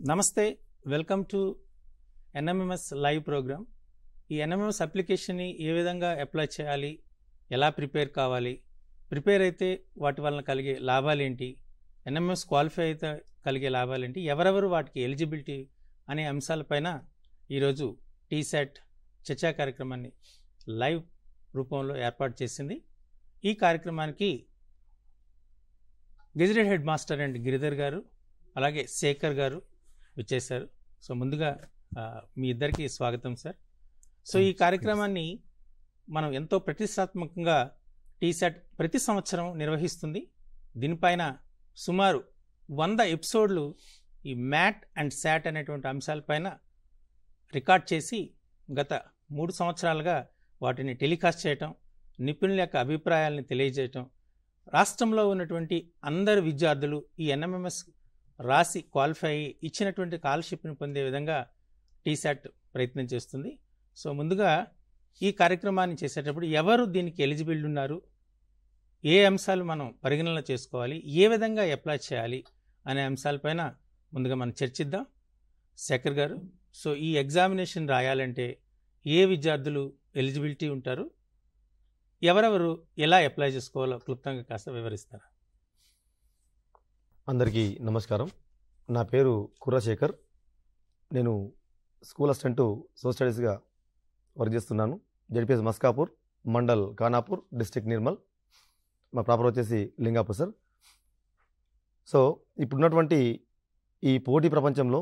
నమస్తే, welcome to NMMS live programme. ఈ NMMS అప్లికేషన్ని ఏ విధంగా అప్లై చేయాలి, ఎలా ప్రిపేర్ కావాలి, ప్రిపేర్ అయితే వాటి వలన కలిగే లాభాలేంటి, ఎన్ఎంఎంఎస్ క్వాలిఫై అయితే కలిగే లాభాలేంటి, ఎవరెవరు వాటికి ఎలిజిబిలిటీ అనే అంశాలపైన ఈరోజు టీశాట్ చర్చా కార్యక్రమాన్ని లైవ్ రూపంలో ఏర్పాటు చేసింది. ఈ కార్యక్రమానికి gazetted head master and Giridhar గారు అలాగే శేఖర్ గారు వచ్చేసారు. సో ముందుగా మీ ఇద్దరికి స్వాగతం సార్. సో ఈ కార్యక్రమాన్ని మనం ఎంతో ప్రతిష్టాత్మకంగా టీశాట్ ప్రతి సంవత్సరం నిర్వహిస్తుంది. దీనిపైన సుమారు 100 ఎపిసోడ్లు ఈ మ్యాట్ అండ్ శాట్ అనేటువంటి అంశాలపైన రికార్డ్ చేసి గత 3 సంవత్సరాలుగా వాటిని టెలికాస్ట్ చేయటం, నిపుణుల యొక్క అభిప్రాయాలను తెలియజేయటం, రాష్ట్రంలో ఉన్నటువంటి అందరు విద్యార్థులు ఈ ఎన్ఎంఎంఎస్ రాసి క్వాలిఫై అయ్యి ఇచ్చినటువంటి స్కాలర్షిప్ని పొందే విధంగా టీశాట్ ప్రయత్నం చేస్తుంది. సో ముందుగా ఈ కార్యక్రమాన్ని చేసేటప్పుడు ఎవరు దీనికి ఎలిజిబుల్ ఉన్నారు, ఏ అంశాలు మనం పరిగణనలో చేసుకోవాలి, ఏ విధంగా అప్లై చేయాలి అనే అంశాలపైన ముందుగా మనం చర్చిద్దాం. శేఖర్ గారు, సో ఈ ఎగ్జామినేషన్ రాయాలంటే ఏ విద్యార్థులు ఎలిజిబిలిటీ ఉంటారు, ఎవరెవరు ఎలా అప్లై చేసుకోవాలో క్లుప్తంగా కాస్త వివరిస్తారా? అందరికీ నమస్కారం. నా పేరు కుర్రశేఖర్. నేను స్కూల్ అసిస్టెంట్ సోషల్ స్టడీస్గా వర్క్ చేస్తున్నాను. ZPS Maskapur, mandal Khanapur, district Nirmal. మా ప్రాపర్ వచ్చేసి లింగాపూర్ సార్. సో ఇప్పుడున్నటువంటి ఈ పోటీ ప్రపంచంలో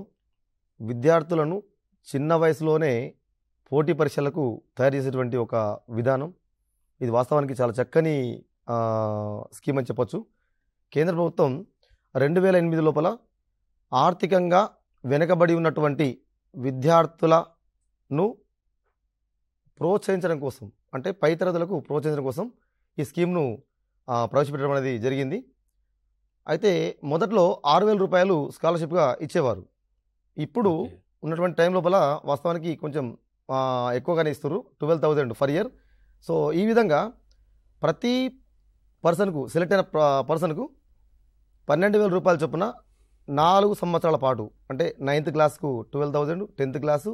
విద్యార్థులను చిన్న వయసులోనే పోటీ పరీక్షలకు తయారు చేసేటువంటి ఒక విధానం ఇది వాస్తవానికి చాలా చక్కని స్కీమ్ అని చెప్పొచ్చు. కేంద్ర ప్రభుత్వం 2008 లోపల ఆర్థికంగా వెనుకబడి ఉన్నటువంటి విద్యార్థులను ప్రోత్సహించడం కోసం, అంటే పై తరగతులకు ప్రోత్సహించడం కోసం ఈ స్కీమ్ను ప్రవేశపెట్టడం అనేది జరిగింది. అయితే మొదట్లో 6,000 రూపాయలు స్కాలర్షిప్గా ఇచ్చేవారు. ఇప్పుడు ఉన్నటువంటి టైం లోపల వాస్తవానికి కొంచెం ఎక్కువగానే ఇస్తారు, 12,000 ఫర్ ఇయర్. సో ఈ విధంగా ప్రతి పర్సన్కు, సెలెక్ట్ అయిన పర్సన్కు 12,000 రూపాయల చొప్పున 4 సంవత్సరాల పాటు, అంటే 9th క్లాస్కు 12,000, 10th class,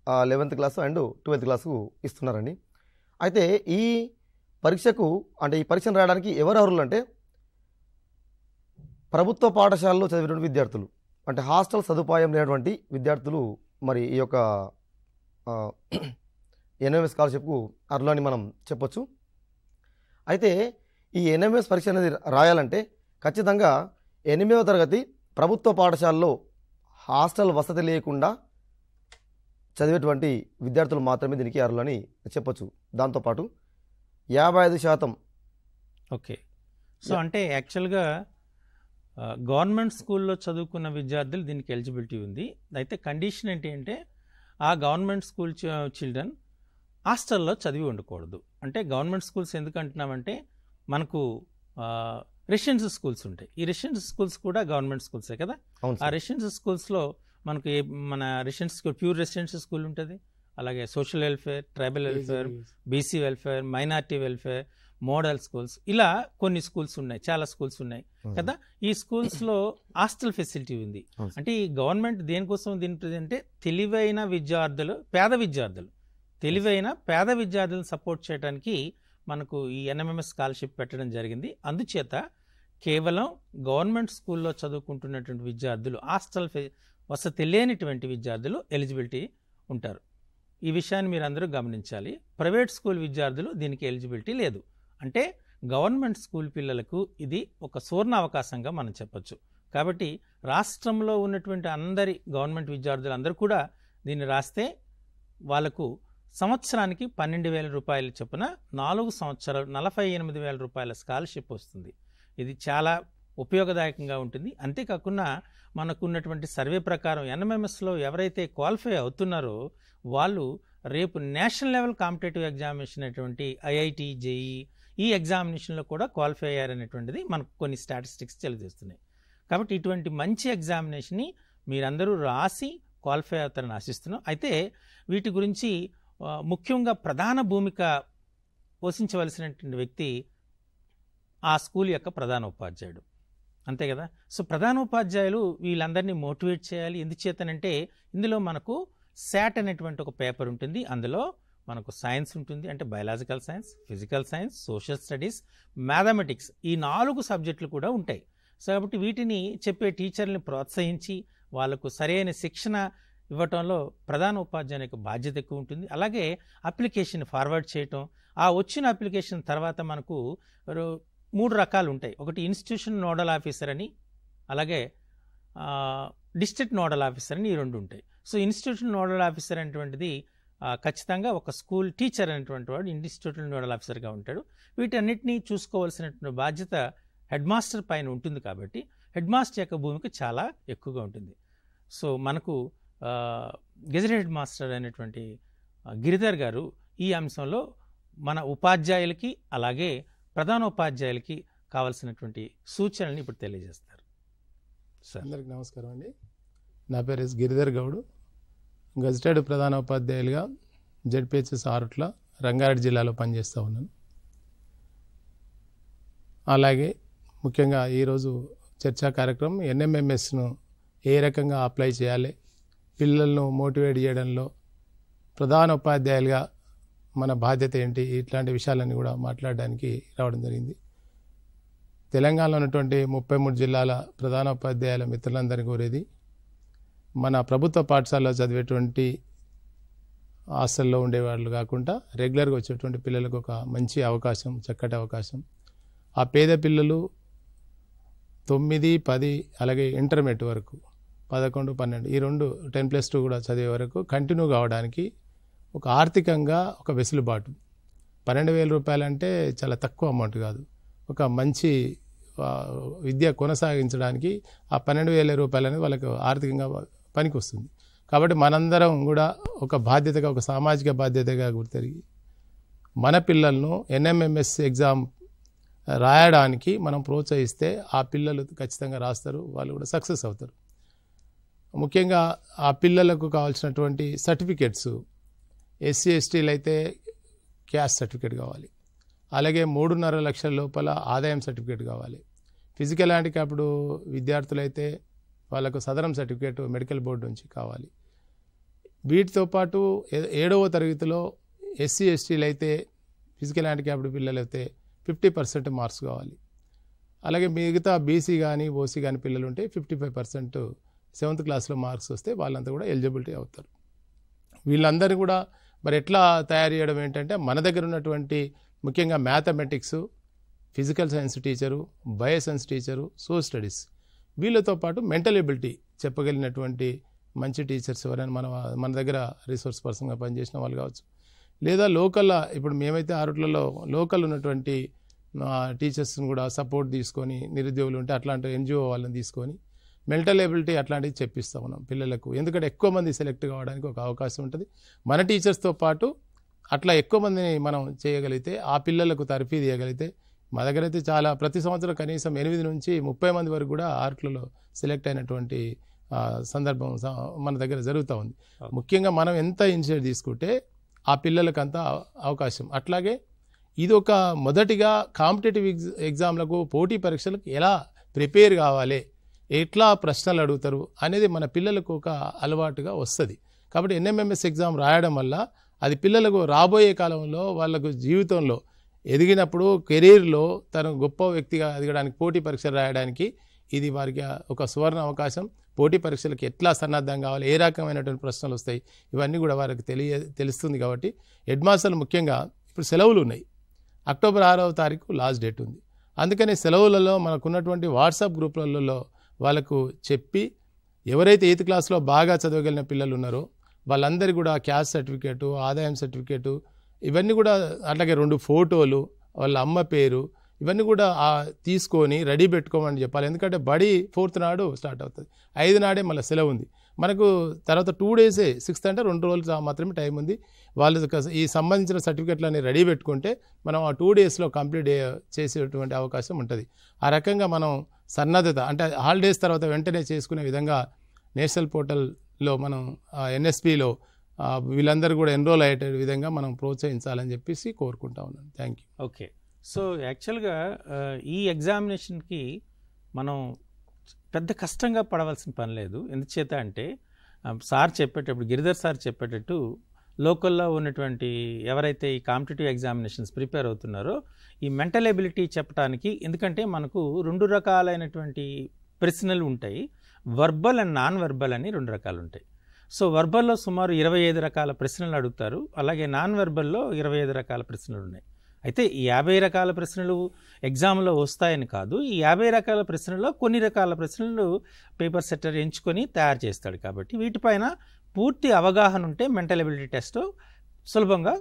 11th class and 12th క్లాసుకు ఇస్తున్నారండి. అయితే ఈ పరీక్షకు, అంటే ఈ పరీక్షను రాయడానికి ఎవరు అర్హులు అంటే ప్రభుత్వ పాఠశాలలో చదివినటువంటి విద్యార్థులు, అంటే హాస్టల్ సదుపాయం లేనటువంటి విద్యార్థులు మరి ఈ యొక్క ఎన్ఎంఎస్ స్కాలర్షిప్కు అర్హులని మనం చెప్పొచ్చు. అయితే ఈ ఎన్ఎంఎస్ పరీక్ష అనేది రాయాలంటే ఖచ్చితంగా 8వ తరగతి ప్రభుత్వ పాఠశాలలో హాస్టల్ వసతి లేకుండా చదివేటువంటి విద్యార్థులు మాత్రమే దీనికి అర్హులని చెప్పొచ్చు. దాంతోపాటు 55%. ఓకే. సో అంటే యాక్చువల్గా గవర్నమెంట్ స్కూల్లో చదువుకున్న విద్యార్థులు దీనికి ఎలిజిబిలిటీ ఉంది. అయితే కండిషన్ ఏంటి అంటే ఆ గవర్నమెంట్ స్కూల్ చిల్డ్రన్ హాస్టల్లో చదివి ఉండకూడదు. అంటే గవర్నమెంట్ స్కూల్స్ ఎందుకు అంటున్నామంటే మనకు రెసిడెన్షియల్ స్కూల్స్ ఉంటాయి. ఈ రెసిడెన్షియల్ స్కూల్స్ కూడా గవర్నమెంట్ స్కూల్సే కదా. ఆ రెసిడెన్షియల్ స్కూల్స్లో మనకు మన residential school, pure residential school ఉంటుంది, అలాగే social welfare, tribal welfare, BC welfare, minority welfare, model schools, ఇలా కొన్ని స్కూల్స్ ఉన్నాయి, చాలా స్కూల్స్ ఉన్నాయి కదా. ఈ స్కూల్స్లో హాస్టల్ ఫెసిలిటీ ఉంది. అంటే ఈ గవర్నమెంట్ దేనికోసం దీని అంటే తెలివైన విద్యార్థులు, తెలివైన పేద విద్యార్థులను సపోర్ట్ చేయడానికి మనకు ఈ ఎన్ఎంఎంఎస్ స్కాలర్షిప్ పెట్టడం జరిగింది. అందుచేత కేవలం గవర్నమెంట్ స్కూల్లో చదువుకుంటున్నటువంటి విద్యార్థులు, హాస్టల్ వసతి లేనిటువంటి విద్యార్థులు ఎలిజిబిలిటీ ఉంటారు. ఈ విషయాన్ని మీరు అందరూ గమనించాలి. ప్రైవేట్ స్కూల్ విద్యార్థులు దీనికి ఎలిజిబిలిటీ లేదు. అంటే గవర్నమెంట్ స్కూల్ పిల్లలకు ఇది ఒక సువర్ణ అవకాశంగా మనం చెప్పొచ్చు. కాబట్టి రాష్ట్రంలో ఉన్నటువంటి అందరి గవర్నమెంట్ విద్యార్థులు అందరూ కూడా దీన్ని రాస్తే వాళ్ళకు సంవత్సరానికి 12,000 రూపాయల చొప్పున 4 సంవత్సరాలు 48,000 రూపాయల స్కాలర్షిప్ వస్తుంది. ఇది చాలా ఉపయోగదాయకంగా ఉంటుంది. అంతేకాకుండా మనకున్నటువంటి సర్వే ప్రకారం ఎన్ఎంఎంఎస్లో ఎవరైతే క్వాలిఫై అవుతున్నారో వాళ్ళు రేపు నేషనల్ లెవెల్ కాంపిటేటివ్ ఎగ్జామినేషన్ అటువంటి ఐఐటి, జేఈ ఈ ఎగ్జామినేషన్లో కూడా క్వాలిఫై అయ్యారనేటువంటిది మనకు కొన్ని స్టాటిస్టిక్స్ తెలియజేస్తున్నాయి. కాబట్టి ఇటువంటి మంచి ఎగ్జామినేషన్ని మీరందరూ రాసి క్వాలిఫై అవుతారని ఆశిస్తున్నాం. అయితే వీటి గురించి ముఖ్యంగా ప్రధాన భూమిక పోషించవలసినటువంటి వ్యక్తి ఆ స్కూల్ యొక్క ప్రధాన ఉపాధ్యాయుడు. అంతే కదా. సో ప్రధానోపాధ్యాయులు వీళ్ళందరినీ మోటివేట్ చేయాలి. ఎందుచేతనంటే ఇందులో మనకు శాట్ అనేటువంటి ఒక పేపర్ ఉంటుంది. అందులో మనకు సైన్స్ ఉంటుంది, అంటే biological science, physical science, social studies, mathematics, ఈ 4 సబ్జెక్టులు కూడా ఉంటాయి. సో కాబట్టి వీటిని చెప్పే టీచర్ని ప్రోత్సహించి వాళ్ళకు సరైన శిక్షణ ఇవ్వటంలో ప్రధాన ఉపాధ్యాయుని యొక్క బాధ్యత ఎక్కువ ఉంటుంది. అలాగే అప్లికేషన్ ఫార్వర్డ్ చేయటం, ఆ వచ్చిన అప్లికేషన్ తర్వాత మనకు 3 రకాలు ఉంటాయి. ఒకటి ఇన్స్టిట్యూషన్ నోడల్ ఆఫీసర్ అని, అలాగే డిస్ట్రిక్ట్ నోడల్ ఆఫీసర్ అని, ఈ 2 ఉంటాయి. సో ఇన్స్టిట్యూషన్ నోడల్ ఆఫీసర్ అనేటువంటిది ఖచ్చితంగా ఒక స్కూల్ టీచర్ అనేటువంటి వాడు ఇన్స్టిట్యూషన్ నోడల్ ఆఫీసర్గా ఉంటాడు. వీటన్నిటినీ చూసుకోవాల్సినటువంటి బాధ్యత హెడ్ మాస్టర్ పైన ఉంటుంది. కాబట్టి హెడ్ మాస్టర్ యొక్క భూమిక చాలా ఎక్కువగా ఉంటుంది. సో మనకు గెజెటెడ్ హెడ్ మాస్టర్ అనేటువంటి గిరిధర్ గారు ఈ అంశంలో మన ఉపాధ్యాయులకి అలాగే ప్రధానోపాధ్యాయులకి కావాల్సినటువంటి సూచనల్ని ఇప్పుడు తెలియజేస్తారు. సార్ అందరికి నమస్కారం అండి. నా పేరు ఎస్ గిరిధర్ గౌడ్. గెజెటెడ్ ప్రధానోపాధ్యాయులుగా జెడ్పిహెచ్ఎస్ ఆరుట్ల రంగారెడ్డి జిల్లాలో పనిచేస్తూ ఉన్నాను. అలాగే ముఖ్యంగా ఈరోజు చర్చా కార్యక్రమం ఎన్ఎంఎంఎస్ను ఏ రకంగా అప్లై చేయాలి, పిల్లలను మోటివేట్ చేయడంలో ప్రధాన ఉపాధ్యాయులుగా మన బాధ్యత ఏంటి, ఇట్లాంటి విషయాలన్నీ కూడా మాట్లాడడానికి రావడం జరిగింది. తెలంగాణలో ఉన్నటువంటి 33 జిల్లాల ప్రధాన ఉపాధ్యాయుల మిత్రులందరినీ కోరేది, మన ప్రభుత్వ పాఠశాలలో చదివేటువంటి హాస్టల్లో ఉండేవాళ్ళు కాకుండా రెగ్యులర్గా వచ్చేటువంటి పిల్లలకు ఒక మంచి అవకాశం, చక్కటి అవకాశం. ఆ పేద పిల్లలు 9, 10 అలాగే ఇంటర్మీడియట్ వరకు 11, 12 ఈ 2 10+2 కూడా చదివే వరకు కంటిన్యూ కావడానికి ఒక ఆర్థికంగా ఒక వెసులుబాటు. 12,000 రూపాయలు అంటే చాలా తక్కువ అమౌంట్ కాదు. ఒక మంచి విద్య కొనసాగించడానికి ఆ 12,000 రూపాయలు అనేది వాళ్ళకు ఆర్థికంగా పనికి వస్తుంది. కాబట్టి మనందరం కూడా ఒక బాధ్యతగా, ఒక సామాజిక బాధ్యతగా గుర్తిరిగి మన పిల్లలను ఎన్ఎంఎంఎస్ ఎగ్జామ్ రాయడానికి మనం ప్రోత్సహిస్తే ఆ పిల్లలు ఖచ్చితంగా రాస్తారు, వాళ్ళు కూడా సక్సెస్ అవుతారు. ముఖ్యంగా ఆ పిల్లలకు కావాల్సినటువంటి సర్టిఫికెట్స్, ఎస్సీ ఎస్టీలు అయితే క్యాస్ట్ సర్టిఫికేట్ కావాలి, అలాగే 3.5 లక్షల లోపల ఆదాయం సర్టిఫికేట్ కావాలి. ఫిజికల్ హ్యాండిక్యాప్డ్ విద్యార్థులైతే వాళ్ళకు సదరం సర్టిఫికేట్ మెడికల్ బోర్డు నుంచి కావాలి. వీటితో పాటు 7వ తరగతిలో ఎస్సీ ఎస్టీలు అయితే, ఫిజికల్ హ్యాండిక్యాప్డ్ పిల్లలు అయితే 50% మార్క్స్ కావాలి. అలాగే మిగతా బీసీ కానీ ఓసీ కానీ పిల్లలు ఉంటే 55% 7th క్లాస్లో మార్క్స్ వస్తే వాళ్ళంతా కూడా ఎలిజిబిలిటీ అవుతారు. వీళ్ళందరినీ కూడా మరి ఎట్లా తయారు చేయడం ఏంటంటే, మన దగ్గర ఉన్నటువంటి ముఖ్యంగా mathematics, physical science teacher, bio science teacher, social studies, వీళ్ళతో పాటు మెంటల్ ఎబిలిటీ చెప్పగలిగినటువంటి మంచి టీచర్స్ ఎవరైనా మన దగ్గర రిసోర్స్ పర్సన్గా పనిచేసిన వాళ్ళు కావచ్చు, లేదా లోకల్, ఇప్పుడు మేమైతే ఆరుట్లలో లోకల్ ఉన్నటువంటి టీచర్స్ని కూడా సపోర్ట్ తీసుకొని, నిరుద్యోగులు ఉంటే అట్లాంటి ఎన్జిఓ వాళ్ళని తీసుకొని మెంటల్ ఎబిలిటీ అట్లాంటివి చెప్పిస్తాం మనం పిల్లలకు. ఎందుకంటే ఎక్కువ మంది సెలెక్ట్ కావడానికి ఒక అవకాశం ఉంటుంది. మన టీచర్స్తో పాటు అట్లా ఎక్కువ మందిని మనం చేయగలిగితే, ఆ పిల్లలకు తర్ఫీ తీయగలిగితే, మా దగ్గర అయితే చాలా ప్రతి సంవత్సరం కనీసం 8 నుంచి 30 మంది వరకు కూడా ఆర్ట్లలో సెలెక్ట్ అయినటువంటి సందర్భం మన దగ్గర జరుగుతూ ఉంది. ముఖ్యంగా మనం ఎంత ఇనిషియేటివ్ తీసుకుంటే ఆ పిల్లలకు అంత అవకాశం. అట్లాగే ఇది ఒక మొదటిగా కాంపిటేటివ్ ఎగ్జామ్లకు, పోటీ పరీక్షలకు ఎలా ప్రిపేర్ కావాలి, ఎట్లా ప్రశ్నలు అడుగుతారు అనేది మన పిల్లలకు ఒక అలవాటుగా వస్తుంది. కాబట్టి ఎన్ఎంఎంఎస్ ఎగ్జామ్ రాయడం వల్ల అది పిల్లలకు రాబోయే కాలంలో వాళ్ళకు జీవితంలో ఎదిగినప్పుడు కెరీర్లో తను గొప్ప వ్యక్తిగా ఎదగడానికి, పోటీ పరీక్షలు రాయడానికి ఇది వారికి ఒక సువర్ణ అవకాశం. పోటీ పరీక్షలకు ఎట్లా సన్నద్ధం కావాలి, ఏ రకమైనటువంటి ప్రశ్నలు వస్తాయి, ఇవన్నీ కూడా వారికి తెలుస్తుంది. కాబట్టి హెడ్ మాస్టర్లు ముఖ్యంగా ఇప్పుడు సెలవులు ఉన్నాయి, అక్టోబర్ 6వ తారీఖు లాస్ట్ డేట్ ఉంది. అందుకని సెలవులలో మనకున్నటువంటి వాట్సాప్ గ్రూపులలో వాళ్ళకు చెప్పి, ఎవరైతే 8th క్లాస్లో బాగా చదవగలిగిన పిల్లలు ఉన్నారో వాళ్ళందరికీ కూడా క్యాస్ట్ సర్టిఫికేటు, ఆదాయం సర్టిఫికేటు, ఇవన్నీ కూడా, అట్లాగే 2 ఫోటోలు, వాళ్ళ అమ్మ పేరు, ఇవన్నీ కూడా తీసుకొని రెడీ పెట్టుకోమని చెప్పాలి. ఎందుకంటే బడి 4th నాడు స్టార్ట్ అవుతుంది, 5 నాడే మళ్ళీ సెలవు ఉంది మనకు. తర్వాత 2 డేసే, 6th అంటే 2 రోజులు మాత్రమే టైం ఉంది. వాళ్ళు ఈ సంబంధించిన సర్టిఫికెట్లన్నీ రెడీ పెట్టుకుంటే మనం ఆ 2 డేస్లో కంప్లీట్ చేసేటువంటి అవకాశం ఉంటుంది. ఆ రకంగా మనం సన్నద్ధత, అంటే హాలిడేస్ తర్వాత వెంటనే చేసుకునే విధంగా నేషనల్ పోర్టల్లో మనం ఎన్ఎస్పిలో వీళ్ళందరూ కూడా ఎన్రోల్ అయ్యే విధంగా మనం ప్రోత్సహించాలని చెప్పేసి కోరుకుంటా ఉన్నాను. Thank you. ఓకే. సో యాక్చువల్గా ఈ ఎగ్జామినేషన్కి మనం పెద్ద కష్టంగా పడవలసిన పని లేదు. ఎందుచేత అంటే సార్ చెప్పేటప్పుడు గిరిధర్ సార్ చెప్పేటట్టు లోకల్లో ఉన్నటువంటి ఎవరైతే ఈ కాంపిటేటివ్ ఎగ్జామినేషన్స్ ప్రిపేర్ అవుతున్నారో ఈ మెంటల్ ఎబిలిటీ చెప్పడానికి, ఎందుకంటే మనకు 2 రకాలైనటువంటి ప్రశ్నలు ఉంటాయి. వర్బల్ అండ్ నాన్ వర్బల్ అని 2 రకాలు ఉంటాయి. సో వర్బల్లో సుమారు 25 రకాల ప్రశ్నలు అడుగుతారు. అలాగే నాన్ వర్బల్లో 25 రకాల ప్రశ్నలు ఉన్నాయి. అయితే ఈ 50 రకాల ప్రశ్నలు ఎగ్జామ్లో వస్తాయని కాదు. ఈ 50 రకాల ప్రశ్నల్లో కొన్ని రకాల ప్రశ్నలు పేపర్ సెట్టర్ ఎంచుకొని తయారు చేస్తాడు. కాబట్టి వీటిపైన పూర్తి అవగాహన ఉంటే మెంటల్ ఎబిలిటీ టెస్ట్ సులభంగా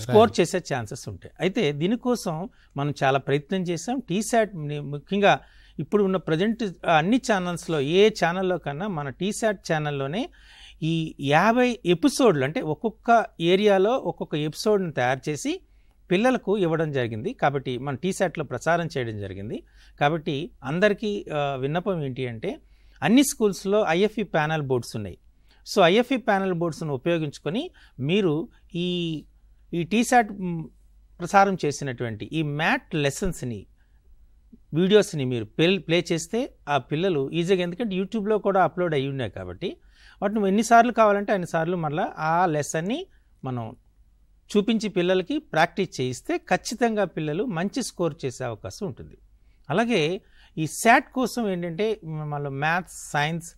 స్కోర్ చేసే ఛాన్సెస్ ఉంటాయి. అయితే దీనికోసం మనం చాలా ప్రయత్నం చేసాం. టీశాట్ ముఖ్యంగా ఇప్పుడు ఉన్న ప్రజెంట్ అన్ని ఛానల్స్లో ఏ ఛానల్లో కన్నా మన టీశాట్ ఛానల్లోనే ఈ 50 ఎపిసోడ్లు, అంటే ఒక్కొక్క ఏరియాలో ఒక్కొక్క ఎపిసోడ్ని తయారు చేసి పిల్లలకు ఇవ్వడం జరిగింది. కాబట్టి మన టీశాట్లో ప్రచారం చేయడం జరిగింది. కాబట్టి అందరికీ విన్నపం ఏంటి అంటే అన్ని స్కూల్స్లో ఐఎఫ్ఈ ప్యానల్ బోర్డ్స్ ఉన్నాయి. సో ఐఎఫ్ఈ ప్యానల్ బోర్డ్స్ను ఉపయోగించుకొని మీరు ఈ టీశాట్ ప్రసారం చేసినటువంటి ఈ మ్యాట్ లెసన్స్ని వీడియోస్ని మీరు ప్లే చేస్తే ఆ పిల్లలు ఈజీగా, ఎందుకంటే యూట్యూబ్లో కూడా అప్లోడ్ అయ్యి ఉన్నాయి కాబట్టి వాటిని ఎన్నిసార్లు కావాలంటే అన్నిసార్లు మళ్ళీ ఆ లెసన్ని మనం చూపించి పిల్లలకి ప్రాక్టీస్ చేయిస్తే ఖచ్చితంగా పిల్లలు మంచి స్కోర్ చేసే అవకాశం ఉంటుంది. అలాగే ఈ శాట్ కోసం ఏంటంటే మళ్ళీ మ్యాథ్స్, సైన్స్,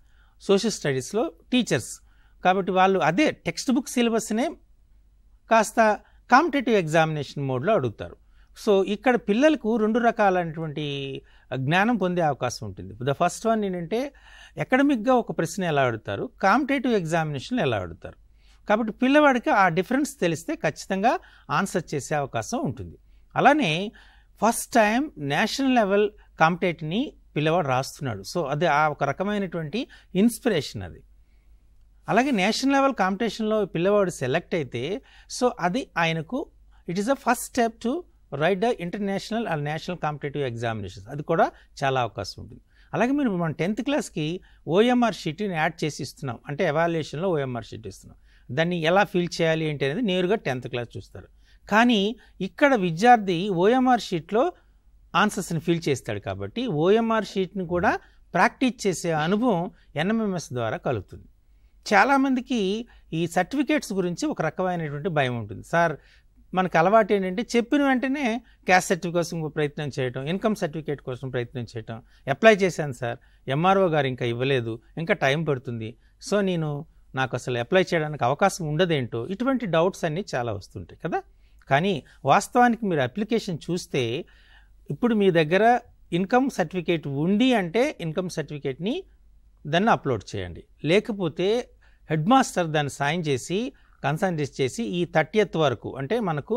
సోషల్ స్టడీస్లో టీచర్స్ కాబట్టి వాళ్ళు అదే టెక్స్ట్ బుక్ సిలబస్నే కాస్త కాంపిటేటివ్ ఎగ్జామినేషన్ మోడ్లో అడుగుతారు. సో ఇక్కడ పిల్లలకు 2 రకాలైనటువంటి జ్ఞానం పొందే అవకాశం ఉంటుంది. ద ఫస్ట్ వన్ ఏంటంటే అకాడమిక్గా ఒక ప్రశ్న ఎలా అడుగుతారు, కాంపిటేటివ్ ఎగ్జామినేషన్లో ఎలా అడుగుతారు. కాబట్టి పిల్లవాడికి ఆ డిఫరెన్స్ తెలిస్తే ఖచ్చితంగా ఆన్సర్ చేసే అవకాశం ఉంటుంది. అలానే ఫస్ట్ టైం నేషనల్ లెవెల్ కాంపిటేటివ్ని పిల్లవాడు రాస్తున్నాడు. సో అది ఆ ఒక రకమైనటువంటి ఇన్స్పిరేషన్ అది. అలాగే నేషనల్ లెవెల్ కాంపిటీషన్లో పిల్లవాడు సెలెక్ట్ అయితే సో అది ఆయనకు it is a first step to right the international and national competitive examinations. అది కూడా చాలా అవకాశం ఉంటుంది. అలాగే మీరు మన 10th క్లాస్కి ఓఎంఆర్ షీట్ని యాడ్ చేసి ఇస్తున్నాం. అంటే ఎవాల్యుయేషన్లో ఓఎంఆర్ షీట్ ఇస్తున్నాం. దాన్ని ఎలా ఫిల్ చేయాలి ఏంటి అనేది నేరుగా 10th క్లాస్ చూస్తారు. కానీ ఇక్కడ విద్యార్థి ఓఎంఆర్ షీట్లో ఆన్సర్స్ని ఫిల్ చేస్తాడు. కాబట్టి ఓఎంఆర్ షీట్ని కూడా ప్రాక్టీస్ చేసే అనుభవం ఎన్ఎంఎంఎస్ ద్వారా కలుగుతుంది. చాలామందికి ఈ సర్టిఫికేట్స్ గురించి ఒక రకమైనటువంటి భయం ఉంటుంది. సార్ మనకు అలవాటు ఏంటంటే చెప్పిన వెంటనే క్యాస్ట్ సర్టిఫికేట్ కోసం ప్రయత్నం చేయటం, ఇన్కమ్ సర్టిఫికేట్ కోసం ప్రయత్నం చేయటం. అప్లై చేశాను సార్, ఎంఆర్ఓ గారు ఇంకా ఇవ్వలేదు, ఇంకా టైం పడుతుంది, సో నాకు అసలు అప్లై చేయడానికి అవకాశం ఉండదేంటో, ఇటువంటి డౌట్స్ అన్నీ చాలా వస్తుంటాయి కదా. కానీ వాస్తవానికి మీరు అప్లికేషన్ చూస్తే ఇప్పుడు మీ దగ్గర ఇన్కమ్ సర్టిఫికేట్ ఉంది అంటే ఇన్కమ్ సర్టిఫికేట్ని దాన్ని అప్లోడ్ చేయండి. లేకపోతే హెడ్ మాస్టర్ దాన్ని సైన్ చేసి కన్సల్టేట్ చేసి ఈ 30th వరకు, అంటే మనకు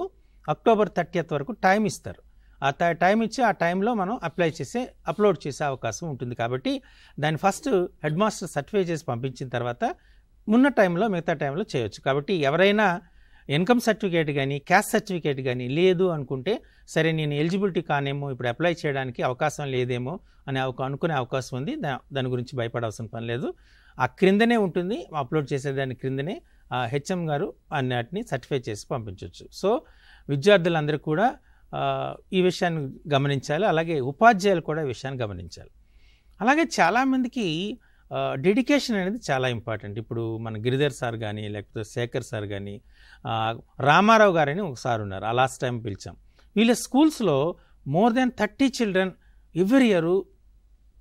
అక్టోబర్ 30th వరకు టైం ఇస్తారు. ఆ టైం ఇచ్చి ఆ టైంలో మనం అప్లోడ్ చేసే అవకాశం ఉంటుంది. కాబట్టి దాన్ని ఫస్ట్ హెడ్ మాస్టర్ సర్టిఫై చేసి పంపించిన తర్వాత ఉన్న టైంలో మిగతా టైంలో చేయొచ్చు. కాబట్టి ఎవరైనా ఇన్కమ్ సర్టిఫికేట్ కానీ క్యాస్ట్ సర్టిఫికేట్ కానీ లేదు అనుకుంటే సరే నేను ఎలిజిబిలిటీ కానేమో, ఇప్పుడు అప్లై చేయడానికి అవకాశం లేదేమో అని అనుకునే అవకాశం ఉంది. దాని గురించి భయపడాల్సిన పని లేదు. ఆ క్రిందనే ఉంటుంది, అప్లోడ్ చేసేదాని క్రిందనే హెచ్ఎం గారు అన్నిటిని సర్టిఫై చేసి పంపించవచ్చు. సో విద్యార్థులందరూ కూడా ఈ విషయాన్ని గమనించాలి. అలాగే ఉపాధ్యాయులు కూడా ఈ విషయాన్ని గమనించాలి. అలాగే చాలామందికి డెడికేషన్ అనేది చాలా ఇంపార్టెంట్. ఇప్పుడు మన గిరిధర్ సార్ కానీ లేకపోతే శేఖర్ సార్ కానీ రామారావు గారని ఒకసారి ఉన్నారు, ఆ లాస్ట్ టైం పిలిచాం. వీళ్ళ స్కూల్స్లో more than 30 children every year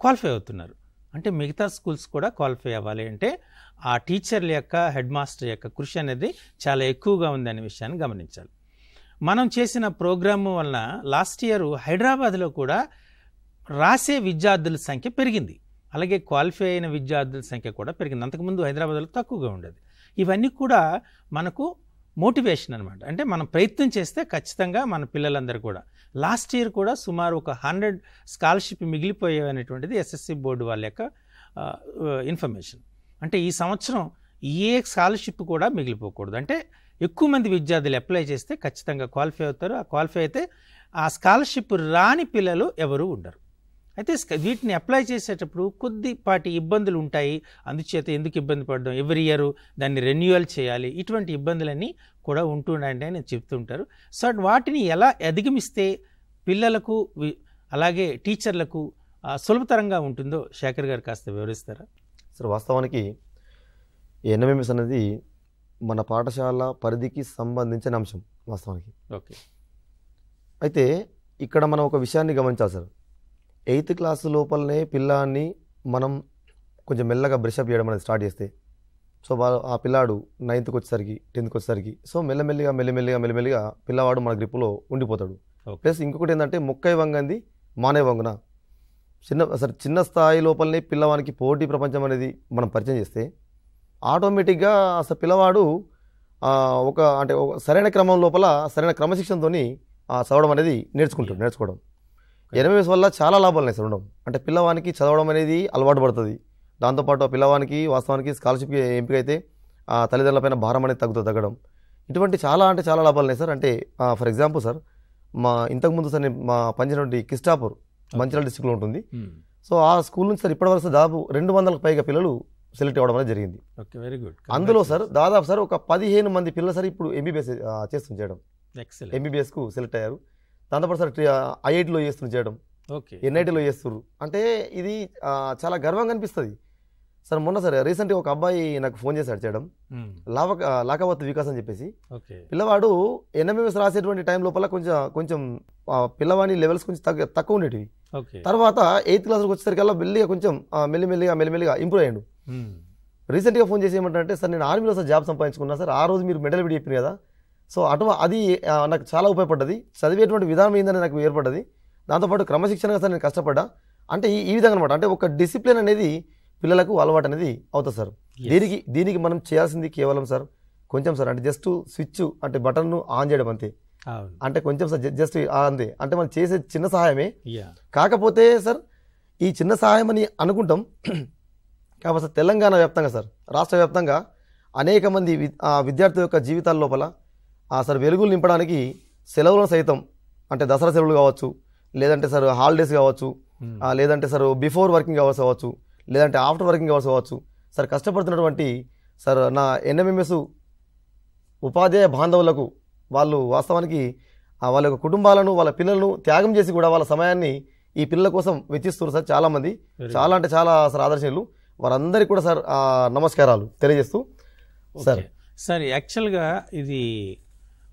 qualify అవుతున్నారు. అంటే మిగతా స్కూల్స్ కూడా క్వాలిఫై అవ్వాలి అంటే ఆ టీచర్ల యొక్క హెడ్ మాస్టర్ యొక్క కృషి అనేది చాలా ఎక్కువగా ఉందనే విషయాన్ని గమనించాలి. మనం చేసిన ప్రోగ్రాము వలన లాస్ట్ ఇయర్ హైదరాబాద్లో కూడా రాసే విద్యార్థుల సంఖ్య పెరిగింది. అలాగే క్వాలిఫై అయిన విద్యార్థుల సంఖ్య కూడా పెరిగింది. అంతకుముందు హైదరాబాద్లో తక్కువగా ఉండేది. ఇవన్నీ కూడా మనకు మోటివేషన్ అనమాట. అంటే మనం ప్రయత్నం చేస్తే ఖచ్చితంగా మన పిల్లలందరూ కూడా లాస్ట్ ఇయర్ కూడా సుమారు ఒక 100 స్కాలర్షిప్ మిగిలిపోయేటువంటిది ఎస్ఎస్సి బోర్డు వాళ్ళ యొక్క ఇన్ఫర్మేషన్. అంటే ఈ సంవత్సరం ఏ స్కాలర్షిప్ కూడా మిగిలిపోకూడదు. అంటే ఎక్కువ మంది విద్యార్థులు అప్లై చేస్తే ఖచ్చితంగా క్వాలిఫై అవుతారు. ఆ క్వాలిఫై అయితే ఆ స్కాలర్షిప్ రాని పిల్లలు ఎవరు ఉండరు. అయితే వీటిని అప్లై చేసేటప్పుడు కొద్దిపాటి ఇబ్బందులు ఉంటాయి. అందుచేత ఎందుకు ఇబ్బంది పడడం, ఎవ్రీ ఇయర్ దాన్ని రెన్యువల్ చేయాలి, ఇటువంటి ఇబ్బందులన్నీ కూడా ఉంటుండండి అని చెప్తుంటారు. సో వాటిని ఎలా అధిగమిస్తే పిల్లలకు అలాగే టీచర్లకు సులభతరంగా ఉంటుందో శేఖర్ గారు కాస్త వివరిస్తారా? సార్ వాస్తవానికి ఎన్ఎంఎంఎస్ అనేది మన పాఠశాల పరిధికి సంబంధించిన అంశం వాస్తవానికి. ఓకే. అయితే ఇక్కడ మనం ఒక విషయాన్ని గమనించాలి సార్. 8th క్లాస్ లోపలనే పిల్లాన్ని మనం కొంచెం మెల్లగా బ్రషప్ చేయడం అనేది స్టార్ట్ చేస్తే, సో ఆ పిల్లాడు 9th వచ్చేసరికి 10th వచ్చేసరికి సో మెల్లిమెల్లిగా పిల్లవాడు మన గ్రిప్పులో ఉండిపోతాడు. ప్లస్ ఇంకొకటి ఏంటంటే మొక్కై వంగంది మానే వంగున, చిన్న స్థాయి లోపలనే పిల్లవానికి పోటీ ప్రపంచం అనేది మనం పరిచయం చేస్తే ఆటోమేటిక్గా అసలు పిల్లవాడు ఒక సరైన క్రమం లోపల సరైన క్రమశిక్షణతో చదవడం అనేది నేర్చుకోవడం. ఎన్ఎంఎస్ వల్ల చాలా లాభాలు ఉన్నాయి సార్ ఉండడం. అంటే పిల్లవానికి చదవడం అనేది అలవాటు పడుతుంది. దాంతోపాటు ఆ పిల్లవానికి వాస్తవానికి స్కాలర్షిప్కి ఎంపిక అయితే తల్లిదండ్రులపైన భారం అనేది తగ్గడం, ఇటువంటి చాలా లాభాలు ఉన్నాయి సార్. అంటే ఫర్ ఎగ్జాంపుల్ సార్, ఇంతకుముందు సార్ నేను పనిచేసినటువంటి కిస్టాపూర్ మంచిర్యాల డిస్టిక్లో ఉంటుంది. సో ఆ స్కూల్ నుంచి సార్ ఇప్పటివరకు దాదాపు 200కు పైగా పిల్లలు సెలెక్ట్ అవ్వడం అనేది జరిగింది. Very good. అందులో సార్ దాదాపు సార్ ఒక 15 మంది పిల్లలు సార్ ఇప్పుడు ఎంబీబీఎస్ చేయడం, ఎంబీబీఎస్కు సెలెక్ట్ అయ్యారు. దాంతోపాటు సార్ ఐఐటీలో చేయడం, ఎన్ఐటీలో చేస్తున్నారు. అంటే ఇది చాలా గర్వంగా అనిపిస్తుంది సార్. మొన్న సార్ రీసెంట్గా ఒక అబ్బాయి నాకు ఫోన్ చేశాడు చేయడం, లాకావత్ వికాస్ అని చెప్పేసి. పిల్లవాడు ఎన్ఎంఎంఎస్ రాసేటువంటి టైం లోపల కొంచెం పిల్లవాని లెవెల్స్ కొంచెం తక్కువ ఉండేటివి. తర్వాత 8th క్లాస్కి వచ్చేసరికల్లా మెల్లిమెల్లిగా ఇంప్రూవ్ అయ్యాడు. రీసెంట్గా ఫోన్ చేసి ఏమంటారంటే, సార్ నేను ఆర్మీలో సార్ జాబ్ సంపాదించుకున్నా సార్, ఆ రోజు మీరు మెడల్ పెట్టి చెప్పారు కదా, సో అది నాకు చాలా ఉపయోగపడ్డది. చదివేటువంటి విధానం ఏందని నాకు ఏర్పడ్డది. దాంతోపాటు క్రమశిక్షణగా సార్ నేను కష్టపడ్డా. అంటే ఈ విధంగా అనమాట. అంటే ఒక డిసిప్లిన్ అనేది పిల్లలకు అలవాటు అనేది అవుతుంది సార్. దీనికి మనం చేయాల్సింది కేవలం సార్ కొంచెం సార్, అంటే జస్ట్ స్విచ్ అంటే బటన్ను ఆన్ చేయడం అంతే. అంటే కొంచెం సార్ జస్ట్ అంతే. అంటే మనం చేసే చిన్న సహాయమే. కాకపోతే సార్ ఈ చిన్న సహాయం అని అనుకుంటాం, కాకపోతే తెలంగాణ వ్యాప్తంగా సార్, రాష్ట్ర వ్యాప్తంగా అనేక మంది విద్యార్థుల యొక్క జీవితాల లోపల సార్ వెలుగులు నింపడానికి సెలవులను సైతం, అంటే దసరా సెలవులు కావచ్చు, లేదంటే సార్ హాలిడేస్ కావచ్చు, లేదంటే సార్ బిఫోర్ వర్కింగ్ అవర్స్ కావచ్చు, లేదంటే ఆఫ్టర్ వర్కింగ్ అవర్స్ కావచ్చు, సార్ కష్టపడుతున్నటువంటి సార్ నా ఎన్ఎంఎంఎస్ ఉపాధ్యాయ బాంధవులకు వాళ్ళు వాస్తవానికి వాళ్ళ యొక్క కుటుంబాలను వాళ్ళ పిల్లలను త్యాగం చేసి కూడా వాళ్ళ సమయాన్ని ఈ పిల్లల కోసం వెచ్చిస్తున్నారు సార్. చాలామంది చాలా సార్ ఆదర్శనీయులు. వారందరికీ కూడా సార్ నమస్కారాలు తెలియజేస్తూ సార్ యాక్చువల్గా ఇది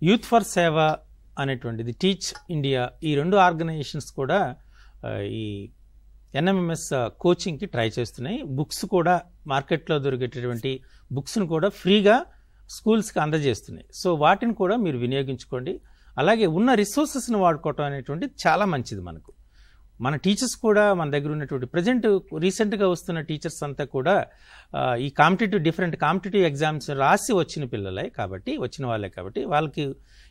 యూత్ ఫర్ సేవ అనేటువంటిది, టీచ్ ఇండియా, ఈ 2 ఆర్గనైజేషన్స్ కూడా ఈ ఎన్ఎంఎంఎస్ కోచింగ్కి ట్రై చేస్తున్నాయి. బుక్స్ కూడా మార్కెట్లో దొరికేటటువంటి బుక్స్ను కూడా ఫ్రీగా స్కూల్స్కి అందజేస్తున్నాయి. సో వాటిని కూడా మీరు వినియోగించుకోండి. అలాగే ఉన్న రిసోర్సెస్ని వాడుకోవటం అనేటువంటిది చాలా మంచిది. మన టీచర్స్ కూడా మన దగ్గర ఉన్నటువంటి ప్రజెంట్ రీసెంట్గా వస్తున్న టీచర్స్ అంతా కూడా ఈ డిఫరెంట్ కాంపిటేటివ్ ఎగ్జామ్స్ రాసి వచ్చిన వాళ్ళే కాబట్టి వాళ్ళకి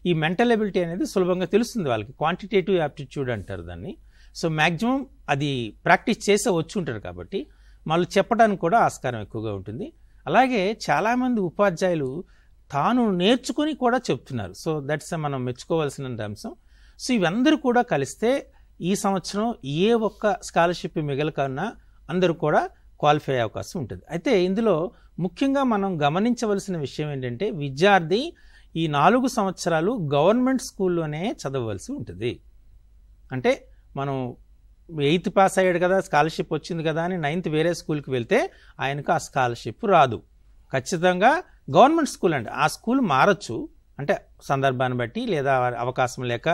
ఈ మెంటల్ ఎబిలిటీ అనేది సులభంగా తెలుస్తుంది. వాళ్ళకి క్వాంటిటేటివ్ యాప్టిట్యూడ్ అంటారు దాన్ని. సో మ్యాక్సిమం అది ప్రాక్టీస్ చేసే వచ్చి ఉంటారు కాబట్టి వాళ్ళు చెప్పడానికి కూడా ఆస్కారం ఎక్కువగా ఉంటుంది. అలాగే చాలామంది ఉపాధ్యాయులు తాను నేర్చుకుని కూడా చెప్తున్నారు. సో దట్స్ మనం మెచ్చుకోవాల్సిన అంశం. సో ఇవందరూ కూడా కలిస్తే ఈ సంవత్సరం ఏ ఒక్క స్కాలర్షిప్ మిగలకన్నా అందరూ కూడా క్వాలిఫై అయ్యే అవకాశం ఉంటుంది. అయితే ఇందులో ముఖ్యంగా మనం గమనించవలసిన విషయం ఏంటంటే, విద్యార్థి ఈ 4 సంవత్సరాలు గవర్నమెంట్ స్కూల్లోనే చదవవలసి ఉంటుంది. అంటే మనం 8th పాస్ అయ్యాడు కదా, స్కాలర్షిప్ వచ్చింది కదా అని 9th వేరే స్కూల్కి వెళ్తే ఆయనకు ఆ స్కాలర్షిప్ రాదు. ఖచ్చితంగా గవర్నమెంట్ స్కూల్ అండి. ఆ స్కూల్ మారచ్చు, అంటే సందర్భాన్ని బట్టి, లేదా అవకాశం లేక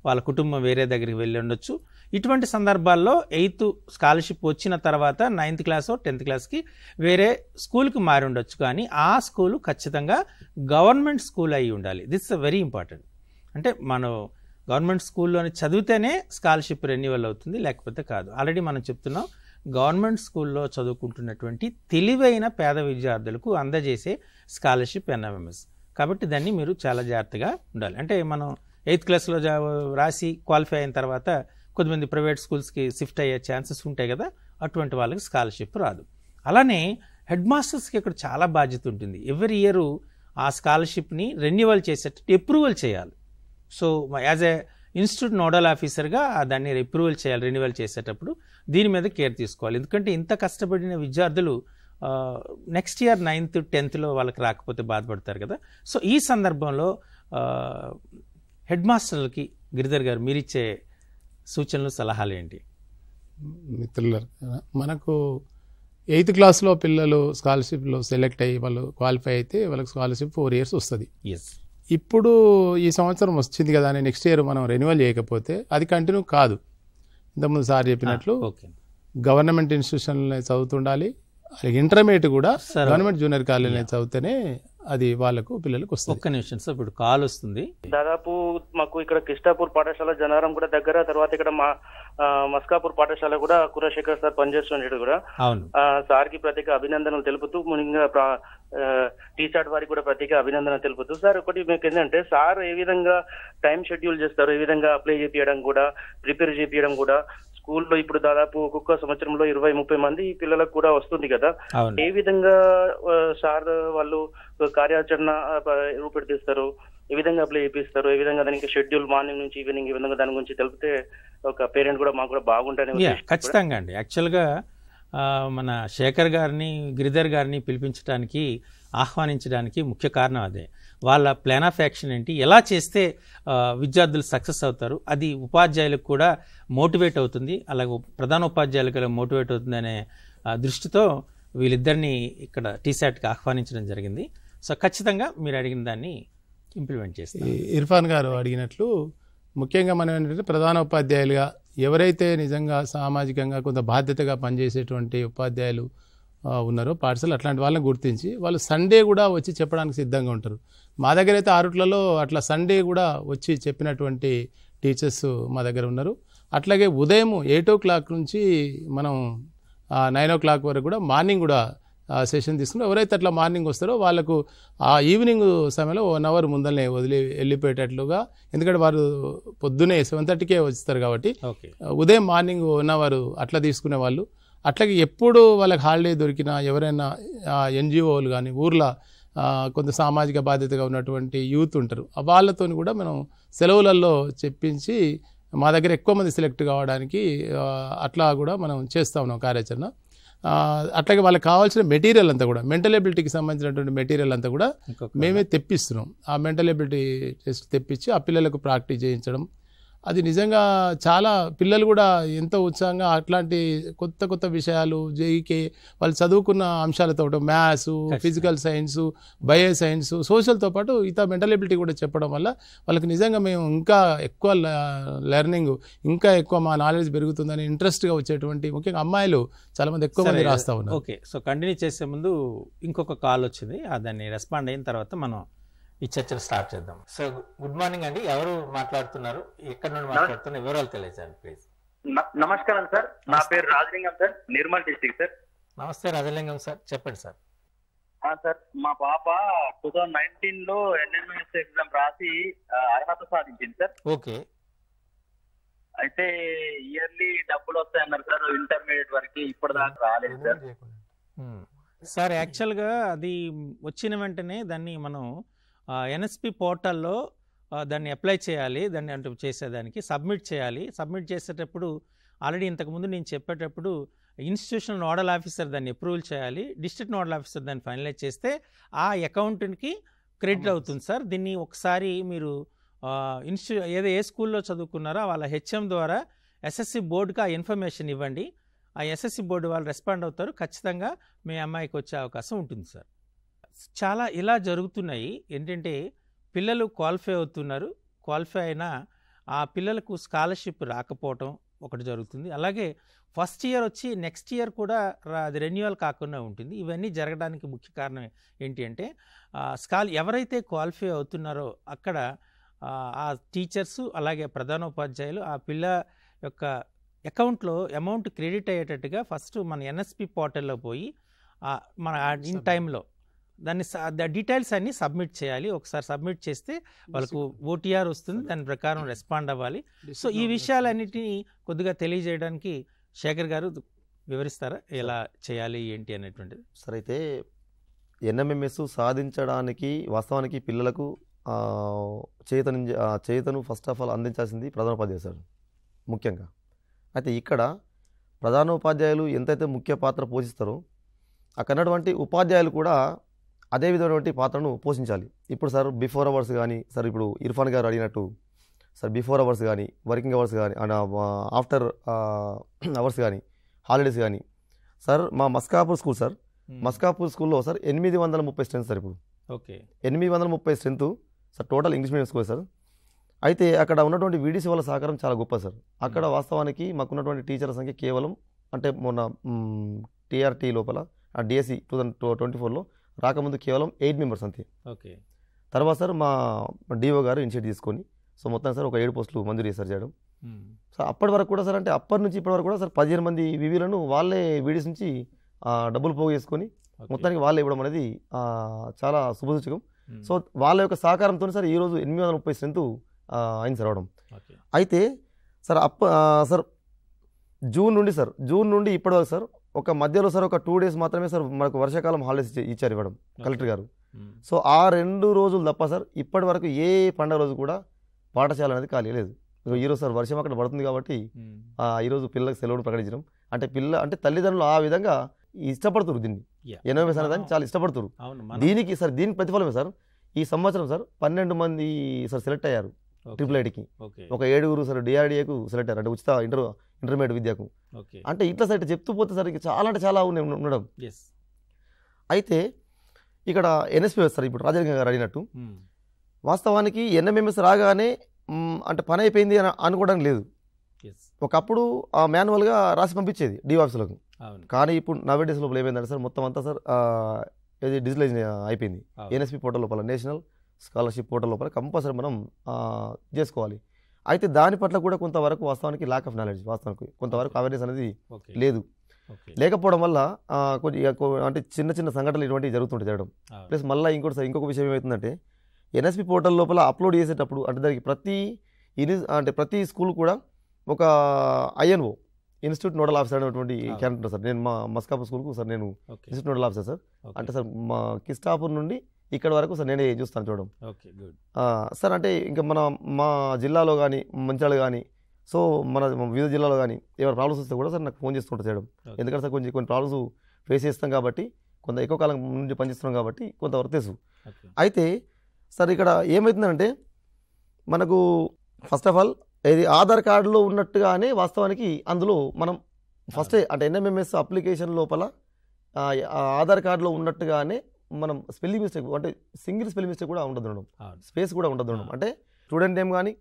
వాళ్ళ కుటుంబం వేరే దగ్గరికి వెళ్ళి ఉండొచ్చు. ఇటువంటి సందర్భాల్లో 8th స్కాలర్షిప్ వచ్చిన తర్వాత 9th క్లాస్ 10th క్లాస్కి వేరే స్కూల్కి మారి ఉండొచ్చు. కానీ ఆ స్కూలు ఖచ్చితంగా గవర్నమెంట్ స్కూల్ అయి ఉండాలి. This is very important. అంటే మనం గవర్నమెంట్ స్కూల్లోని చదివితేనే స్కాలర్షిప్ రెన్యువల్ అవుతుంది, లేకపోతే కాదు. ఆల్రెడీ మనం చెప్తున్నాం, గవర్నమెంట్ స్కూల్లో చదువుకుంటున్నటువంటి తెలివైన పేద విద్యార్థులకు అందజేసే స్కాలర్షిప్ ఎన్ఎంఎంఎస్. కాబట్టి దాన్ని మీరు చాలా జాగ్రత్తగా ఉండాలి. అంటే మనం 8th క్లాస్లో రాసి క్వాలిఫై అయిన తర్వాత కొద్దిమంది ప్రైవేట్ స్కూల్స్కి షిఫ్ట్ అయ్యే ఛాన్సెస్ ఉంటాయి కదా, అటువంటి వాళ్ళకి స్కాలర్షిప్ రాదు. అలానే హెడ్ మాస్టర్స్కి ఇక్కడ చాలా బాధ్యత ఉంటుంది. ఎవ్రీ ఇయర్ ఆ స్కాలర్షిప్ని రెన్యువల్ చేసేటట్టు అప్రూవల్ చేయాలి. So as a institute nodal ఆఫీసర్గా దాన్ని అప్రూవల్ చేయాలి రెన్యువల్ చేసేటప్పుడు. దీని మీద కేర్ తీసుకోవాలి. ఎందుకంటే ఇంత కష్టపడిన విద్యార్థులు నెక్స్ట్ ఇయర్ 9th 10thలో వాళ్ళకి రాకపోతే బాధపడతారు కదా. సో ఈ సందర్భంలో హెడ్ మాస్టర్లకి గిరిధర్ గారు మీరిచ్చే సూచనలు, సలహాలు ఏంటి? మిత్రుల మనకు 8th క్లాస్లో పిల్లలు స్కాలర్షిప్లో సెలెక్ట్ అయ్యి వాళ్ళు క్వాలిఫై అయితే వాళ్ళకి స్కాలర్షిప్ 4 years వస్తుంది. ఎస్. ఇప్పుడు ఈ సంవత్సరం వచ్చింది కదా అని నెక్స్ట్ ఇయర్ మనం రెన్యువల్ చేయకపోతే అది కంటిన్యూ కాదు. ఇంతకుముందు సార్ చెప్పినట్లు ఓకే. గవర్నమెంట్ ఇన్స్టిట్యూషన్లో చదువుతుండాలి, ఇంటర్మీడియట్ కూడా సార్ గవర్నమెంట్ జూనియర్ కాలేజీలో చదివితేనే అది వాళ్ళకు పిల్లలకు వస్తుంది. ఒక్క నిమిషం సార్, ఇప్పుడు కాల్ వస్తుంది. దాదాపు మాకు ఇక్కడ కిష్టాపూర్ పాఠశాల జనారం కూడా దగ్గర, తర్వాత ఇక్కడ మా మస్కాపూర్ పాఠశాల కూడా కురశేఖర్ సార్ పనిచేస్తున్నాడు కూడా. అవును. సార్ కి ప్రత్యేక అభినందనలు తెలుపుతూ ముఖ్యంగా టీచార్ట్ వారికి కూడా ప్రత్యేక అభినందనలు తెలుపుతూ సార్ ఒకటి మీకు ఏంటంటే సార్ ఏ విధంగా టైం షెడ్యూల్ చేస్తారు, ఏ విధంగా అప్లై చేపించడం కూడా, ప్రిపేర్ చేపించడం కూడా, స్కూల్లో ఇప్పుడు దాదాపు ఒక్కొక్క సంవత్సరంలో 20-30 మంది పిల్లలకు కూడా వస్తుంది కదా, అవును. ఏ విధంగా సార్ వాళ్ళు కార్యాచరణ రూపెడిస్తారు, ఏ విధంగా అప్లై చేపిస్తారు, ఏ విధంగా దానికి షెడ్యూల్ మార్నింగ్ నుంచి ఈవినింగ్ ఈ విధంగా దాని గురించి తెలిపితే ఒక పేరెంట్ కూడా మాకు కూడా బాగుంటాయని. ఖచ్చితంగా అండి. యాక్చువల్గా మన శేఖర్ గారిని, గిరిధర్ గారిని పిలిపించడానికి, ఆహ్వానించడానికి ముఖ్య కారణం అదే. వాళ్ళ ప్లాన్ ఆఫ్ యాక్షన్ ఏంటి, ఎలా చేస్తే విద్యార్థులు సక్సెస్ అవుతారు, అది ఉపాధ్యాయులకు కూడా మోటివేట్ అవుతుంది, అలాగే ప్రధాన ఉపాధ్యాయులకు మోటివేట్ అవుతుంది అనే దృష్టితో వీళ్ళిద్దరిని ఇక్కడ టీశాట్కి ఆహ్వానించడం జరిగింది. సో ఖచ్చితంగా మీరు అడిగిన దాన్ని ఇంప్లిమెంట్ చేస్తాం. ఇర్ఫాన్ గారు అడిగినట్లు ముఖ్యంగా మనం ఏంటంటే ప్రధాన ఉపాధ్యాయులుగా ఎవరైతే నిజంగా సామాజికంగా కొంత బాధ్యతగా పనిచేసేటువంటి ఉపాధ్యాయులు ఉన్నారో పాఠశాల, అట్లాంటి వాళ్ళని గుర్తించి వాళ్ళు సండే కూడా వచ్చి చెప్పడానికి సిద్ధంగా ఉంటారు. మా దగ్గర అయితే ఆరుట్లలో అట్లా సండే కూడా వచ్చి చెప్పినటువంటి టీచర్స్ మా దగ్గర ఉన్నారు. అట్లాగే ఉదయం 8 o'clock నుంచి మనం 9 o'clock వరకు కూడా మార్నింగ్ కూడా సెషన్ తీసుకుని ఎవరైతే అట్లా మార్నింగ్ వస్తారో వాళ్ళకు ఆ ఈవినింగ్ సమయంలో 1 hour ముందరనే వదిలి వెళ్ళిపోయేటట్లుగా, ఎందుకంటే వారు పొద్దునే 7:30కే వస్తారు కాబట్టి ఉదయం మార్నింగ్ 1 hour అట్లా తీసుకునే వాళ్ళు. అట్లాగే ఎప్పుడు వాళ్ళకి హాలిడే దొరికినా ఎవరైనా ఎన్జిఓలు కానీ ఊర్లో కొంత సామాజిక బాధ్యతగా ఉన్నటువంటి యూత్ ఉంటారు, వాళ్ళతో కూడా మనం సెలవులలో చెప్పించి మా దగ్గర ఎక్కువ మంది సెలెక్ట్ కావడానికి అట్లా కూడా మనం చేస్తూ ఉన్నాం కార్యాచరణ. అట్లాగే వాళ్ళకి కావాల్సిన మెటీరియల్ అంతా కూడా, మెంటల్ ఎబిలిటీకి సంబంధించినటువంటి మెటీరియల్ అంతా కూడా మేమే తెప్పిస్తున్నాం. ఆ మెంటల్ ఎబిలిటీ టెస్ట్ తెప్పించి ఆ పిల్లలకు ప్రాక్టీస్ చేయించడం, అది నిజంగా చాలా పిల్లలు కూడా ఎంతో ఉత్సాహంగా అట్లాంటి కొత్త కొత్త విషయాలు జేఈకే వాళ్ళు చదువుకున్న అంశాలతో maths, physical science, bio science, సోషల్తో పాటు ఇతర మెంటల్ ఎబిలిటీ కూడా చెప్పడం వల్ల వాళ్ళకి నిజంగా మేము ఇంకా ఎక్కువ లెర్నింగ్, ఇంకా ఎక్కువ మా నాలెడ్జ్ పెరుగుతుందని ఇంట్రెస్ట్గా వచ్చేటువంటి ముఖ్యంగా అమ్మాయిలు చాలామంది ఎక్కువ మంది రాస్తా ఉన్నారు. ఓకే, సో కంటిన్యూ చేసే ముందు ఇంకొక కాల్ వచ్చింది, దాన్ని రెస్పాండ్ అయిన తర్వాత మనం ఈ చర్చను స్టార్ట్ చేద్దాం. సో గుడ్ మార్నింగ్ అండి, ఎవరు మాట్లాడుతున్నారు, ఎక్కడి నుండి మాట్లాడుతున్నారు, వివరాలు తెలియజేయండి ప్లీజ్. నమస్కారం సార్, నా పేరు Rajalingam sir, Nirmal district sir. నమస్తే రాజలింగం సార్, చెప్పండి సార్. సార్ మా పాప 2019లో ఎన్ఎంఎస్ ఎగ్జామ్ రాసి అర్హత సాధించింది సార్. ఓకే. అయితే ఇయర్లీ డబ్బులు వస్తాయన్నారు సార్, ఇంటర్మీడియట్ వరకు ఇప్పటిదాకా రాలేదు సార్. సార్ యాక్చువల్గా అది వచ్చిన వెంటనే దాన్ని మనం ఎన్ఎస్పి పోర్టల్లో దాన్ని అప్లై చేయాలి, దాన్ని అంటే చేసేదానికి సబ్మిట్ చేయాలి. సబ్మిట్ చేసేటప్పుడు ఆల్రెడీ ఇంతకుముందు నేను చెప్పేటప్పుడు ఇన్స్టిట్యూషనల్ నోడల్ ఆఫీసర్ దాన్ని అప్రూవల్ చేయాలి, డిస్ట్రిక్ట్ నోడల్ ఆఫీసర్ దాన్ని ఫైనలైజ్ చేస్తే ఆ అకౌంట్కి క్రెడిట్ అవుతుంది సార్. దీన్ని ఒకసారి మీరు ఏ స్కూల్లో చదువుకున్నారో వాళ్ళ హెచ్ఎం ద్వారా ఎస్ఎస్సి బోర్డుకి ఆ ఇన్ఫర్మేషన్ ఇవ్వండి. ఆ ఎస్ఎస్సి బోర్డు వాళ్ళు రెస్పాండ్ అవుతారు, ఖచ్చితంగా మీ అమ్మాయికి వచ్చే అవకాశం ఉంటుంది సార్. చాలా ఇలా జరుగుతున్నాయి. ఏంటంటే పిల్లలు క్వాలిఫై అవుతున్నారు, క్వాలిఫై అయినా ఆ పిల్లలకు స్కాలర్షిప్ రాకపోవటం ఒకటి జరుగుతుంది. అలాగే ఫస్ట్ ఇయర్ వచ్చి నెక్స్ట్ ఇయర్ కూడా అది రెన్యువల్ కాకుండా ఉంటుంది. ఇవన్నీ జరగడానికి ముఖ్య కారణం ఏంటి అంటే ఎవరైతే క్వాలిఫై అవుతున్నారో అక్కడ ఆ టీచర్సు అలాగే ప్రధానోపాధ్యాయులు ఆ పిల్ల యొక్క అకౌంట్లో అమౌంట్ క్రెడిట్ అయ్యేటట్టుగా ఫస్ట్ మన ఎన్ఎస్పి పోర్టల్లో పోయి మన ఇన్ టైంలో దాన్ని డీటెయిల్స్ అన్నీ సబ్మిట్ చేయాలి. ఒకసారి సబ్మిట్ చేస్తే వాళ్ళకు ఓటీఆర్ వస్తుంది, దాని ప్రకారం రెస్పాండ్ అవ్వాలి. సో ఈ విషయాలన్నిటినీ కొద్దిగా తెలియజేయడానికి శేఖర్ గారు వివరిస్తారా, ఎలా చేయాలి ఏంటి అనేటువంటిది? సార్, అయితే ఎన్ఎంఎంఎస్ సాధించడానికి వాస్తవానికి పిల్లలకు చేతను ఫస్ట్ ఆఫ్ ఆల్ అందించాల్సింది ప్రధానోపాధ్యాయులు సార్ ముఖ్యంగా. అయితే ఇక్కడ ప్రధానోపాధ్యాయులు ఎంతైతే ముఖ్య పాత్ర పోషిస్తారో అక్కడటువంటి ఉపాధ్యాయులు కూడా అదే విధమైనటువంటి పాత్రను పోషించాలి. ఇప్పుడు సార్ బిఫోర్ అవర్స్ కానీ సార్ ఇప్పుడు ఇర్ఫాన్ గారు అడిగినట్టు సార్ బిఫోర్ అవర్స్ కానీ వర్కింగ్ అవర్స్ కానీ ఆఫ్టర్ అవర్స్ కానీ హాలిడేస్ కానీ సార్ మా మస్కాపూర్ స్కూల్ సార్ మస్కాపూర్ స్కూల్లో సార్ 830 స్ట్రెంత్ సార్ ఇప్పుడు okay 830 strength sir total English medium school sir. అయితే అక్కడ ఉన్నటువంటి వీడీసీ వాళ్ళ సహకారం చాలా గొప్ప సార్. అక్కడ వాస్తవానికి మాకున్నటువంటి టీచర్ల సంఖ్య కేవలం అంటే మొన్న టీఆర్టీ లోపల డిఎస్సి 2024లో రాకముందు కేవలం 8 మెంబర్స్ అంతే. ఓకే తర్వాత సార్ మా డిఓ గారు ఇనిషియేట్ తీసుకొని సో మొత్తం సార్ ఒక 7 పోస్టులు మంజూరు చేశారు చేయడం. సో అప్పటి వరకు కూడా సార్ అంటే అప్పటి నుంచి ఇప్పటి వరకు కూడా సార్ 15 మంది వివీలను వాళ్ళే వీడీస్ నుంచి డబ్బులు పోగు చేసుకొని మొత్తానికి వాళ్ళే ఇవ్వడం అనేది చాలా శుభసూచకం. సో వాళ్ళ యొక్క సహకారంతో సార్ ఈరోజు 830 స్ట్రెంత్ అయింది సార్ అవడం. అయితే సార్ సార్ జూన్ నుండి ఇప్పటివరకు సార్ ఒక మధ్యలో సార్ ఒక 2 days మాత్రమే సార్ మనకు వర్షాకాలం హాలిడేస్ ఇచ్చారు ఇవ్వడం కలెక్టర్ గారు. సో ఆ 2 రోజులు తప్ప సార్ ఇప్పటి వరకు ఏ పండుగ రోజు కూడా పాఠశాల అనేది ఖాళీ లేదు. ఈరోజు సార్ వర్షం అక్కడ పడుతుంది కాబట్టి ఈరోజు పిల్లలకు సెలవును ప్రకటించడం అంటే తల్లిదండ్రులు ఆ విధంగా ఇష్టపడుతున్నారు దీన్ని. 80% దాన్ని చాలా ఇష్టపడుతున్నారు. దీనికి సార్ దీనికి ప్రతిఫలమే సార్ ఈ సంవత్సరం సార్ 12 మంది సార్ సెలెక్ట్ అయ్యారు ట్రిపుల్-ఐటీకి. ఒక 7 సార్ డిఆర్డిఏకు సెలెక్ట్ అయ్యారు అంటే ఉచిత ఇంటర్మీడియట్ విద్యకు. అంటే ఇట్లా సార్ చెప్తూ పోతే సార్ చాలా అంటే చాలా ఉండడం. అయితే ఇక్కడ ఎన్ఎస్పీ సార్ ఇప్పుడు రాజారెడ్డి గారు అడిగినట్టు వాస్తవానికి ఎన్ఎంఎంఎస్ రాగానే అంటే పని అయిపోయింది అని అనుకోవడానికి లేదు. ఒకప్పుడు మాన్యువల్గా రాసి పంపించేది డిఓ ఆఫీసులకు. కానీ ఇప్పుడు నవేడేస్ లోపల ఏమైందంటే సార్ మొత్తం అంతా సార్ ఇది డిజిటలైజ్ అయిపోయింది. ఎన్ఎస్పీ పోర్టల్ లోపల నేషనల్ స్కాలర్షిప్ పోర్టల్ లోపల కంపల్సరీ మనం చేసుకోవాలి. అయితే దాని పట్ల కూడా కొంతవరకు వాస్తవానికి ల్యాక్ ఆఫ్ నాలెడ్జ్ వాస్తవానికి కొంతవరకు అవేర్నెస్ అనేది లేదు. లేకపోవడం వల్ల అంటే చిన్న చిన్న సంఘటనలు ఇటువంటివి జరుగుతుంటాయి జరగడం. ప్లస్ మళ్ళీ ఇంకొక విషయం ఏమవుతుందంటే ఎన్ఎస్పి పోర్టల్ లోపల అప్లోడ్ చేసేటప్పుడు అంటే దానికి ప్రతి స్కూల్ కూడా ఒక ఐఎన్ఓ ఇన్స్టిట్యూట్ నోడల్ ఆఫీసర్ అనేటువంటి క్యారెక్టర్ సార్. నేను మా మస్కాపూర్ స్కూల్కు సార్ నేను ఇన్స్టిట్యూట్ నోడల్ ఆఫీసర్ సార్. అంటే సార్ మా కిస్టాపూర్ నుండి ఇక్కడ వరకు సార్ నేనే చూస్తాను చూడడం సార్. అంటే ఇంకా మా జిల్లాలో కానీ మంచిర్యాల కానీ సో మన వివిధ జిల్లాలో కానీ ఏమైనా ప్రాబ్లమ్స్ వస్తే కూడా సార్ నాకు ఫోన్ చేస్తుంటారు చేయడం. ఎందుకంటే సార్ కొన్ని ప్రాబ్లమ్స్ ఫేస్ చేస్తాం కాబట్టి కొంత ఎక్కువ కాలం నుంచి పనిచేస్తున్నాం కాబట్టి కొంతవరకు తెలుసు. అయితే సార్ ఇక్కడ ఏమవుతుందంటే మనకు ఫస్ట్ ఆఫ్ ఆల్ ఇది ఆధార్ కార్డులో ఉన్నట్టుగానే వాస్తవానికి అందులో మనం ఫస్టే అంటే ఎన్ఎంఎంఎస్ అప్లికేషన్ లోపల ఆధార్ కార్డులో ఉన్నట్టుగానే మనం స్పెల్లింగ్ మిస్టేక్ అంటే సింగిల్ స్పెల్లింగ్ మిస్టేక్ కూడా ఉండదు, స్పేస్ కూడా ఉండదు. అంటే స్టూడెంట్ నేమ్ కానీ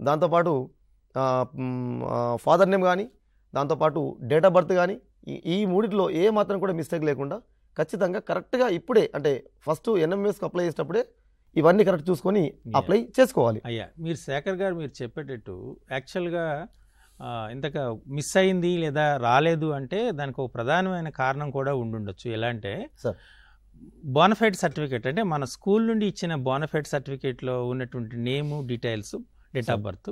దాంతోపాటు ఫాదర్ నేమ్ కానీ దాంతోపాటు డేట్ ఆఫ్ బర్త్ కానీ ఈ మూడిట్లో ఏ మాత్రం కూడా మిస్టేక్ లేకుండా ఖచ్చితంగా కరెక్ట్గా ఇప్పుడే అంటే ఫస్ట్ ఎన్ఎంఎస్కి అప్లై చేసేటప్పుడే ఇవన్నీ కరెక్ట్ చూసుకొని అప్లై చేసుకోవాలి. అయ్యా మీరు శేఖర్ గారు మీరు చెప్పేటట్టు యాక్చువల్గా ఇంతక మిస్ అయింది లేదా రాలేదు అంటే దానికి ఒక ప్రధానమైన కారణం కూడా ఉండుండొచ్చు. ఎలా అంటే సార్ బోనఫైడ్ సర్టిఫికేట్ అంటే మన స్కూల్ నుండి ఇచ్చిన బోనఫైడ్ సర్టిఫికేట్లో ఉన్నటువంటి నేము డీటెయిల్స్ డేట్ ఆఫ్ బర్త్,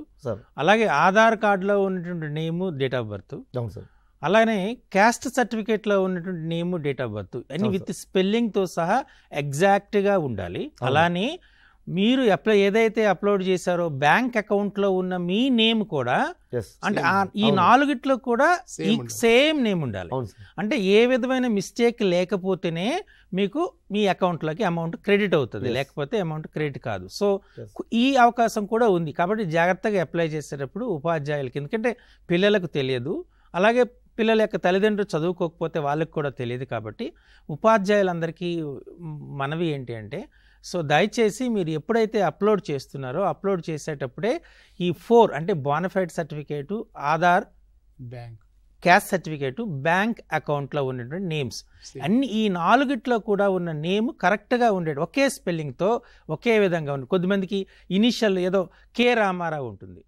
అలాగే ఆధార్ కార్డులో ఉన్నటువంటి నేము డేట్ ఆఫ్ బర్త్, అలానే క్యాస్ట్ సర్టిఫికేట్లో ఉన్నటువంటి నేము డేట్ ఆఫ్ బర్త్ అన్ని విత్ స్పెల్లింగ్తో సహా ఎగ్జాక్ట్గా ఉండాలి. అలానే మీరు ఏదైతే అప్లోడ్ చేశారో బ్యాంక్ అకౌంట్లో ఉన్న మీ నేమ్ కూడా అంటే ఈ 4 కూడా సేమ్ నేమ్ ఉండాలి. అంటే ఏ విధమైన మిస్టేక్ లేకపోతేనే మీకు మీ అకౌంట్లోకి అమౌంట్ క్రెడిట్ అవుతుంది, లేకపోతే అమౌంట్ క్రెడిట్ కాదు. సో ఈ అవకాశం కూడా ఉంది. కాబట్టి జాగ్రత్తగా అప్లై చేసేటప్పుడు ఉపాధ్యాయులకి, ఎందుకంటే పిల్లలకు తెలియదు, అలాగే పిల్లల యొక్క తల్లిదండ్రులు చదువుకోకపోతే వాళ్ళకి కూడా తెలియదు. కాబట్టి ఉపాధ్యాయులందరికీ మనవి ఏంటి అంటే సో దయచేసి మీరు ఎప్పుడైతే అప్లోడ్ చేస్తున్నారో అప్లోడ్ చేసేటప్పుడే ఈ 4 అంటే bonafide certificate, Aadhaar, bank, caste certificate, bank అకౌంట్లో ఉన్నటువంటి నేమ్స్ అన్ని ఈ 4 కూడా ఉన్న నేమ్ కరెక్ట్గా ఉండేది, ఒకే స్పెల్లింగ్తో ఒకే విధంగా ఉంది. కొద్దిమందికి ఇనిషియల్ ఏదో కే రామారావు ఉంటుంది,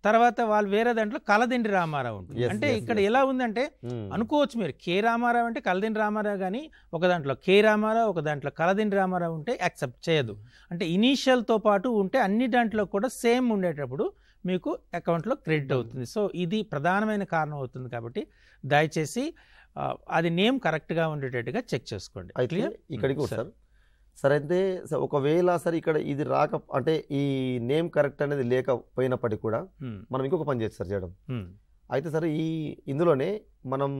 తర్వాత వాళ్ళు వేరే దాంట్లో కలదిండి రామారావు ఉంటుంది. అంటే ఇక్కడ ఎలా ఉందంటే అనుకోవచ్చు మీరు కే రామారావు అంటే కలదిండి రామారావు, కానీ ఒక దాంట్లో కే రామారావు ఒక దాంట్లో కలదిండి రామారావు ఉంటే యాక్సెప్ట్ చేయదు. అంటే ఇనీషియల్తో పాటు ఉంటే అన్ని దాంట్లో కూడా సేమ్ ఉండేటప్పుడు మీకు అకౌంట్లో క్రెడిట్ అవుతుంది. సో ఇది ప్రధానమైన కారణం అవుతుంది. కాబట్టి దయచేసి అది నేమ్ కరెక్ట్గా ఉండేటట్టుగా చెక్ చేసుకోండి. ఇక్కడికి సార్ అయితే ఒకవేళ సార్ ఇక్కడ ఇది రాక అంటే ఈ నేమ్ కరెక్ట్ అనేది లేకపోయినప్పటికీ కూడా మనం ఇంకొక పని చేయొచ్చు సార్ చేయడం. అయితే సార్ ఇందులోనే మనం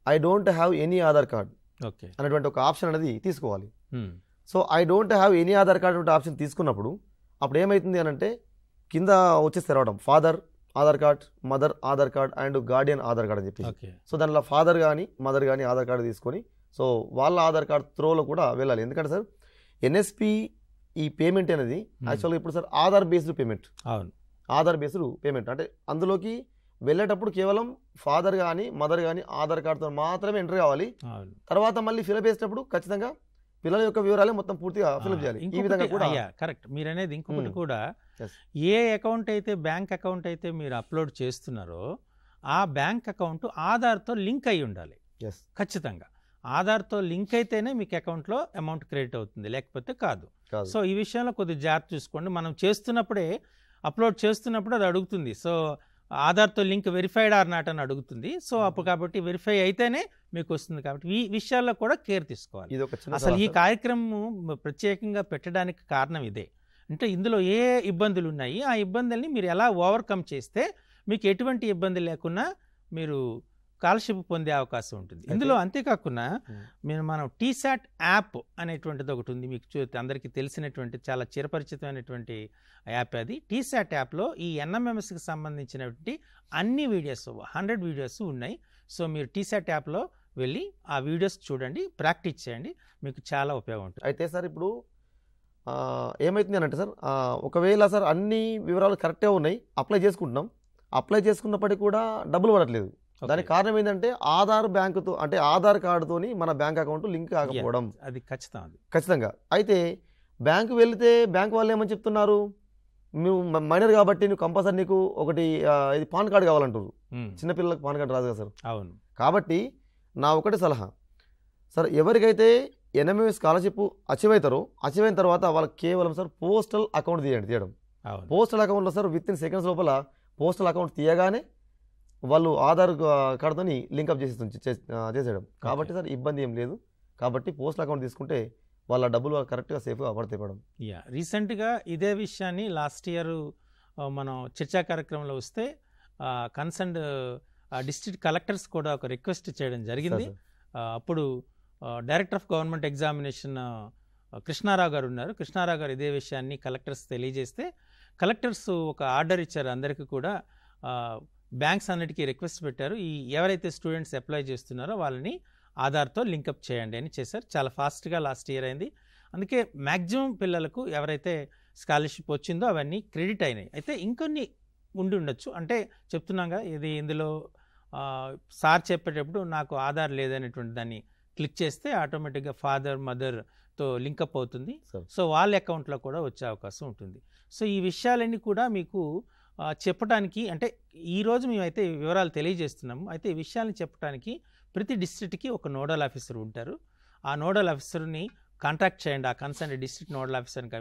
I don't have any Aadhaar card అనేటువంటి ఒక ఆప్షన్ అనేది తీసుకోవాలి. So I don't have any Aadhaar card అనే ఆప్షన్ తీసుకున్నప్పుడు అప్పుడు ఏమవుతుంది అని అంటే కింద వచ్చేసి తెరవడం father Aadhaar card, mother Aadhaar card and Guardian Aadhaar card అని చెప్పి. ఓకే. సో దానిలో ఫాదర్ కానీ మదర్ కానీ ఆధార్ కార్డు తీసుకొని సో వాళ్ళ ఆధార్ కార్డ్ త్రోలో కూడా వెళ్ళాలి. ఎందుకంటే సార్ ఎన్ఎస్పి ఈ పేమెంట్ అనేది యాక్చువల్గా ఇప్పుడు సార్ ఆధార్ బేస్డ్ పేమెంట్. అవును, ఆధార్ బేస్డ్ పేమెంట్ అంటే అందులోకి వెళ్ళేటప్పుడు కేవలం ఫాదర్ కానీ మదర్ కానీ ఆధార్ కార్డుతో మాత్రమే ఎంటర్ కావాలి. అవును. తర్వాత మళ్ళీ ఫిలప్ చేసినప్పుడు ఖచ్చితంగా పిల్లల యొక్క వివరాలే మొత్తం పూర్తిగా ఫిలప్ చేయాలి. ఈ విధంగా కూడా కరెక్ట్ మీరు అనేది. ఇంకొకటి కూడా ఏ అకౌంట్ అయితే బ్యాంక్ అకౌంట్ అయితే మీరు అప్లోడ్ చేస్తున్నారో ఆ బ్యాంక్ అకౌంట్ ఆధార్తో లింక్ అయి ఉండాలి. ఖచ్చితంగా ఆధార్తో లింక్ అయితేనే మీకు అకౌంట్లో అమౌంట్ క్రెడిట్ అవుతుంది, లేకపోతే కాదు. సో ఈ విషయంలో కొద్దిగా జాగ్రత్త చూసుకోండి. మనం చేస్తున్నప్పుడే అప్లోడ్ చేస్తున్నప్పుడు అది అడుగుతుంది. సో ఆధార్తో లింక్ వెరిఫైడ్ ఆర్ నాట్ అని అడుగుతుంది. సో అప్పుడు కాబట్టి వెరిఫై అయితేనే మీకు వస్తుంది. కాబట్టి ఈ విషయాల్లో కూడా కేర్ తీసుకోవాలి. అసలు ఈ కార్యక్రమం ప్రత్యేకంగా పెట్టడానికి కారణం ఇదే. అంటే ఇందులో ఏ ఇబ్బందులు ఉన్నాయి, ఆ ఇబ్బందుల్ని మీరు ఎలా ఓవర్కమ్ చేస్తే మీకు ఎటువంటి ఇబ్బంది లేకుండా మీరు స్కాలర్షిప్ పొందే అవకాశం ఉంటుంది ఇందులో. అంతేకాకుండా మనం టీసాట్ యాప్ అనేటువంటిది ఒకటి ఉంది, మీకు అందరికీ తెలిసినటువంటి చాలా చిరపరిచితమైనటువంటి యాప్. అది టీసాట్ యాప్లో ఈ ఎన్ఎంఎంఎస్కి సంబంధించినటువంటి అన్ని వీడియోస్ 100 వీడియోస్ ఉన్నాయి. సో మీరు టీసాట్ యాప్లో వెళ్ళి ఆ వీడియోస్ చూడండి, ప్రాక్టీస్ చేయండి, మీకు చాలా ఉపయోగం ఉంటుంది. అయితే సార్ ఇప్పుడు ఏమవుతుంది అని అంటే సార్ ఒకవేళ సార్ అన్ని వివరాలు కరెక్టే ఉన్నాయి, అప్లై చేసుకుంటున్నాం, అప్లై చేసుకున్నప్పటికీ కూడా డబ్బులు పడట్లేదు. దానికి కారణం ఏంటంటే ఆధార్ బ్యాంకుతో అంటే ఆధార్ కార్డుతోని మన బ్యాంక్ అకౌంట్ లింక్ కాకపోవడం. అది ఖచ్చితంగా. అయితే బ్యాంకు వెళితే బ్యాంక్ వాళ్ళు ఏమని చెప్తున్నారు, నువ్వు మైనర్ కాబట్టి నువ్వు కంపల్సరీ నీకు ఒకటి ఇది పాన్ కార్డు కావాలంటారు. చిన్నపిల్లలకు పాన్ కార్డు రాదు కదా సార్. అవును. కాబట్టి నా ఒకటి సలహా సార్, ఎవరికైతే ఎన్ఎంఎంఎస్ స్కాలర్షిప్ అచీవ్ అవుతారో అచీవ్ అయిన తర్వాత వాళ్ళకి కేవలం సార్ పోస్టల్ అకౌంట్ తీయడం. పోస్టల్ అకౌంట్లో సార్ విత్ ఇన్ సెకండ్స్ లోపల పోస్టల్ అకౌంట్ తీయగానే వాళ్ళు ఆధార్ కార్డుతో లింకప్ చేసేయడం. కాబట్టి సార్ ఇబ్బంది ఏం లేదు. కాబట్టి పోస్టల్ అకౌంట్ తీసుకుంటే వాళ్ళ డబ్బులు కరెక్ట్గా సేఫ్గా పడతాయి మేడం. రీసెంట్గా ఇదే విషయాన్ని లాస్ట్ ఇయర్ మనం చర్చా కార్యక్రమంలో వస్తే కన్సర్న్డ్ డిస్ట్రిక్ట్ కలెక్టర్స్ కూడా ఒక రిక్వెస్ట్ చేయడం జరిగింది. అప్పుడు director of government examination Krishnarao గారు ఉన్నారు. కృష్ణారావు గారు ఇదే విషయాన్ని కలెక్టర్స్ తెలియజేస్తే కలెక్టర్స్ ఒక ఆర్డర్ ఇచ్చారు అందరికీ కూడా. బ్యాంక్స్ అన్నిటికీ రిక్వెస్ట్ పెట్టారు, ఈ ఎవరైతే స్టూడెంట్స్ అప్లై చేస్తున్నారో వాళ్ళని ఆధార్తో లింకప్ చేయండి అని చేశారు. చాలా ఫాస్ట్గా లాస్ట్ ఇయర్ అయింది. అందుకే మ్యాక్సిమం పిల్లలకు ఎవరైతే స్కాలర్షిప్ వచ్చిందో అవన్నీ క్రెడిట్ అయినాయి. అయితే ఇంకొన్ని ఉండి ఉండొచ్చు. అంటే చెప్తున్నాగా ఇది ఇందులో సార్ చెప్పేటప్పుడు నాకు ఆధార్ లేదనేటువంటి దాన్ని క్లిక్ చేస్తే ఆటోమేటిక్గా ఫాదర్ మదర్తో లింకప్ అవుతుంది. సో వాళ్ళ అకౌంట్లో కూడా వచ్చే అవకాశం ఉంటుంది. సో ఈ విషయాలన్నీ కూడా మీకు చెప్పడానికి అంటే ఈరోజు మేమైతే వివరాలు తెలియజేస్తున్నాము. అయితే ఈ విషయాన్ని చెప్పడానికి ప్రతి డిస్ట్రిక్ట్కి ఒక నోడల్ ఆఫీసర్ ఉంటారు. ఆ నోడల్ ఆఫీసర్ని కాంటాక్ట్ చేయండి. ఆ కన్సర్న్ డిస్ట్రిక్ట్ నోడల్ ఆఫీసర్ని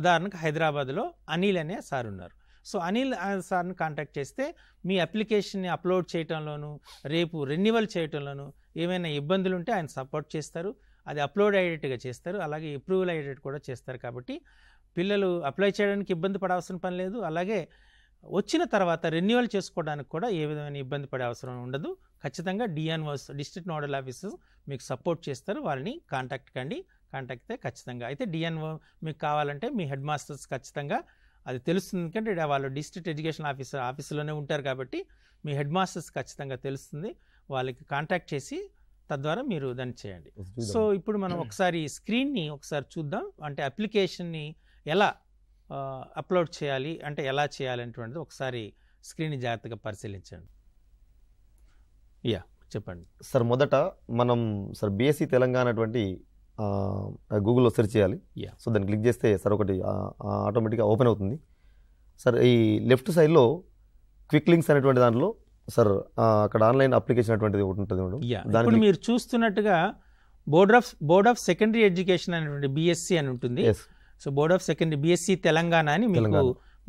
ఉదాహరణకు హైదరాబాద్లో అనిల్ అనే సార్ ఉన్నారు. సో అనిల్ సార్ని కాంటాక్ట్ చేస్తే మీ అప్లికేషన్ని అప్లోడ్ చేయడంలోనూ రేపు రెన్యువల్ చేయడంలోనూ ఏమైనా ఇబ్బందులు ఉంటే ఆయన సపోర్ట్ చేస్తారు. అది అప్లోడ్ అయ్యేటట్టుగా చేస్తారు, అలాగే అప్రూవల్ అయ్యేటట్టు కూడా చేస్తారు. కాబట్టి పిల్లలు అప్లై చేయడానికి ఇబ్బంది పడాల్సిన పని లేదు. అలాగే వచ్చిన తర్వాత రెన్యువల్ చేసుకోవడానికి కూడా ఏ విధమైన ఇబ్బంది పడే అవసరం ఉండదు. ఖచ్చితంగా డిఎన్ఓస్ డిస్ట్రిక్ట్ నోడల్ ఆఫీసర్స్ మీకు సపోర్ట్ చేస్తారు. వాళ్ళని కాంటాక్ట్ కండి. కాంటాక్ట్ అయితే ఖచ్చితంగా అయితే డిఎన్ఓ మీకు కావాలంటే మీ హెడ్ మాస్టర్స్ ఖచ్చితంగా అది తెలుస్తుంది. ఎందుకంటే వాళ్ళు డిస్ట్రిక్ట్ ఎడ్యుకేషన్ ఆఫీసులోనే ఉంటారు కాబట్టి మీ హెడ్ మాస్టర్స్ ఖచ్చితంగా తెలుస్తుంది. వాళ్ళకి కాంటాక్ట్ చేసి తద్వారా మీరు దాన్ని చేయండి. సో ఇప్పుడు మనం ఒకసారి స్క్రీన్ని ఒకసారి చూద్దాం. అంటే అప్లికేషన్ని ఎలా అప్లోడ్ చేయాలి అంటే ఎలా చేయాలనేటువంటిది ఒకసారి స్క్రీన్ని జాగ్రత్తగా పరిశీలించండి. చెప్పండి సార్. మొదట మనం సార్ బీఎస్సీ తెలంగాణ అటువంటి గూగుల్లో సెర్చ్ చేయాలి. సో దాన్ని క్లిక్ చేస్తే సార్ ఒకటి ఆటోమేటిక్గా ఓపెన్ అవుతుంది. సార్ ఈ లెఫ్ట్ సైడ్లో క్విక్ లింక్స్ అనేటువంటి దాంట్లో సార్ అక్కడ ఆన్లైన్ అప్లికేషన్ అటువంటిది ఒకటి ఉంటుంది మేడం. ఇప్పుడు మీరు చూస్తున్నట్టుగా బోర్డ్ ఆఫ్ సెకండరీ ఎడ్యుకేషన్ అనేటువంటి బీఎస్సీ అని ఉంటుంది. So board of secondary BSc Telangana అని మీకు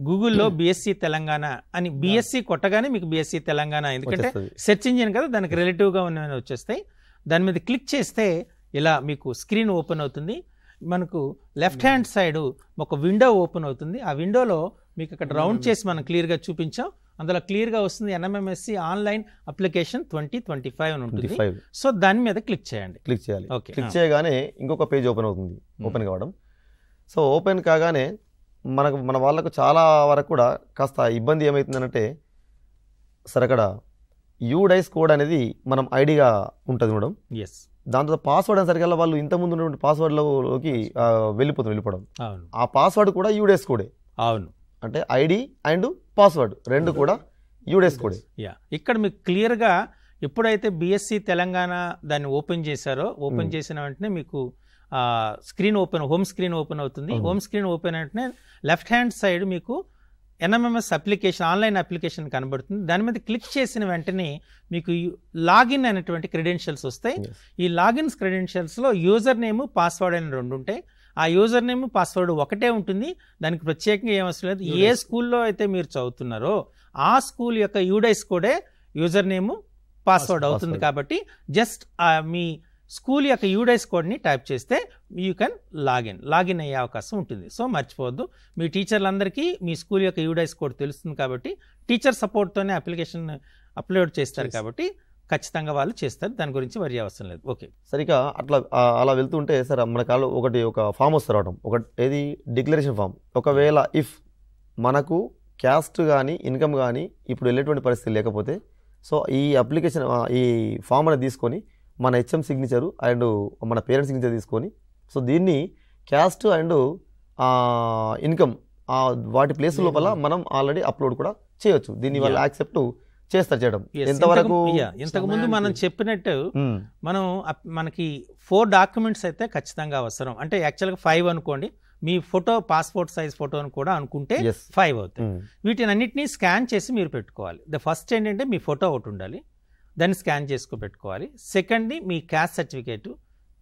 గూగుల్లో బీఎస్సీ తెలంగాణ అని బీఎస్సీ కొట్టగానే మీకు బీఎస్సీ తెలంగాణ, ఎందుకంటే సెర్చ్ ఇంజిన్ కదా దానికి రిలేటివ్గా ఉన్నవి వచ్చేస్తాయి. దాని మీద క్లిక్ చేస్తే ఇలా మీకు స్క్రీన్ ఓపెన్ అవుతుంది. మనకు లెఫ్ట్ హ్యాండ్ సైడ్ ఒక విండో ఓపెన్ అవుతుంది. ఆ విండోలో మీకు అక్కడ రౌండ్ చేసి మనం క్లియర్గా చూపించాం. అందులో క్లియర్గా వస్తుంది ఎన్ఎంఎంఎస్సి ఆన్లైన్ అప్లికేషన్ 2025 అని ఉంటుంది. సో దాని మీద క్లిక్ చేయండి. క్లిక్ చేయాలి. క్లిక్ చేయగానే ఇంకొక పేజ్ ఓపెన్ అవుతుంది. ఓపెన్ కావడం. సో ఓపెన్ కాగానే మన వాళ్ళకు చాలా వరకు కూడా కాస్త ఇబ్బంది ఏమవుతుందంటే సార్ అక్కడ యూడైస్ కోడ్ అనేది మనం ఐడిగా ఉంటుంది మేడం. ఎస్. దాంతో పాస్వర్డ్ అనేసరికల్లా వాళ్ళు ఇంతకుముందు ఉన్నటువంటి పాస్వర్డ్లోకి వెళ్ళిపోవడం. అవును. ఆ పాస్వర్డ్ కూడా యూడైస్ కోడే. అవును. అంటే ఐడి అండ్ పాస్వర్డ్ రెండు కూడా యూడైస్ కోడే. ఇక్కడ మీకు క్లియర్గా ఎప్పుడైతే బిఎస్సి తెలంగాణ దాన్ని ఓపెన్ చేశారో, ఓపెన్ చేసిన వెంటనే మీకు screen open, home screen open అవుతుంది. హోమ్ స్క్రీన్ ఓపెన్ వెంటనే లెఫ్ట్ హ్యాండ్ సైడ్ మీకు ఎన్ఎంఎంఎస్ అప్లికేషన్, ఆన్లైన్ అప్లికేషన్ కనబడుతుంది. దాని మీద క్లిక్ చేసిన వెంటనే మీకు లాగిన్ అనేటువంటి క్రెడెన్షియల్స్ వస్తాయి. ఈ లాగిన్స్ క్రెడెన్షియల్స్లో యూజర్ నేమ్, పాస్వర్డ్ అని రెండు ఉంటాయి. ఆ యూజర్ నేమ్, పాస్వర్డ్ ఒకటే ఉంటుంది. దానికి ప్రత్యేకంగా ఏమవసరం లేదు. ఏ స్కూల్లో అయితే మీరు చదువుతున్నారో ఆ స్కూల్ యొక్క యూడైస్ కోడే యూజర్ నేమ్, పాస్వర్డ్ అవుతుంది. కాబట్టి జస్ట్ మీ స్కూల్ యొక్క యూడైస్ కోడ్ని టైప్ చేస్తే యూ కెన్ లాగిన్ అయ్యే అవకాశం ఉంటుంది. సో మర్చిపోవద్దు, మీ టీచర్లందరికీ మీ స్కూల్ యొక్క యూడైస్ కోడ్ తెలుస్తుంది కాబట్టి టీచర్ సపోర్ట్తోనే అప్లికేషన్ అప్లోడ్ చేస్తారు కాబట్టి ఖచ్చితంగా వాళ్ళు చేస్తారు. దాని గురించి వరి అవసరం లేదు. ఓకే సరిగా అలా వెళ్తుంటే సార్ మన కాళ్ళు ఒక ఫామ్ వస్తారు రావడం, ఏది డిక్లరేషన్ ఫామ్. ఒకవేళ ఇఫ్ మనకు క్యాస్ట్ కానీ ఇన్కమ్ కానీ ఇప్పుడు వెళ్ళేటువంటి పరిస్థితి లేకపోతే సో ఈ అప్లికేషన్ ఈ ఫామ్ అనేది తీసుకొని మన హెచ్ఎం సిగ్నేచరు అండ్ మన పేరెంట్స్ సిగ్నేచర్ తీసుకొని సో దీన్ని క్యాస్ట్ అండ్ ఇన్కమ్ వాటి ప్లేస్ లోపల మనం ఆల్రెడీ అప్లోడ్ కూడా చేయొచ్చు. దీన్ని వాళ్ళు యాక్సెప్ట్ చేస్తారు చేయడం. ఎంతవరకు ఇంతకుముందు మనం చెప్పినట్టు మనకి 4 డాక్యుమెంట్స్ అయితే ఖచ్చితంగా అవసరం. అంటే యాక్చువల్గా 5 అనుకోండి, మీ ఫోటో పాస్పోర్ట్ సైజ్ ఫోటోని కూడా అనుకుంటే 5 అవుతాయి. వీటిని అన్నింటినీ స్కాన్ చేసి మీరు పెట్టుకోవాలి. ఫస్ట్ ఏంటంటే మీ ఫోటో ఒకటి ఉండాలి, దాన్ని స్కాన్ చేసుకు పెట్టుకోవాలి. సెకండ్ది మీ క్యాస్ట్ సర్టిఫికేటు,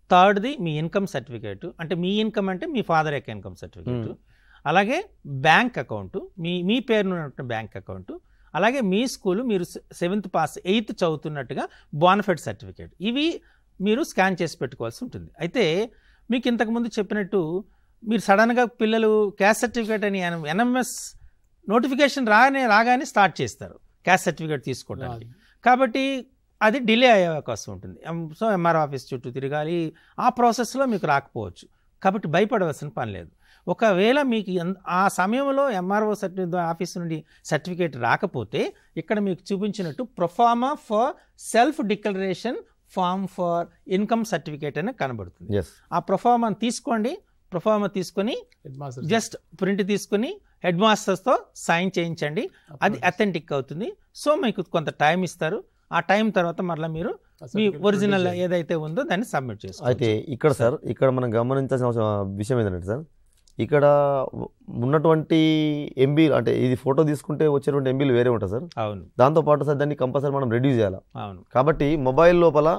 థర్డ్ది మీ ఇన్కమ్ సర్టిఫికేటు, అంటే మీ ఇన్కమ్ అంటే మీ ఫాదర్ యొక్క ఇన్కమ్ సర్టిఫికేటు, అలాగే బ్యాంక్ అకౌంటు, మీ పేరున ఉన్న బ్యాంక్ అకౌంటు, అలాగే మీ స్కూలు మీరు 7th pass 8th చదువుతున్నట్టుగా bona fide certificate, ఇవి మీరు స్కాన్ చేసి పెట్టుకోవాల్సి ఉంటుంది. అయితే మీకు ఇంతకుముందు చెప్పినట్టు మీరు సడన్గా పిల్లలు క్యాస్ట్ సర్టిఫికేట్ అని ఎన్ఎంఎస్ నోటిఫికేషన్ రాగానే స్టార్ట్ చేస్తారు క్యాస్ట్ సర్టిఫికేట్ తీసుకోవడానికి. కాబట్టి అది డిలే అయ్యే అవకాశం ఉంటుంది. సో ఎంఆర్ ఆఫీస్ చుట్టూ తిరగాలి, ఆ ప్రాసెస్లో మీకు రాకపోవచ్చు. కాబట్టి భయపడవలసిన పని లేదు. ఒకవేళ మీకు ఆ సమయంలో ఎంఆర్ఓ ఆఫీస్ నుండి సర్టిఫికేట్ రాకపోతే ఇక్కడ మీకు చూపించినట్టు proforma for self declaration form for income certificate అని కనబడుతుంది. ఆ ప్రొఫార్మాని తీసుకోండి. ప్రొఫార్మా తీసుకొని జస్ట్ ప్రింట్ తీసుకొని హెడ్ మాస్టర్స్తో సైన్ చేయించండి. అది అథెంటిక్ అవుతుంది. సో మీకు కొంత టైం ఇస్తారు. ఆ టైం తర్వాత మరలా మీరు మీ ఒరిజినల్ ఏదైతే ఉందో దాన్ని సబ్మిట్ చేసుకోవాలి. అయితే ఇక్కడ మనం గమనించాల్సిన విషయం ఏంటంటే సార్, ఇక్కడ ఉన్నటువంటి ఎంబీలు అంటే ఇది ఫోటో తీసుకుంటే వచ్చేటువంటి ఎంబీలు వేరే ఉంటుంది సార్. అవును. దాంతోపాటు సార్ దాన్ని కంపల్సరీ మనం రెడ్యూస్ చేయాలి. అవును. కాబట్టి మొబైల్ లోపల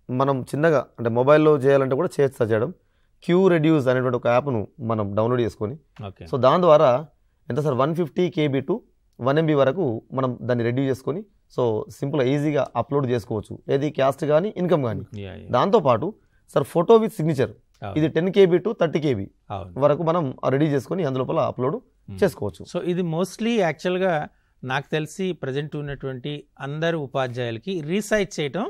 మనం చిన్నగా అంటే మొబైల్లో చేయాలంటే కూడా చేయొచ్చు సార్. చేయడం క్యూ రెడ్యూస్ అనేటువంటి ఒక యాప్ను మనం డౌన్లోడ్ చేసుకొని సో దాని ద్వారా ఎంత సార్ 150 KB టు 1 MB వరకు మనం దాన్ని రెడ్యూస్ చేసుకొని సో సింపుల్గా ఈజీగా అప్లోడ్ చేసుకోవచ్చు. ఏది క్యాస్ట్ కానీ ఇన్కమ్ కానీ. దాంతోపాటు సార్ ఫోటో విత్ సిగ్నేచర్ ఇది 10 KB టు 30 KB వరకు మనం రెడీ చేసుకొని అందులోపల అప్లోడ్ చేసుకోవచ్చు. సో ఇది మోస్ట్లీ యాక్చువల్గా నాకు తెలిసి ప్రజెంట్ ఉన్నటువంటి అందరు ఉపాధ్యాయులకి రీసైజ్ చేయటం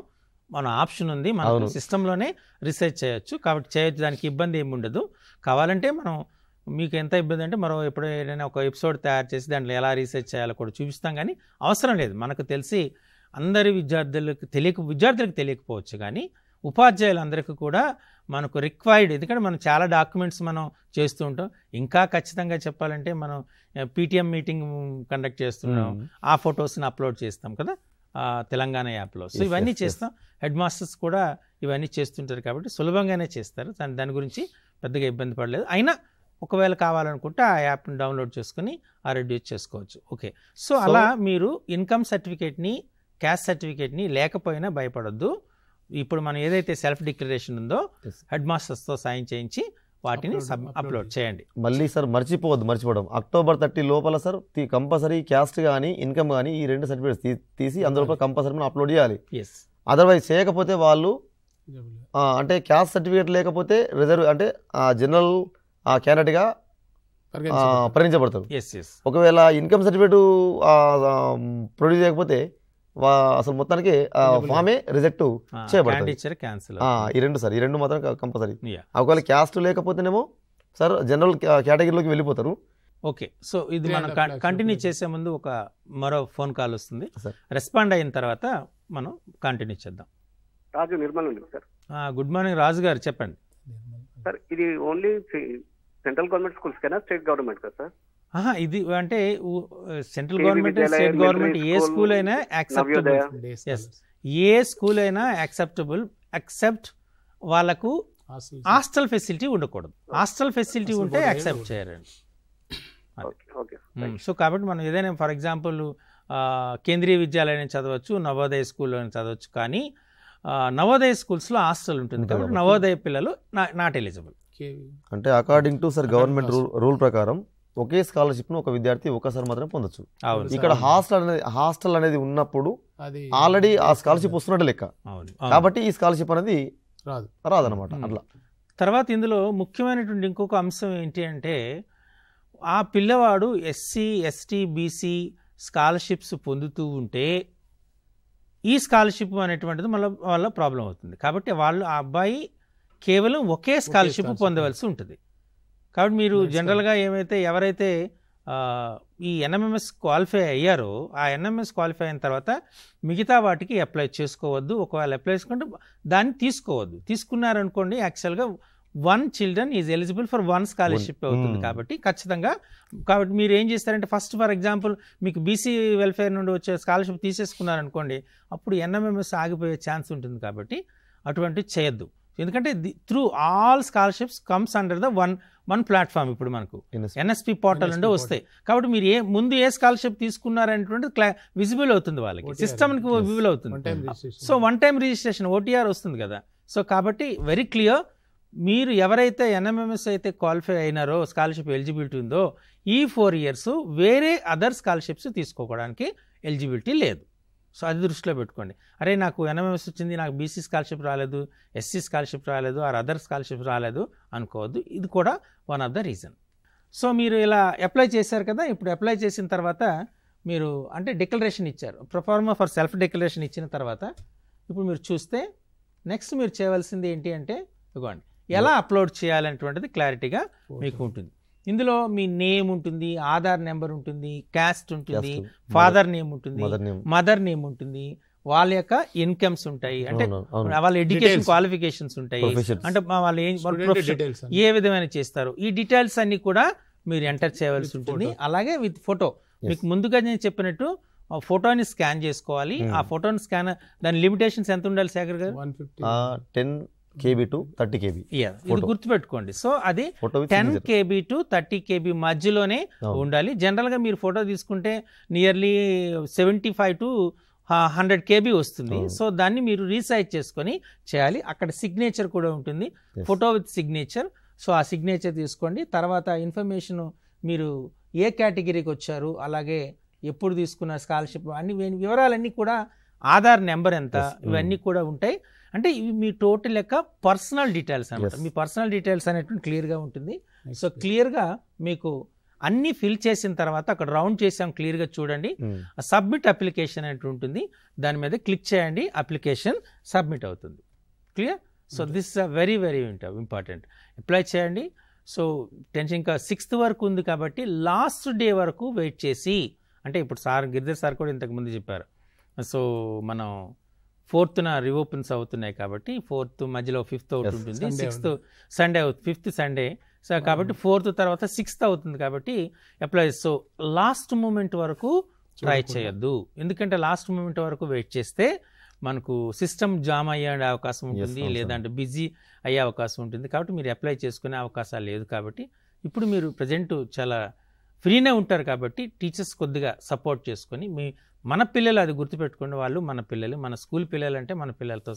మన ఆప్షన్ ఉంది. మన సిస్టంలోనే రీసెర్చ్ చేయొచ్చు. కాబట్టి చేయొచ్చు, దానికి ఇబ్బంది ఏమి ఉండదు. కావాలంటే మనం మీకు ఎంత ఇబ్బంది అంటే మరో ఎప్పుడో ఏదైనా ఒక ఎపిసోడ్ తయారు చేసి దాంట్లో ఎలా రీసెర్చ్ చేయాలో కూడా చూపిస్తాం. కానీ అవసరం లేదు. మనకు తెలిసి అందరి విద్యార్థులకు తెలియకపోవచ్చు, కానీ ఉపాధ్యాయులందరికీ కూడా మనకు రిక్వైర్డ్. ఎందుకంటే మనం చాలా డాక్యుమెంట్స్ మనం చేస్తూ ఉంటాం. ఇంకా ఖచ్చితంగా చెప్పాలంటే మనం పీటీఎం మీటింగ్ కండక్ట్ చేస్తున్నాం, ఆ ఫొటోస్ని అప్లోడ్ చేస్తాం కదా తెలంగాణ యాప్లో. సో ఇవన్నీ చేస్తాం. హెడ్ మాస్టర్స్ కూడా ఇవన్నీ చేస్తుంటారు కాబట్టి సులభంగానే చేస్తారు. దాని గురించి పెద్దగా ఇబ్బంది పడలేదు. అయినా ఒకవేళ కావాలనుకుంటే ఆ యాప్ని డౌన్లోడ్ చేసుకుని ఆ రెడ్యూస్ చేసుకోవచ్చు. ఓకే. సో అలా మీరు ఇన్కమ్ సర్టిఫికేట్ని, క్యాస్ట్ సర్టిఫికేట్ని లేకపోయినా భయపడొద్దు. ఇప్పుడు మనం ఏదైతే సెల్ఫ్ డిక్లరేషన్ ఉందో హెడ్ మాస్టర్స్తో సైన్ చేయించి వాటిని అప్లోడ్ చేయండి. మళ్ళీ సార్ మర్చిపోవడం October 30 లోపల సార్ కంపల్సరీ క్యాస్ట్ కానీ ఇన్కమ్ కానీ ఈ 2 సర్టిఫికేట్స్ తీసి అందులో కంపల్సరీ మనం అప్లోడ్ చేయాలి. అదర్వైజ్ చేయకపోతే వాళ్ళు అంటే క్యాస్ట్ సర్టిఫికేట్ లేకపోతే రిజర్వ్ అంటే జనరల్ క్యాండిడేట్గా పరిగణించబడతారు. ఒకవేళ ఇన్కమ్ సర్టిఫికేట్ ప్రొడ్యూస్ చేయకపోతే అసలు మొత్తానికి ఫామే రిజెక్ట్ చేయబడుతుంది. ఈ 2 సార్, ఈ 2 మాత్రం కంపల్సరీ. ఒకవేళ క్యాస్ట్ లేకపోతేనేమో సార్ జనరల్ కేటగిరీలోకి వెళ్ళిపోతారు. ఓకే, సో ఇది మనం 3.5 lakhs కంటిన్యూ రూపాయలు. చేసే ముందు ఒక మరో ఫోన్ కాల్ వస్తుంది, సార్. రెస్పాండ్ అయిన తర్వాత మనం కంటిన్యూ చేద్దాం. రాజు నిర్మల్ ఉంది సార్. గుడ్ మార్నింగ్ రాజు గారు, చెప్పండి. సార్ ఇది ఓన్లీ సెంట్రల్ గవర్నమెంట్ స్కూల్స్ కైనా స్టేట్ గవర్నమెంట్ కదా సార్? ఇది అంటే సెంట్రల్ కేవీ గవర్నమెంట్ విద్యాలయ, స్టేట్ గవర్నమెంట్ ఏ మిలిటరీ స్కూల్ అయినా యాక్సెప్టబుల్. నవోదయ. Yes. ఏ స్కూల్ అయినా యాక్సెప్టబుల్ ఎక్సెప్ట్ వాళ్ళకు హాస్టల్ ఫెసిలిటీ ఉండకూడదు. హాస్టల్ ఫెసిలిటీ అసలు ఉంటే కూడా యాక్సెప్ట్ ఏం చేయరండి. ఓకే సో కాబట్టి మనం ఏదైనా ఫర్ ఎగ్జాంపుల్ కేంద్రీయ విద్యాలయం చదవచ్చు, నవోదయ స్కూల్లో చదవచ్చు, కానీ నవోదయ స్కూల్స్లో హాస్టల్ ఉంటుంది ఉంటుంది కాబట్టి కాబట్టి. నవోదయ పిల్లలు నాట్ ఎలిజిబుల్. అంటే according to sir government rule ప్రకారం ఒకే స్కాలర్షిప్ ను ఒక విద్యార్థి ఒకసారి మాత్రమే పొందొచ్చు. అవును ఇక్కడ హాస్టల్ అనేది ఉన్నప్పుడు అది ఆల్రెడీ ఆ స్కాలర్షిప్ వస్తున్నట్టు లెక్క, అవును. కాబట్టి ఈ స్కాలర్షిప్ అనేది రాదు. రాదనమాట. అట్లా తర్వాత ఇందులో ముఖ్యమైనటువంటి ఇంకొక అంశం ఏంటి అంటే ఆ పిల్లవాడు ఎస్సీ ఎస్టీ బీసీ స్కాలర్షిప్స్ పొందుతూ ఉంటే ఈ స్కాలర్షిప్ అనేటువంటిది మళ్ళీ వాళ్ళ ప్రాబ్లం అవుతుంది. కాబట్టి వాళ్ళు ఆ అబ్బాయి కేవలం ఒకే స్కాలర్షిప్ scholarship పొందవలసి ఉంటుంది. కాబట్టి మీరు Nice, జనరల్గా ఎవరైతే ఈ ఎన్ఎంఎంఎస్ క్వాలిఫై అయ్యారో ఆ ఎన్ఎంఎస్ క్వాలిఫై అయిన తర్వాత మిగతా వాటికి అప్లై చేసుకోవద్దు. ఒకవేళ అప్లై చేసుకుంటే దాన్ని తీసుకోవద్దు. తీసుకున్నారనుకోండి యాక్చువల్గా 1 children is eligible for 1 scholarship అవుతుంది. కాబట్టి ఖచ్చితంగా కాబట్టి మీరు ఏం చేస్తారంటే ఫస్ట్ ఫర్ ఎగ్జాంపుల్ మీకు బీసీ వెల్ఫేర్ నుండి వచ్చే స్కాలర్షిప్ తీసేసుకున్నారనుకోండి, అప్పుడు ఎన్ఎంఎంఎస్ ఆగిపోయే ఛాన్స్ ఉంటుంది. కాబట్టి అటువంటివి చేయొద్దు. ఎందుకంటే through all scholarships comes under the one platform. ఇప్పుడు మనకు ఎన్ఎస్పి పోర్టల్ నుండి వస్తాయి. కాబట్టి మీరు ముందు ఏ స్కాలర్షిప్ తీసుకున్నారనేటువంటి విజిబుల్ అవుతుంది, వాళ్ళకి సిస్టమ్కి విజిబుల్ అవుతుంది. సో 1 time రిజిస్ట్రేషన్ ఓటీఆర్ వస్తుంది కదా. సో కాబట్టి వెరీ క్లియర్, మీరు ఎవరైతే ఎన్ఎంఎంఎస్ అయితే క్వాలిఫై అయినారో స్కాలర్షిప్ ఎలిజిబిలిటీ ఉందో ఈ 4 years వేరే అదర్ స్కాలర్షిప్స్ తీసుకోవడానికి ఎలిజిబిలిటీ లేదు. సో అది దృష్టిలో పెట్టుకోండి. అరే నాకు ఎన్ఎంఎంఎస్ వచ్చింది, నాకు బీసీ స్కాలర్షిప్ రాలేదు, ఎస్సీ స్కాలర్షిప్ రాలేదు, ఆర్ అదర్ స్కాలర్షిప్ రాలేదు అనుకోవద్దు. ఇది కూడా one of the reason. So మీరు ఇలా అప్లై చేశారు కదా, ఇప్పుడు అప్లై చేసిన తర్వాత మీరు అంటే డిక్లరేషన్ ఇచ్చారు, ప్రొఫార్మా ఫర్ సెల్ఫ్ డిక్లరేషన్ ఇచ్చిన తర్వాత ఇప్పుడు మీరు చూస్తే నెక్స్ట్ మీరు చేయవలసింది ఏంటి అంటే ఇదిగోండి ఎలా అప్లోడ్ చేయాలనేటువంటిది క్లారిటీగా మీకు ఉంటుంది. ఇందులో మీ నేమ్ ఉంటుంది, ఆధార్ నెంబర్ ఉంటుంది, క్యాస్ట్ ఉంటుంది, ఫాదర్ నేమ్ ఉంటుంది, మదర్ నేమ్ ఉంటుంది, వాళ్ళ యొక్క ఇన్కమ్స్ ఉంటాయి, అంటే వాళ్ళ ఎడ్యుకేషన్ క్వాలిఫికేషన్స్ ఉంటాయి, అంటే వాళ్ళు ఏ విధమైన చేస్తారు, ఈ డీటెయిల్స్ అన్ని కూడా మీరు ఎంటర్ చేయవలసి ఉంటుంది. అలాగే విత్ ఫోటో, మీకు ముందుగా నేను చెప్పినట్టు ఫోటోని స్కాన్ చేసుకోవాలి. ఆ ఫోటోని స్కాన్ దాని లిమిటేషన్స్ ఎంత ఉండాలి శేఖర్ గారు? 10 KB to 30 KB. ఇది గుర్తుపెట్టుకోండి. సో అది 10 KB to 30 KB మధ్యలోనే ఉండాలి. జనరల్గా మీరు ఫోటో తీసుకుంటే నియర్లీ 75 to 100 KB వస్తుంది. సో దాన్ని మీరు రీసైజ్ చేసుకొని చేయాలి. అక్కడ సిగ్నేచర్ కూడా ఉంటుంది, ఫోటో విత్ సిగ్నేచర్. సో ఆ సిగ్నేచర్ తీసుకోండి. తర్వాత ఇన్ఫర్మేషన్ మీరు ఏ కేటగిరీకి వచ్చారు, అలాగే ఎప్పుడు తీసుకున్న స్కాలర్షిప్, అన్ని వివరాలన్నీ కూడా, ఆధార్ నెంబర్ ఎంత, ఇవన్నీ కూడా ఉంటాయి. అంటే ఇవి మీ టోటల్ యొక్క పర్సనల్ డీటెయిల్స్ అనమాట. మీ పర్సనల్ డీటెయిల్స్ అనేటువంటి క్లియర్గా ఉంటుంది. సో క్లియర్గా మీకు అన్నీ ఫిల్ చేసిన తర్వాత అక్కడ రౌండ్ చేసాం, క్లియర్గా చూడండి. సబ్మిట్ అప్లికేషన్ అనేటువంటి ఉంటుంది, దాని మీద క్లిక్ చేయండి, అప్లికేషన్ సబ్మిట్ అవుతుంది. Clear? So this is very very important. Apply చేయండి. సో టెన్షన్ ఇంకా 6th వరకు ఉంది కాబట్టి లాస్ట్ డే వరకు వెయిట్ చేసి, అంటే ఇప్పుడు గిరిధర్ సార్ కూడా ఇంతకుముందు చెప్పారు. సో మనం 4th రీఓపెన్స్ అవుతున్నాయి కాబట్టి 4th మధ్యలో 5th ఒకటి ఉంటుంది, 6th సండే అవుతుంది, 5th సండే. సో కాబట్టి 4th తర్వాత 6th అవుతుంది కాబట్టి అప్లై. సో లాస్ట్ మూమెంట్ వరకు ట్రై చేయొద్దు, ఎందుకంటే లాస్ట్ మూమెంట్ వరకు వెయిట్ చేస్తే మనకు సిస్టమ్ జామ్ అయ్యే అవకాశం ఉంటుంది, లేదంటే బిజీ అయ్యే అవకాశం ఉంటుంది. కాబట్టి మీరు అప్లై చేసుకునే అవకాశాలు లేదు. కాబట్టి ఇప్పుడు మీరు ప్రజెంట్ చాలా ఫ్రీనే ఉంటారు కాబట్టి టీచర్స్ కొద్దిగా సపోర్ట్ చేసుకొని మన పిల్లలు, అది గుర్తుపెట్టుకోండి, వాళ్ళు మన పిల్లలు, మన స్కూల్ పిల్లలు అంటే మన పిల్లలతో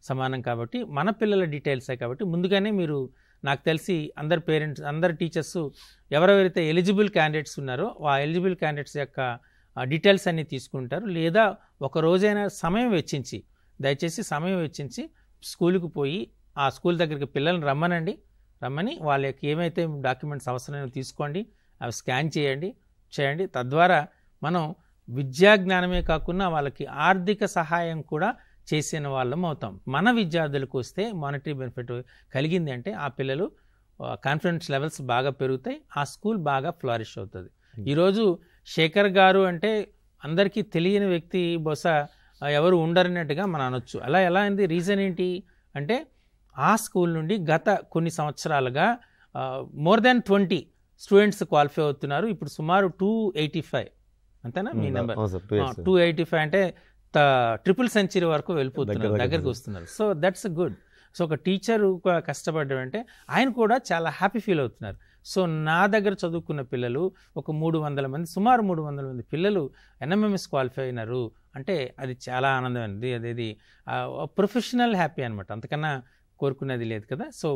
సమానం కాబట్టి మన పిల్లల డీటెయిల్సే. కాబట్టి ముందుగానే మీరు, నాకు తెలిసి అందరు పేరెంట్స్, అందరు టీచర్స్ ఎవరెవరైతే ఎలిజిబుల్ క్యాండిడేట్స్ ఉన్నారో ఆ ఎలిజిబుల్ క్యాండిడేట్స్ యొక్క డీటెయిల్స్ అన్నీ తీసుకుంటారు. లేదా ఒక రోజైనా సమయం వెచ్చించి, దయచేసి సమయం వెచ్చించి స్కూల్కి పోయి ఆ స్కూల్ దగ్గరికి పిల్లల్ని రమ్మని వాళ్ళకి ఏమైతే డాక్యుమెంట్స్ అవసరమైనా తీసుకోండి, అవి స్కాన్ చేయండి. తద్వారా మనం విద్యా జ్ఞానమే కాకుండా వాళ్ళకి ఆర్థిక సహాయం కూడా చేసిన వాళ్ళం అవుతాం. మన విద్యార్థులకు వస్తే మానిటరీ బెనిఫిట్ కలిగింది అంటే ఆ పిల్లలు కాన్ఫిడెన్స్ లెవెల్స్ బాగా పెరుగుతాయి, ఆ స్కూల్ బాగా ఫ్లారిష్ అవుతుంది. ఈరోజు శేఖర్ గారు అంటే అందరికీ తెలియని వ్యక్తి బహుశా ఎవరు ఉండరన్నట్టుగా మనం అనొచ్చు. అలా ఎలా అయింది? రీజన్ ఏంటి అంటే ఆ స్కూల్ నుండి గత కొన్ని సంవత్సరాలుగా మోర్ దాన్ 20 స్టూడెంట్స్ క్వాలిఫై అవుతున్నారు. ఇప్పుడు సుమారు 285 అంతేనా మీ నెంబర్? 285 అంటే ట్రిపుల్ సెంచరీ వరకు వెళ్ళిపోతున్నారు, దగ్గరికి వస్తున్నారు. So that's good. సో ఒక టీచర్ కష్టపడడం అంటే ఆయన కూడా చాలా హ్యాపీ ఫీల్ అవుతున్నారు. సో నా దగ్గర చదువుకున్న పిల్లలు ఒక 300 మంది, సుమారు 300 మంది పిల్లలు NMMS క్వాలిఫై అయినారు అంటే అది చాలా ఆనందమైనది. అదేది ప్రొఫెషనల్ హ్యాపీ అనమాట, అంతకన్నా కోరుకునేది లేదు కదా. సో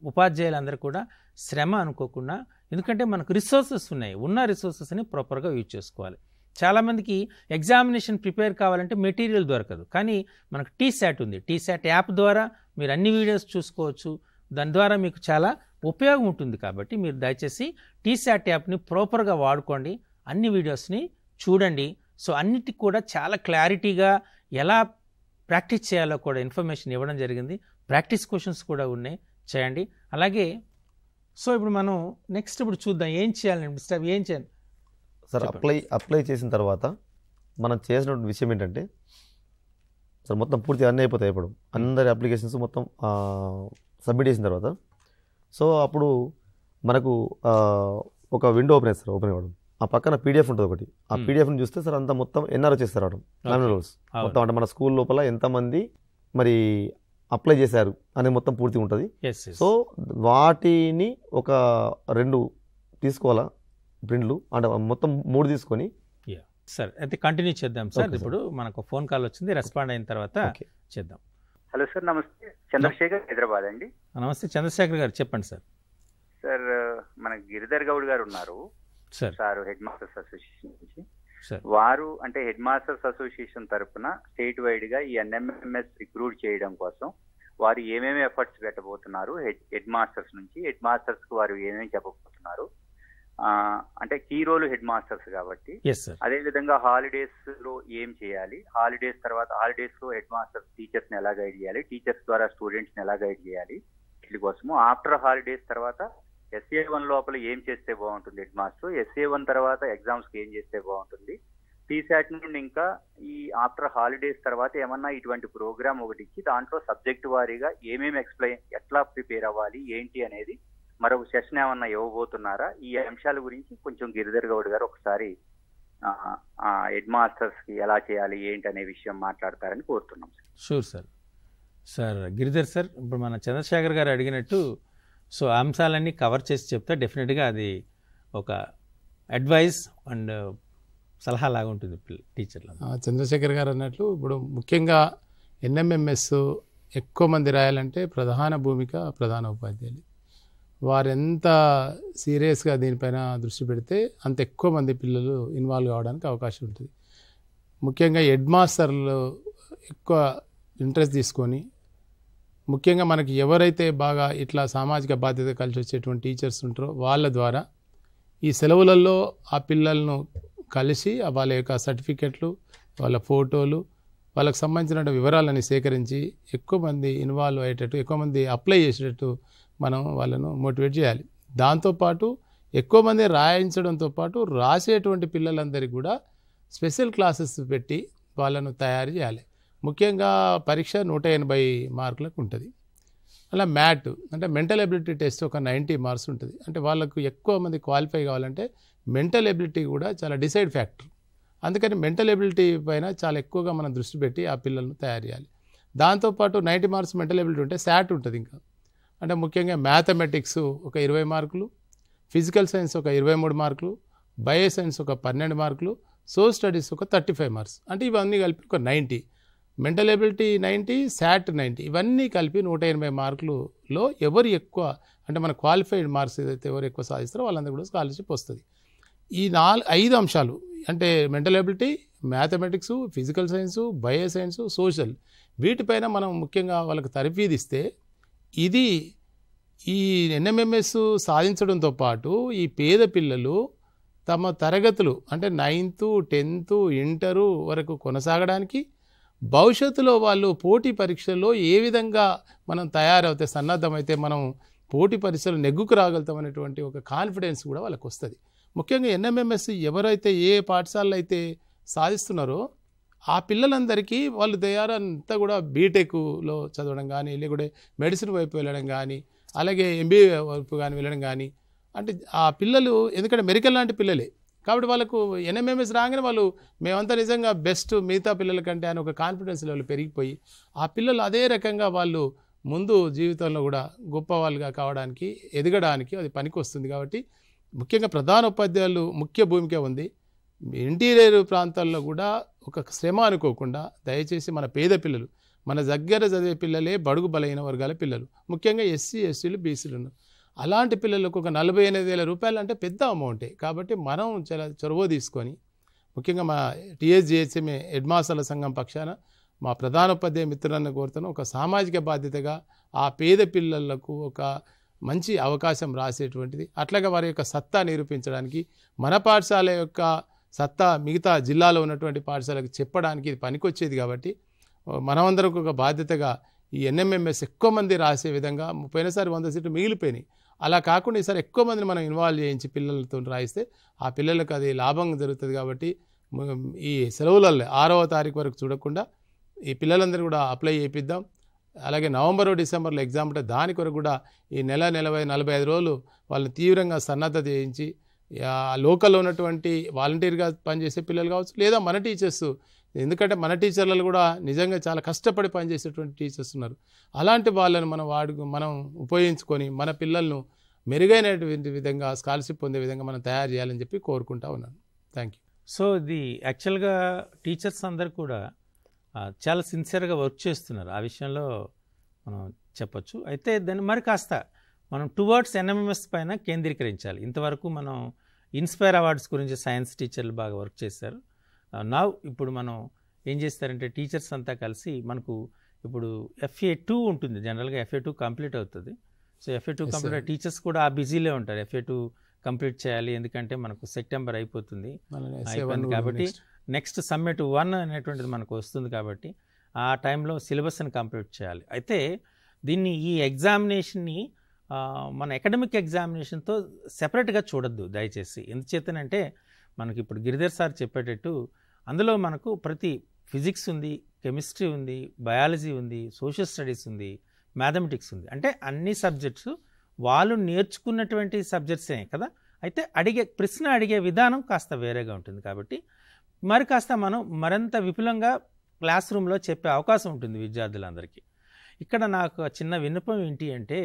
ఉపాధ్యాయులందరూ కూడా శ్రమ అనుకోకుండా, ఎందుకంటే మనకు రిసోర్సెస్ ఉన్నాయి, ఉన్న రిసోర్సెస్ని ప్రాపర్గా యూజ్ చేసుకోవాలి. చాలామందికి ఎగ్జామినేషన్ ప్రిపేర్ కావాలంటే మెటీరియల్ దొరకదు, కానీ మనకు TSAT ఉంది. TSAT యాప్ ద్వారా మీరు అన్ని వీడియోస్ చూసుకోవచ్చు, దాని ద్వారా మీకు చాలా ఉపయోగం ఉంటుంది. కాబట్టి మీరు దయచేసి TSAT యాప్ని ప్రాపర్గా వాడుకోండి, అన్ని వీడియోస్ని చూడండి. సో అన్నిటికి కూడా చాలా క్లారిటీగా ఎలా ప్రాక్టీస్ చేయాలో కూడా ఇన్ఫర్మేషన్ ఇవ్వడం జరిగింది. ప్రాక్టీస్ క్వశ్చన్స్ కూడా ఉన్నాయి, చేయండి. అలాగే సో ఇప్పుడు మనం నెక్స్ట్ ఇప్పుడు చూద్దాం ఏం చేయాలి. ఏం చేయాలి సార్? అప్లై చేసిన తర్వాత మనం చేసిన విషయం ఏంటంటే సార్, మొత్తం పూర్తిగా అన్నీ అయిపోతాయి. ఇప్పుడు అందరి అప్లికేషన్స్ మొత్తం సబ్మిట్ చేసిన తర్వాత సో అప్పుడు మనకు ఒక విండో ఓపెన్ అవుతుంది సార్. ఓపెన్ అవ్వడం ఆ పక్కన PDF ఉంటుంది ఒకటి. ఆ PDFని చూస్తే సార్ అంతా మొత్తం NRO చేస్తారు అవడం నామినల్ రోల్స్ మొత్తం, అంటే మన స్కూల్ లోపల ఎంతమంది మరి అప్లై చేశారు అనేది మొత్తం పూర్తిగా ఉంటుంది. సో వాటిని ఒక 2 తీసుకోవాలా ప్రింట్లు, అంటే మొత్తం 3 తీసుకొని సార్ అయితే కంటిన్యూ చేద్దాం సార్. ఇప్పుడు మనకు ఫోన్ కాల్ వచ్చింది, రెస్పాండ్ అయిన తర్వాత చేద్దాం. హలో సార్, నమస్తే. చంద్రశేఖర్, హైదరాబాద్ అండి. నమస్తే చంద్రశేఖర్ గారు, చెప్పండి సార్. సార్ మన గిరిధర్ గౌడ్ గారు ఉన్నారు సార్, హెడ్ మాస్టర్స్ అసోసియేషన్ నుంచి. వారు అంటే హెడ్ మాస్టర్స్ అసోసియేషన్ తరఫున స్టేట్ వైడ్ గా ఈ NMMS రిక్రూట్ చేయడం కోసం వారు ఏమేమి ఎఫర్ట్స్ పెట్టబోతున్నారు, హెడ్ మాస్టర్స్ నుంచి హెడ్ మాస్టర్స్ కు వారు ఏమేమి చెప్పబోతున్నారు, అంటే కీ రోల్ హెడ్ మాస్టర్స్ కాబట్టి అదే విధంగా హాలిడేస్ లో ఏం చేయాలి, హాలిడేస్ తర్వాత హాలిడేస్ లో హెడ్ మాస్టర్స్ టీచర్స్ ని ఎలా గైడ్ చేయాలి, టీచర్స్ ద్వారా స్టూడెంట్స్ ని ఎలా గైడ్ చేయాలి, వీటి కోసము ఆఫ్టర్ హాలిడేస్ తర్వాత SA1 లోపల ఏం చేస్తే బాగుంటుంది హెడ్ మాస్టర్, SA1 తర్వాత ఎగ్జామ్స్ కి ఏం చేస్తే బాగుంటుంది, TSAT నుండి ఇంకా ఈ ఆఫ్టర్ హాలిడేస్ తర్వాత ఏమన్నా ఇటువంటి ప్రోగ్రామ్ ఒకటి ఇచ్చి దాంట్లో సబ్జెక్ట్ వారీగా ఏమేమి ఎట్లా ప్రిపేర్ అవ్వాలి ఏంటి అనేది మరొక సెషన్ ఏమన్నా ఇవ్వబోతున్నారా? ఈ అంశాల గురించి కొంచెం గిరిధర్ గౌడ్ గారు ఒకసారి హెడ్ మాస్టర్స్ కి ఎలా చేయాలి ఏంటి అనే విషయం మాట్లాడతారని కోరుతున్నాం. Sure sir. Sir Giridhar sir, ఇప్పుడు మన చంద్రశేఖర్ గారు అడిగినట్టు సో అంశాలన్నీ కవర్ చేసి చెప్తే డెఫినెట్గా అది ఒక అడ్వైస్ అండ్ సలహా లాగా ఉంటుంది టీచర్లు. చంద్రశేఖర్ గారు అన్నట్లు ఇప్పుడు ముఖ్యంగా NMMS ఎక్కువ మంది రాయాలంటే ప్రధాన భూమిక ప్రధాన ఉపాధ్యాయులు. వారు ఎంత సీరియస్గా దీనిపైన దృష్టి పెడితే అంత ఎక్కువ మంది పిల్లలు ఇన్వాల్వ్ కావడానికి అవకాశం ఉంటుంది. ముఖ్యంగా హెడ్ మాస్టర్లు ఎక్కువ ఇంట్రెస్ట్ తీసుకొని, ముఖ్యంగా మనకి ఎవరైతే బాగా ఇట్లా సామాజిక బాధ్యత కలిసి వచ్చేటువంటి టీచర్స్ ఉంటారో వాళ్ళ ద్వారా ఈ సెలవులలో ఆ పిల్లలను కలిసి వాళ్ళ యొక్క సర్టిఫికెట్లు, వాళ్ళ ఫోటోలు, వాళ్ళకి సంబంధించిన వివరాలని సేకరించి ఎక్కువ మంది ఇన్వాల్వ్ అయ్యేటట్టు, ఎక్కువ మంది అప్లై చేసేటట్టు మనం వాళ్ళను మోటివేట్ చేయాలి. దాంతోపాటు ఎక్కువ మంది రాయించడంతో పాటు రాసేటువంటి పిల్లలందరికీ కూడా స్పెషల్ క్లాసెస్ పెట్టి వాళ్ళను తయారు చేయాలి. ముఖ్యంగా పరీక్ష 180 మార్కులకు ఉంటుంది. అలా మ్యాట్ అంటే మెంటల్ ఎబిలిటీ టెస్ట్ ఒక 90 మార్క్స్ ఉంటుంది. అంటే వాళ్ళకు ఎక్కువ మంది క్వాలిఫై కావాలంటే మెంటల్ ఎబిలిటీ కూడా చాలా డిసైడ్ ఫ్యాక్టర్. అందుకని మెంటల్ ఎబిలిటీ పైన చాలా ఎక్కువగా మనం దృష్టి పెట్టి ఆ పిల్లలను తయారు చేయాలి. దాంతోపాటు 90 మార్క్స్ మెంటల్ ఎబిలిటీ ఉంటే SAT ఉంటుంది. ఇంకా అంటే ముఖ్యంగా మ్యాథమెటిక్స్ ఒక 20 మార్కులు, ఫిజికల్ సైన్స్ ఒక 23 మార్కులు, బయో సైన్స్ ఒక 12 మార్కులు, సోషల్ స్టడీస్ ఒక 35 మార్క్స్. అంటే ఇవన్నీ కలిపి ఒక 90, మెంటల్ ఎబిలిటీ 90, SAT 90, ఇవన్నీ కలిపి 180 మార్కులలో ఎవరు ఎక్కువ అంటే మన క్వాలిఫైడ్ మార్క్స్ ఏదైతే ఎవరు ఎక్కువ సాధిస్తారో వాళ్ళందరూ కూడా స్కాలర్షిప్ వస్తుంది. ఈ 5 అంశాలు అంటే mental ability, mathematics, physical science, bio science, social, వీటిపైన మనం ముఖ్యంగా వాళ్ళకి తరఫీదు ఇస్తే ఇది ఈ NMMS సాధించడంతో పాటు ఈ పేద పిల్లలు తమ తరగతులు అంటే 9th, 10th, ఇంటరు వరకు కొనసాగడానికి, భవిష్యత్తులో వాళ్ళు పోటీ పరీక్షల్లో ఏ విధంగా మనం తయారవుతే సన్నద్ధమైతే మనం పోటీ పరీక్షలు నెగ్గుకు రాగలుగుతాం అనేటువంటి ఒక కాన్ఫిడెన్స్ కూడా వాళ్ళకి వస్తుంది. ముఖ్యంగా ఎన్ఎంఎంఎస్ ఎవరైతే ఏ పాఠశాలలో అయితే సాధిస్తున్నారో ఆ పిల్లలందరికీ వాళ్ళు తయారంతా కూడా బీటెక్లో చదవడం కానీ, లేకుంటే మెడిసిన్ వైపు వెళ్ళడం కానీ, అలాగే ఎంబీఏ వైపు కానీ వెళ్ళడం కానీ, అంటే ఆ పిల్లలు ఎందుకంటే మెడికల్ లాంటి పిల్లలే కాబట్టి వాళ్ళకు ఎన్ఎంఎంఎస్ రాగానే వాళ్ళు మేమంతా నిజంగా బెస్ట్ మిగతా పిల్లల కంటే అని ఒక కాన్ఫిడెన్స్ లెవెల్ పెరిగిపోయి ఆ పిల్లలు అదే రకంగా వాళ్ళు ముందు జీవితంలో కూడా గొప్ప వాళ్ళుగా కావడానికి, ఎదగడానికి అది పనికి వస్తుంది. కాబట్టి ముఖ్యంగా ప్రధాన ఉపాధ్యాయులు ముఖ్య భూమిక ఉంది. ఇంటీరియర్ ప్రాంతాల్లో కూడా ఒక శ్రమ అనుకోకుండా దయచేసి మన పేద పిల్లలు, మన దగ్గర చదివే పిల్లలే బడుగు బలైన వర్గాల పిల్లలు, ముఖ్యంగా ఎస్సీ ఎస్టీలు బీసీలు ఉన్నారు. అలాంటి పిల్లలకు ఒక 48,000 రూపాయలు అంటే పెద్ద అమౌంటే. కాబట్టి మనం చాలా చొరవ తీసుకొని ముఖ్యంగా మా టీఎస్జిహెచ్ఎంఏ హెడ్ మాస్టర్ల సంఘం పక్షాన మా ప్రధానోపాధ్యాయ మిత్రులను కోరుతాను, ఒక సామాజిక బాధ్యతగా ఆ పేద పిల్లలకు ఒక మంచి అవకాశం రాసేటువంటిది, అట్లాగే వారి యొక్క సత్తా నిరూపించడానికి మన పాఠశాల యొక్క సత్తా మిగతా జిల్లాలో ఉన్నటువంటి పాఠశాలకు చెప్పడానికి ఇది పనికొచ్చేది. కాబట్టి మనమందరం ఒక బాధ్యతగా ఈ ఎన్ఎంఎంఎస్ ఎక్కువ మంది రాసే విధంగా, పోయినసారి 100 సీట్లు మిగిలిపోయినాయి, అలా కాకుండా ఈసారి ఎక్కువ మందిని మనం ఇన్వాల్వ్ చేయించి పిల్లలతో రాయిస్తే ఆ పిల్లలకు అది లాభం జరుగుతుంది. కాబట్టి ఈ సెలవులలో 6వ తారీఖు వరకు చూడకుండా ఈ పిల్లలందరూ కూడా అప్లై చేయిద్దాం. అలాగే నవంబర్ డిసెంబర్లో ఎగ్జామ్ ఉంటే దాని కొరకు కూడా ఈ నెల 45 రోజులు వాళ్ళని తీవ్రంగా సన్నద్ధత చేయించి లోకల్లో ఉన్నటువంటి వాలంటీర్గా పనిచేసే పిల్లలు కావచ్చు, లేదా మన టీచర్స్, ఎందుకంటే మన టీచర్లు కూడా నిజంగా చాలా కష్టపడి పనిచేసేటువంటి టీచర్స్ ఉన్నారు, అలాంటి వాళ్ళని మనం ఉపయోగించుకొని మన పిల్లలను మెరుగైనటువంటి విధంగా స్కాలర్షిప్ పొందే విధంగా మనం తయారు చేయాలని చెప్పి కోరుకుంటా ఉన్నాను. Thank you. సో ఇది యాక్చువల్గా టీచర్స్ అందరు కూడా చాలా సిన్సియర్గా వర్క్ చేస్తున్నారు, ఆ విషయంలో మనం చెప్పొచ్చు. అయితే దాన్ని మరి కాస్త మనం టువర్డ్స్ ఎన్ఎంఎంఎస్ పైన కేంద్రీకరించాలి. ఇంతవరకు మనం ఇన్స్పైర్ అవార్డ్స్ గురించి సైన్స్ టీచర్లు బాగా వర్క్ చేశారు. ఇప్పుడు మనం ఏం చేస్తారంటే టీచర్స్ అంతా కలిసి మనకు ఇప్పుడు FA2 ఉంటుంది, జనరల్గా FA2 కంప్లీట్ అవుతుంది. సో FA2 కంప్లీట్ టీచర్స్ కూడా ఆ బిజీలో ఉంటారు, FA2 కంప్లీట్ చేయాలి, ఎందుకంటే మనకు సెప్టెంబర్ అయిపోతుంది కాబట్టి నెక్స్ట్ సమ్మిట్ 1 అనేటువంటిది మనకు వస్తుంది. కాబట్టి ఆ టైంలో సిలబస్ని కంప్లీట్ చేయాలి. అయితే దీన్ని ఈ ఎగ్జామినేషన్ని మన అకాడమిక్ ఎగ్జామినేషన్తో సెపరేట్గా చూడొద్దు దయచేసి. ఎందుచేతనంటే మనకి ఇప్పుడు గిరిధర్ సార్ చెప్పేటట్టు అందులో మనకు ప్రతి ఫిజిక్స్ ఉంది, కెమిస్ట్రీ ఉంది, బయాలజీ ఉంది, సోషల్ స్టడీస్ ఉంది, మ్యాథమెటిక్స్ ఉంది, అంటే అన్ని సబ్జెక్ట్స్ వాళ్ళు నేర్చుకున్నటువంటి సబ్జెక్ట్సే కదా. అయితే ప్రశ్న అడిగే విధానం కాస్త వేరేగా ఉంటుంది. కాబట్టి మరి కాస్త మనం మరింత విపులంగా క్లాస్ రూమ్లో చెప్పే అవకాశం ఉంటుంది విద్యార్థులందరికీ. ఇక్కడ నాకు చిన్న విన్నపం ఏంటి అంటే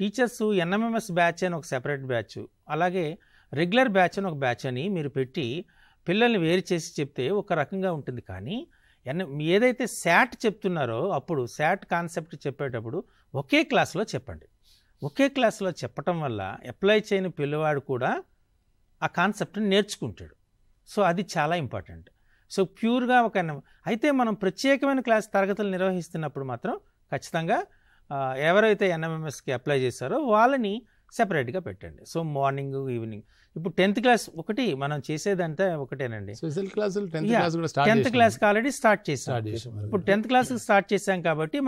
టీచర్స్ ఎన్ఎంఎంఎస్ బ్యాచ్ అని ఒక సెపరేట్ బ్యాచ్, అలాగే రెగ్యులర్ బ్యాచ్ అని ఒక బ్యాచ్ అని మీరు పెట్టి పిల్లల్ని వేరు చేసి చెప్తే ఒక రకంగా ఉంటుంది. కానీ ఏదైతే శాట్ చెప్తున్నారో అప్పుడు శాట్ కాన్సెప్ట్ చెప్పేటప్పుడు ఒకే క్లాస్లో చెప్పండి. ఒకే క్లాస్లో చెప్పటం వల్ల అప్లై చేయని పిల్లవాడు కూడా ఆ కాన్సెప్ట్ని నేర్చుకుంటాడు. సో అది చాలా ఇంపార్టెంట్. సో ప్యూర్గా అయితే మనం ప్రత్యేకమైన క్లాస్ తరగతులు నిర్వహిస్తున్నప్పుడు మాత్రం ఖచ్చితంగా ఎవరైతే ఎన్ఎంఎంఎస్కి అప్లై చేశారో వాళ్ళని సెపరేట్గా పెట్టండి. సో మార్నింగ్ ఈవినింగ్ ఇప్పుడు 10th క్లాస్ ఒకటి మనం చేసేదంతా ఒకటేనండి. స్పెషల్ క్లాసులు 10th క్లాస్కి ఆల్రెడీ స్టార్ట్ చేసాం. ఇప్పుడు 10th క్లాస్కి స్టార్ట్ చేసాం కాబట్టి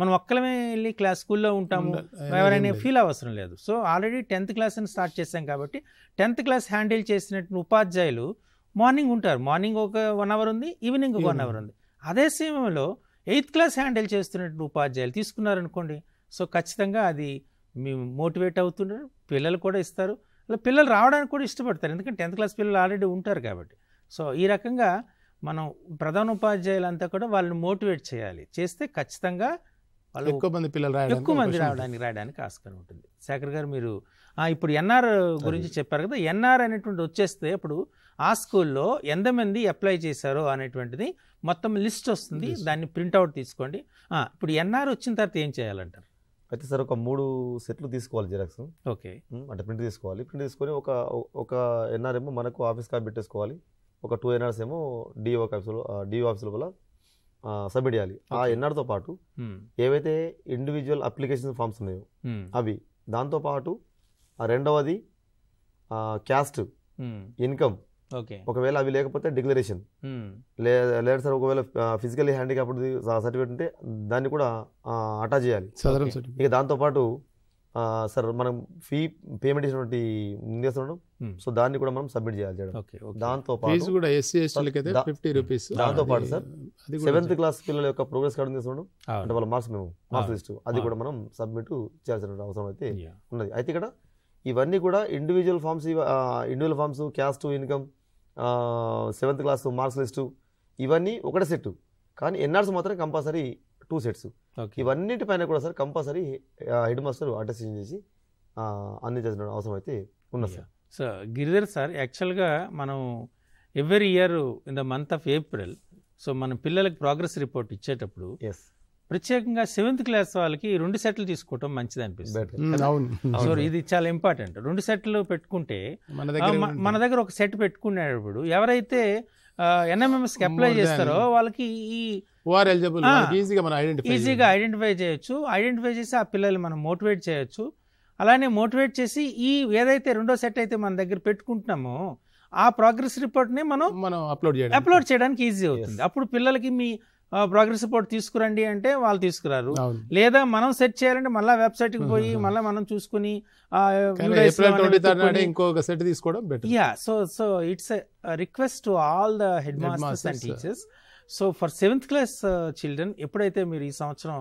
మనం ఒక్కలమే వెళ్ళి స్కూల్లో ఉంటాము, ఎవరైనా ఫీల్ అవసరం లేదు. సో ఆల్రెడీ 10th క్లాస్ని స్టార్ట్ చేసాం కాబట్టి 10th క్లాస్ హ్యాండిల్ చేసినట్టు ఉపాధ్యాయులు మార్నింగ్ ఉంటారు. మార్నింగ్ ఒక 1 అవర్ ఉంది, ఈవినింగ్ ఒక 1 అవర్ ఉంది. అదే సమయంలో 8th క్లాస్ హ్యాండిల్ చేస్తున్నట్టు ఉపాధ్యాయులు తీసుకున్నారనుకోండి, సో ఖచ్చితంగా అది మేము మోటివేట్ అవుతున్నారు, పిల్లలు కూడా ఇస్తారు, పిల్లలు రావడానికి కూడా ఇష్టపడతారు, ఎందుకంటే 10th క్లాస్ పిల్లలు ఆల్రెడీ ఉంటారు కాబట్టి. సో ఈ రకంగా మనం ప్రధాన ఉపాధ్యాయులంతా కూడా వాళ్ళని మోటివేట్ చేయాలి. చేస్తే ఖచ్చితంగా వాళ్ళు ఎక్కువ మంది రాయడానికి ఆస్కారం ఉంటుంది. శేఖర్ గారు మీరు ఇప్పుడు ఎన్ఆర్ గురించి చెప్పారు కదా, ఎన్ఆర్ అనేటువంటి వచ్చేస్తే ఇప్పుడు ఆ స్కూల్లో ఎంతమంది అప్లై చేశారో అనేటువంటిది మొత్తం లిస్ట్ వస్తుంది, దాన్ని ప్రింట్అవుట్ తీసుకోండి. ఇప్పుడు ఎన్ఆర్ వచ్చిన తర్వాత ఏం చేయాలంటారు? అయితే సార్ ఒక 3 సెట్లు తీసుకోవాలి జిరాక్స్. ఓకే, అంటే ప్రింట్ తీసుకోవాలి. ప్రింట్ తీసుకొని ఒక ఎన్ఆర్ ఏమో మనకు ఆఫీస్ కాపీ పెట్టేసుకోవాలి, ఒక 2 ఎన్ఆర్స్ ఏమో డిఓ ఆఫీస్ లోపల సబ్మిట్ చేయాలి. ఆ ఎన్ఆర్తో పాటు ఏవైతే ఇండివిజువల్ అప్లికేషన్ ఫామ్స్ ఉన్నాయో అవి, దాంతోపాటు రెండవది క్యాస్ట్, ఇన్కమ్, ఒకవేళ అవి లేకపోతే డిక్లరేషన్, లేదు సార్ ఒకవేళ ఫిజికల్లీ హ్యాండిక్యాప్డ్ సర్టిఫికేట్ ఉంటే దాన్ని కూడా అటాచ్ చేయాలి. ఇక దాంతోపాటు సార్ మనం ఫీ పేమెంట్ చేసినటువంటి ముందేస్తున్నాం, సో దాన్ని కూడా మనం సబ్మిట్ చేయాలి చేయడం. దాంతో పాటు కూడా ₹50 దాంతో పాటు సార్ 7th క్లాస్ పిల్లల యొక్క ప్రోగ్రెస్ కార్డు తీసుకున్నాం, అంటే వాళ్ళ మార్క్స్ లిస్ట్ అది కూడా మనం సబ్మిట్ చేయాల్సిన అవసరం అయితే ఉన్నది. అయితే ఇక్కడ ఇవన్నీ కూడా individual forms, caste, income, 7th class marks list ఇవన్నీ ఒకటే సెట్, కానీ ఎన్ఆర్స్ మాత్రం కంపల్సరీ 2 సెట్స్. ఇవన్నిటిపైన కూడా sir compulsory head master attestation చేసి అందించాల్సిన అవసరం అయితే ఉన్నది సార్. సో గిరిధర్ సార్, యాక్చువల్గా మనం every year in the month of April so మన పిల్లలకి ప్రోగ్రెస్ రిపోర్ట్ ఇచ్చేటప్పుడు ప్రత్యేకంగా 7th క్లాస్ వాళ్ళకి 2 సెట్లు తీసుకోవటం మంచిది అనిపిస్తుంది. సో ఇది చాలా ఇంపార్టెంట్. 2 సెట్లు పెట్టుకుంటే మన దగ్గర ఒక సెట్ పెట్టుకునేటప్పుడు ఎవరైతే NMMS కి అప్లై చేస్తారో వాళ్ళకి ఈజీగా ఐడెంటిఫై చేయొచ్చు. ఐడెంటిఫై చేసి ఆ పిల్లలు మనం మోటివేట్ చేయొచ్చు. అలానే మోటివేట్ చేసి ఈ ఏదైతే 2వ సెట్ అయితే మన దగ్గర పెట్టుకుంటున్నామో ఆ ప్రోగ్రెస్ రిపోర్ట్ని మనం అప్లోడ్ చేయడానికి ఈజీ అవుతుంది. అప్పుడు పిల్లలకి మీ ప్రోగ్రెస్ రిపోర్ట్ తీసుకురండి అంటే వాళ్ళు తీసుకురారు, లేదా మనం సెట్ చేయాలంటే మళ్ళీ వెబ్సైట్కి పోయి మళ్ళీ మనం చూసుకుని ఇంకొక సెట్ తీసుకోవడం better. So it's request to all the head masters and teachers. So for 7th class children ఎప్పుడైతే మీరు ఈ సంవత్సరం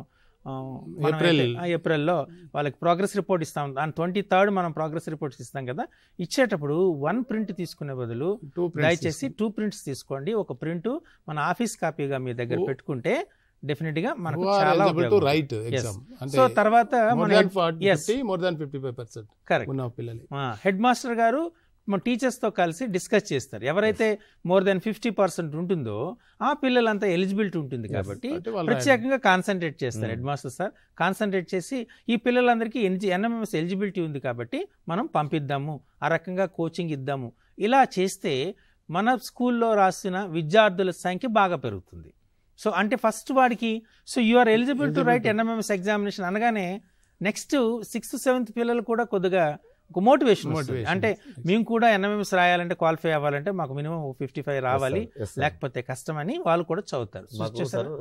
ఏప్రిల్లో వాళ్ళకి ప్రోగ్రెస్ రిపోర్ట్ ఇస్తాం, దాని 23rd మనం ప్రోగ్రెస్ రిపోర్ట్స్ ఇస్తాం కదా, ఇచ్చేటప్పుడు 1 ప్రింట్ తీసుకునే బదులు దయచేసి 2 ప్రింట్స్ తీసుకోండి. ఒక ప్రింట్ మన ఆఫీస్ కాపీగా మీ దగ్గర పెట్టుకుంటే డెఫినెట్ గా మనకు చాలా సో తర్వాత హెడ్ మాస్టర్ గారు మన టీచర్స్తో కలిసి డిస్కస్ చేస్తారు. ఎవరైతే more than 50% ఉంటుందో ఆ పిల్లలంతా ఎలిజిబిలిటీ ఉంటుంది కాబట్టి ప్రత్యేకంగా కాన్సన్ట్రేట్ చేస్తారు. హెడ్ మాస్టర్ సార్ కాన్సన్ట్రేట్ చేసి ఈ పిల్లలందరికీ NMMS ఎలిజిబిలిటీ ఉంది కాబట్టి మనం పంపిద్దాము, ఆ రకంగా కోచింగ్ ఇద్దాము. ఇలా చేస్తే మన స్కూల్లో రాసిన విద్యార్థుల సంఖ్య బాగా పెరుగుతుంది. సో అంటే ఫస్ట్ వాడికి so you are eligible to write NMMS examination అనగానే నెక్స్ట్ 6th 7th పిల్లలు కూడా కొద్దిగా ఒక మోటివేషన్ అంటే మేము కూడా NMMS రాయాలంటే క్వాలిఫై అవ్వాలంటే మాకు మినిమం 55 రావాలి, లేకపోతే కష్టం అని వాళ్ళు కూడా చదువుతారు.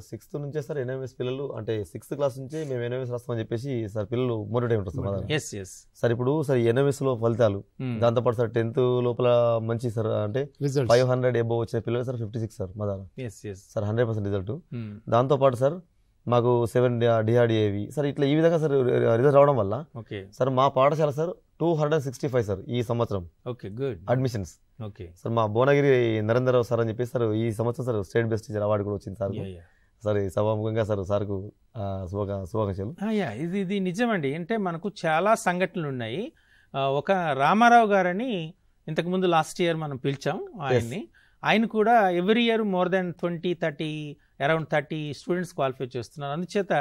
6th నుంచే సార్ NMMS పిల్లలు అంటే 6th క్లాస్ నుంచే మేము NMMS రాస్తామని చెప్పేసి సార్ పిల్లలు మోటివేట్ ఉంటారు సార్. ఇప్పుడు సార్ NMMS లో ఫలితాలు దాంతోపాటు సార్ 10th లోపల మంచి సార్ అంటే 500 అబోవ్ వచ్చిన పిల్లలు సార్ 56 సార్ మా దగ్గర సార్ 100% రిజల్ట్. దాంతోపాటు సార్ మాకు 7 DRDAవి సార్ ఇట్లా ఈ విధంగా సార్ రిజల్ట్ రావడం వల్ల సార్ మా పాఠశాల సార్ 265 సార్ ఈ సంవత్సరం అడ్మిషన్స్ సార్. మా భువనగిరి నరేంద్రరావు సార్ అని చెప్పేసి సార్ ఈ సంవత్సరం sir state best teacher award కూడా వచ్చింది సార్. సార్ సభాముఖంగా సార్ సార్కు శుభాకాంక్షలు. ఇది నిజమండి. అంటే మనకు చాలా సంఘటనలు ఉన్నాయి. ఒక రామారావు గారని ఇంతకుముందు లాస్ట్ ఇయర్ మనం పిలిచాం ఆయన్ని. ఆయన కూడా every year more than 20-30 around 30 students qualify చేస్తున్నారు. అందుచేత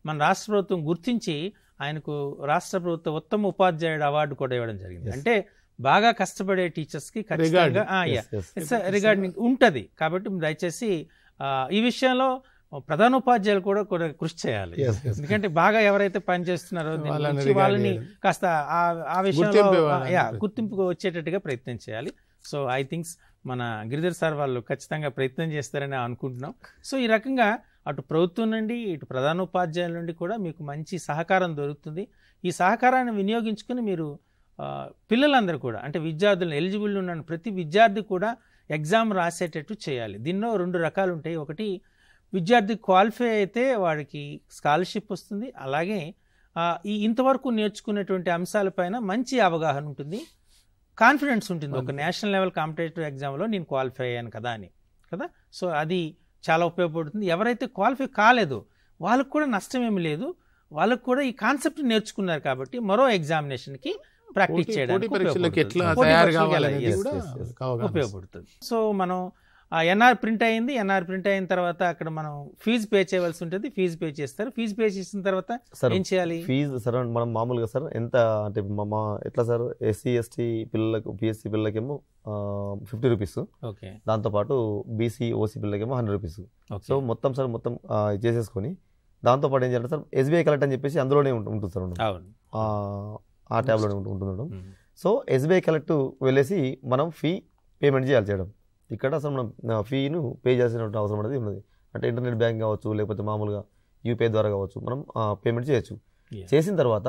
మన రాష్ట్ర ప్రభుత్వం గుర్తించి ఆయనకు రాష్ట్ర ప్రభుత్వ ఉత్తమ ఉపాధ్యాయుడు అవార్డు కూడా ఇవ్వడం జరిగింది. అంటే బాగా కష్టపడే టీచర్స్కి ఖచ్చితంగా రిగార్డింగ్ ఉంటుంది. కాబట్టి దయచేసి ఈ విషయంలో ప్రధాన ఉపాధ్యాయులు కూడా కృషి చేయాలి. ఎందుకంటే బాగా ఎవరైతే పనిచేస్తున్నారో వాళ్ళని కాస్త ఆ విషయంలో గుర్తింపు వచ్చేటట్టుగా ప్రయత్నం చేయాలి. సో ఐ థింక్స్ మన గిరిధర్ సార్ వాళ్ళు ఖచ్చితంగా ప్రయత్నం చేస్తారని అనుకుంటున్నాం. సో ఈ రకంగా అటు ప్రభుత్వం నుండి ఇటు ప్రధాన ఉపాధ్యాయుల నుండి కూడా మీకు మంచి సహకారం దొరుకుతుంది. ఈ సహకారాన్ని వినియోగించుకుని మీరు పిల్లలందరూ కూడా అంటే విద్యార్థులను ఎలిజిబుల్ ఉన్న ప్రతి విద్యార్థి కూడా ఎగ్జామ్ రాసేటట్టు చేయాలి. దీనిలో 2 రకాలు ఉంటాయి. ఒకటి విద్యార్థి క్వాలిఫై అయితే వాడికి స్కాలర్షిప్ వస్తుంది, అలాగే ఈ ఇంతవరకు నేర్చుకునేటువంటి అంశాలపైన మంచి అవగాహన ఉంటుంది, కాన్ఫిడెన్స్ ఉంటుంది. ఒక నేషనల్ లెవెల్ కాంపిటేటివ్ ఎగ్జామ్లో నేను క్వాలిఫై అయ్యాను కదా. సో అది చాలా ఉపయోగపడుతుంది. ఎవరైతే క్వాలిఫై కాలేదో వాళ్ళకు కూడా నష్టం ఏమి లేదు, వాళ్ళకు కూడా ఈ కాన్సెప్ట్ నేర్చుకున్నారు కాబట్టి మరో ఎగ్జామినేషన్కి ప్రాక్టీస్ చేయడానికి ఉపయోగపడుతుంది. సో మనం ఎన్ఆర్ ప్రింట్ అయింది. ఎన్ఆర్ ప్రింట్ అయిన తర్వాత అక్కడ మనం ఫీజు పే చేయవలసి ఉంటుంది. ఫీజు పే చేస్తారు. ఫీజు పే చేసిన తర్వాత ఏం చేయాలి? ఫీజు సార్ మనం మామూలుగా సార్ ఎంత అంటే ఎట్లా సార్ SC ST పిల్లలకు BSc పిల్లలకేమో 50 రూపీస్, దాంతోపాటు BC OC పిల్లలకేమో 100 రూపీస్. సో మొత్తం సార్ మొత్తం చేసేసుకొని దాంతోపాటు ఏం చేయాలి సార్ SBI కలెక్ట్ అని చెప్పేసి అందులోనే ఉంటుంది సార్, ఆ ట్యాబ్లోనే ఉంటున్నాడు. సో SBI కలెక్ట్ వెళ్ళేసి మనం ఫీ పేమెంట్ చేయడం. ఇక్కడ అసలు మనం ఫీను పే చేయాల్సిన అవసరం అనేది ఉన్నది. అంటే ఇంటర్నెట్ బ్యాంక్ కావచ్చు, లేకపోతే మామూలుగా UPI ద్వారా కావచ్చు, మనం పేమెంట్ చేయొచ్చు. చేసిన తర్వాత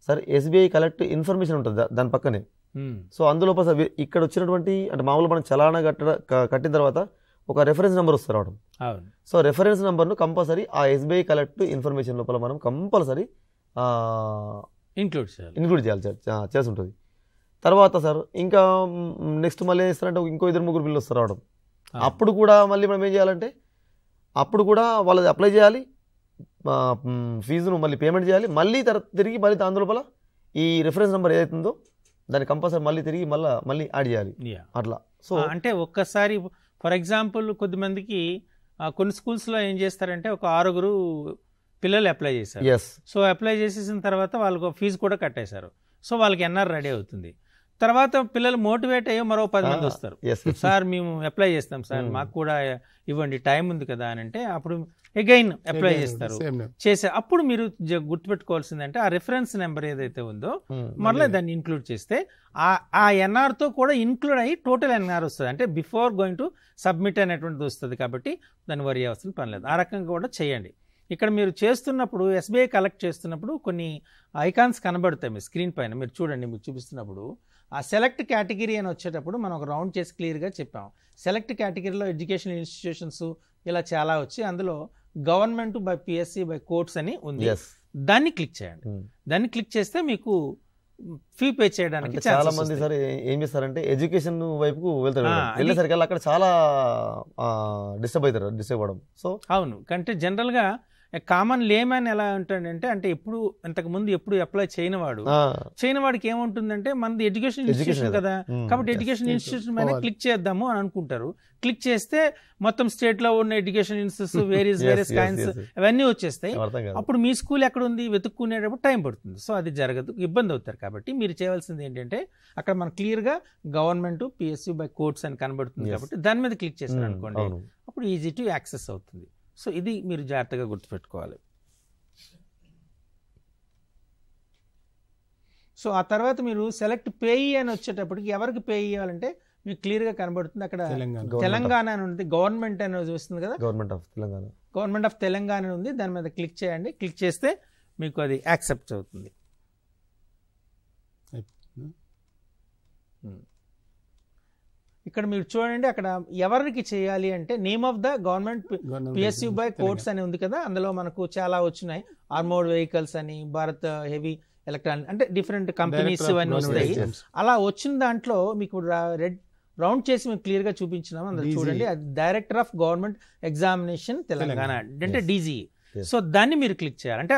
సార్ ఎస్బీఐ కలెక్ట్ ఇన్ఫర్మేషన్ ఉంటుంది దాని పక్కనే. సో అందులో ఇక్కడ వచ్చినటువంటి అంటే మామూలుగా మనం చలానా కట్టిన తర్వాత ఒక రెఫరెన్స్ నెంబర్ వస్తుంది రావడం. సో రెఫరెన్స్ నెంబర్ను కంపల్సరీ ఆ ఎస్బీఐ కలెక్ట్ ఇన్ఫర్మేషన్ లోపల మనం కంపల్సరీ ఇంక్లూడ్ చేయాల్సి ఉంటుంది. తర్వాత సార్ ఇంకా నెక్స్ట్ మళ్ళీ ఏం చేస్తారంటే ఇంకో 2-3 బిల్లు వస్తారు రావడం. అప్పుడు కూడా మళ్ళీ మనం ఏం చేయాలంటే అప్పుడు కూడా వాళ్ళది అప్లై చేయాలి, ఫీజును మళ్ళీ పేమెంట్ చేయాలి, మళ్ళీ తిరిగి మళ్ళీ దాని లోపల ఈ రిఫరెన్స్ నెంబర్ ఏదైతుందో దాన్ని కంపల్సరీ మళ్ళీ తిరిగి మళ్ళీ యాడ్ చేయాలి అట్లా. సో అంటే ఒక్కసారి ఫర్ ఎగ్జాంపుల్ కొద్దిమందికి కొన్ని స్కూల్స్లో ఏం చేస్తారంటే ఒక 6 పిల్లలు అప్లై చేశారు. సో అప్లై చేసేసిన తర్వాత వాళ్ళకు ఫీజు కూడా కట్టేశారు. సో వాళ్ళకి ఎన్ఆర్ రెడీ అవుతుంది. తర్వాత పిల్లలు మోటివేట్ అయ్యో మరో 10 మంది వస్తారు, సార్ మేము అప్లై చేస్తాం సార్, మాకు కూడా ఇవ్వండి, టైం ఉంది కదా అని అంటే అప్పుడు అగైన్ అప్లై చేస్తారు. అప్పుడు మీరు గుర్తుపెట్టుకోవాల్సిందంటే ఆ రిఫరెన్స్ నెంబర్ ఏదైతే ఉందో మరలా దాన్ని ఇంక్లూడ్ చేస్తే ఆ ఎన్ఆర్తో కూడా ఇంక్లూడ్ అయ్యి టోటల్ ఎన్ఆర్ వస్తుంది. అంటే బిఫోర్ గోయింగ్ టు సబ్మిట్ అనేటువంటిది వస్తుంది. కాబట్టి దాన్ని వరి అవ్వాల్సిన పని లేదు. ఆ రకంగా కూడా చేయండి. ఇక్కడ మీరు చేస్తున్నప్పుడు ఎస్బీఐ కలెక్ట్ చేస్తున్నప్పుడు కొన్ని ఐకాన్స్ కనబడతాయి మీ స్క్రీన్ పైన, మీరు చూడండి. మీకు చూపిస్తున్నప్పుడు ఆ సెలెక్ట్ కేటగిరీ అని వచ్చేటప్పుడు మనం ఒక రౌండ్ చేసి క్లియర్గా చెప్పాం. సెలెక్ట్ కేటగిరీలో ఎడ్యుకేషన్ ఇన్స్టిట్యూషన్స్ ఇలా చాలా వచ్చి అందులో government by PSC by courts అని ఉంది. దాన్ని క్లిక్ చేయండి. దాన్ని క్లిక్ చేస్తే మీకు ఫీ పే చేయడానికి చాలా మంది సార్ ఏం చేస్తారంటే ఎడ్యుకేషన్ వైపుకు వెళ్తారు, వెళ్ళేసరికి అక్కడ చాలా డిస్టర్బ్ అవ్వడం. సో అవును, అంటే జనరల్గా కామన్ లేమన్ ఎలా ఉంటాడంటే అంటే ఇంతకుముందు అప్లై చేయని వాడికి ఏముంటుందంటే మనది ఎడ్యుకేషన్ ఇన్స్టిట్యూషన్ కదా, కాబట్టి ఎడ్యుకేషన్ ఇన్స్టిట్యూషన్ పైన క్లిక్ చేద్దాము అని అనుకుంటారు. క్లిక్ చేస్తే మొత్తం స్టేట్ లో ఉన్న ఎడ్యుకేషన్ ఇన్స్టిట్యూట్స్ వేరియస్ కైండ్స్ అవన్నీ వచ్చేస్తాయి. అప్పుడు మీ స్కూల్ ఎక్కడ ఉంది వెతుక్కునేటప్పుడు టైం పడుతుంది. సో అది జరగదు, ఇబ్బంది అవుతారు. కాబట్టి మీరు చేయవలసింది ఏంటంటే అక్కడ మనం క్లియర్ గా గవర్నమెంట్ పిఎస్యు బై కోర్ట్స్ అని కనబడుతుంది కాబట్టి దాని మీద క్లిక్ చేశారు అనుకోండి, అప్పుడు ఈజీ టు యాక్సెస్ అవుతుంది. సో ఇది మీరు జాగ్రత్తగా గుర్తుపెట్టుకోవాలి. సో ఆ తర్వాత మీరు సెలెక్ట్ పేయి అని వచ్చేటప్పటికి ఎవరికి పే ఇవ్వాలంటే మీకు క్లియర్గా కనబడుతుంది. అక్కడ తెలంగాణ అని ఉంది, గవర్నమెంట్ అని వస్తుంది కదా, గవర్నమెంట్ ఆఫ్ తెలంగాణ ఉంది. దాని మీద క్లిక్ చేయండి. క్లిక్ చేస్తే మీకు అది యాక్సెప్ట్ అవుతుంది. ఇక్కడ మీరు చూడండి, అక్కడ ఎవరికి చేయాలి అంటే name of the government PSU by courts అని ఉంది కదా, అందులో మనకు చాలా వచ్చినాయి. ఆర్మోర్డ్ వెహికల్స్ అని, భారత్ హెవీ ఎలక్ట్రానిక్, అంటే డిఫరెంట్ కంపెనీస్ ఇవన్నీ వస్తాయి. అలా వచ్చిన దాంట్లో మీకు రెడ్ రౌండ్ చేసి మేము క్లియర్ గా చూపించినాము. అందులో చూడండి, అది director of government examination Telangana అంటే డీజీ. సో దాన్ని మీరు క్లిక్ చేయాలి, అంటే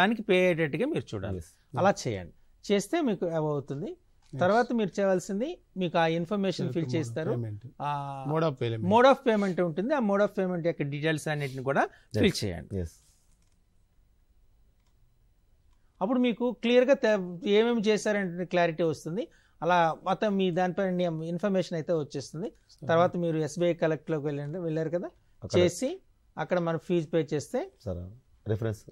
దానికి పే అయ్యేటట్టుగా మీరు చూడాలి. అలా చేయండి. చేస్తే మీకు అవుతుంది. తర్వాత మీరు చేయవలసింది మీకు ఆ ఇన్ఫర్మేషన్ ఫిల్ చేస్తారు, మోడ్ ఆఫ్ పేమెంట్ ఉంటుంది. ఆ మోడ్ ఆఫ్ పేమెంట్ యొక్క డీటెయిల్స్ అన్నిటిని కూడా ఫిల్ చేయండి. అప్పుడు మీకు క్లియర్గా ఏమేమి చేశారంటే క్లారిటీ వస్తుంది. అలా మొత్తం మీ దానిపైన ఇన్ఫర్మేషన్ అయితే వచ్చేస్తుంది. తర్వాత మీరు ఎస్బీఐ కలెక్ట్లోకి వెళ్ళారు కదా, చేసి అక్కడ మన ఫీజు పే చేస్తే రిఫరెన్స్.